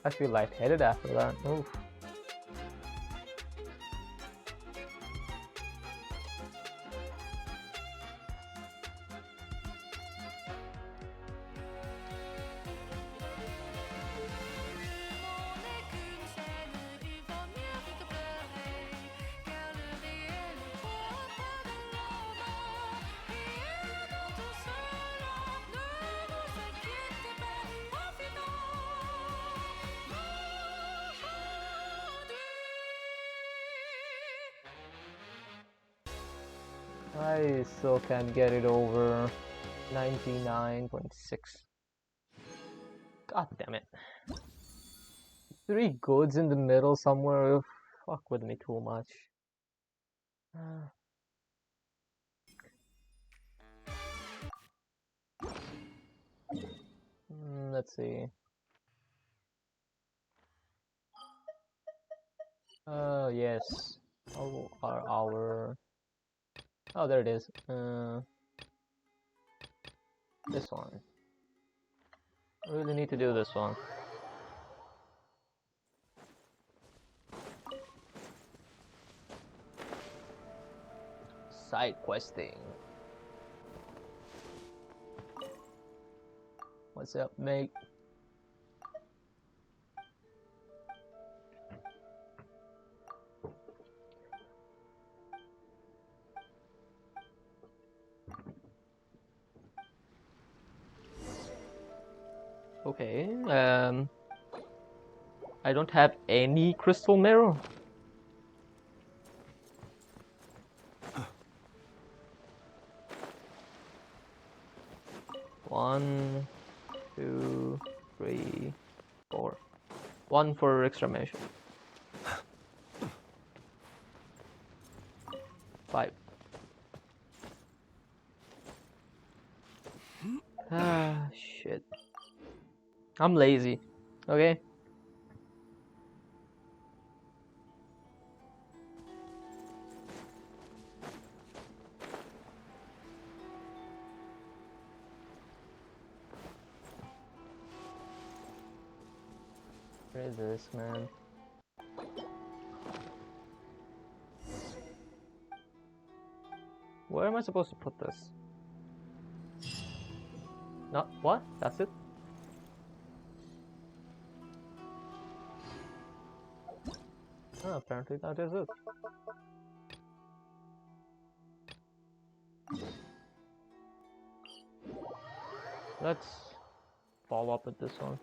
I feel lightheaded after that. Oof. I still can't get it over 99.6. God damn it. 3 goods in the middle somewhere. Fuck with me too much. Let's see. Yes. How are our... Oh, there it is. This one. I really need to do this one. Side questing. What's up, mate? Okay, I don't have any crystal mirror. One, 2, 3, 4. 1 for exclamation. 5. Ah, shit. I'm lazy, okay? Where is this, man? Where am I supposed to put this? Not what? That's it? Oh, apparently that is it. Let's follow up with this one.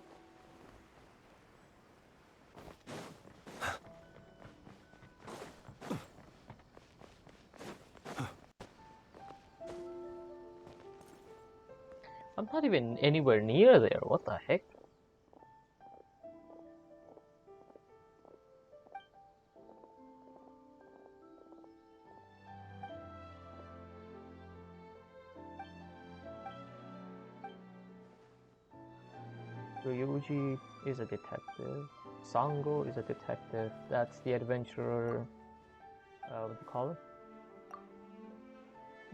I'm not even anywhere near there. What the heck? Ryuji is a detective. Sango is a detective. That's the adventurer. What do you call it?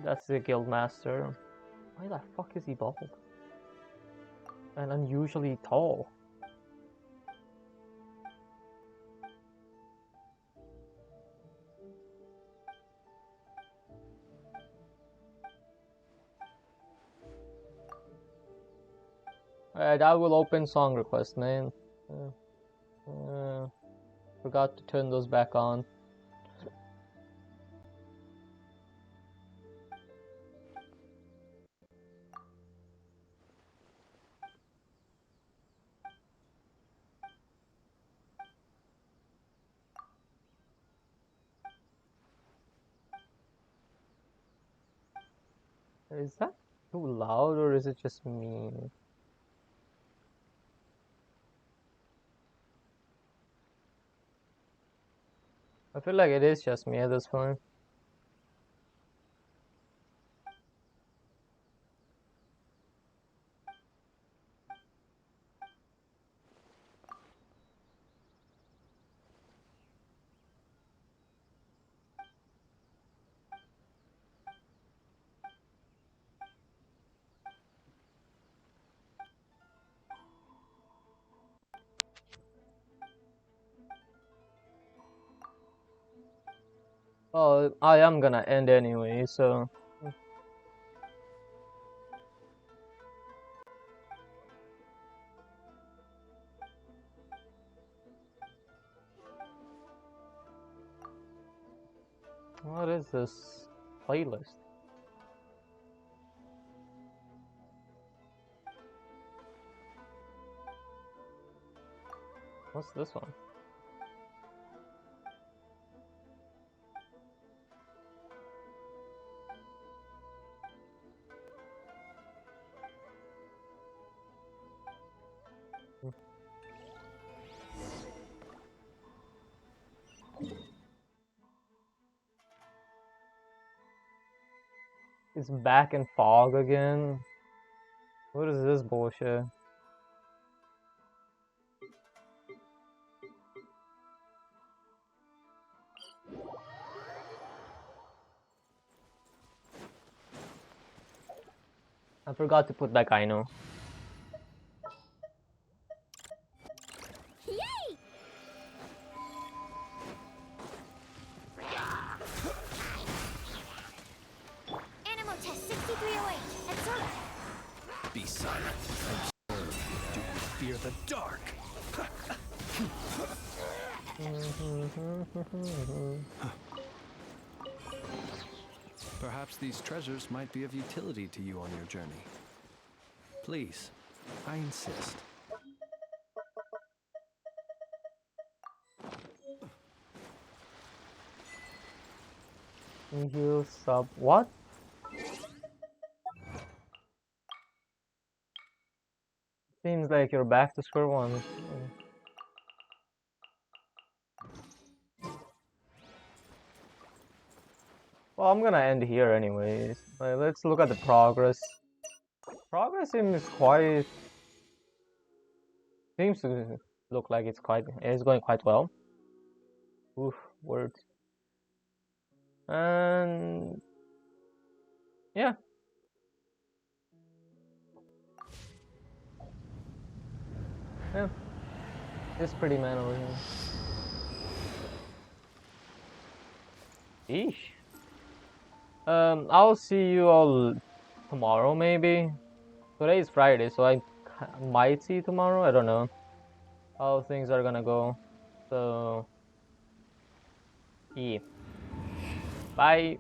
That's the guild master. Why the fuck is he bald? and unusually tall. Alright, I will open song request, man. Forgot to turn those back on. Is that too loud or is it just me? I feel like it is just me at this point. Oh, I am gonna end anyway, so... What is this playlist? What's this one? It's back in fog again. What is this bullshit? I forgot to put that Gyno. Yay! Animal test 6308. Observe. Be silent. Observe. Do you fear the dark? Perhaps these treasures might be of utility to you on your journey. Please, I insist. You sub what? Seems like you're back to square one. Well, I'm gonna end here anyways. Let's look at the progress. Progress seems to look like it's going quite well. Oof, words. And yeah. Yeah. This pretty man over here. Eesh. I'll see you all tomorrow maybe. Today is Friday, so I might see you tomorrow. I don't know how things are gonna go. So yeah. Bye.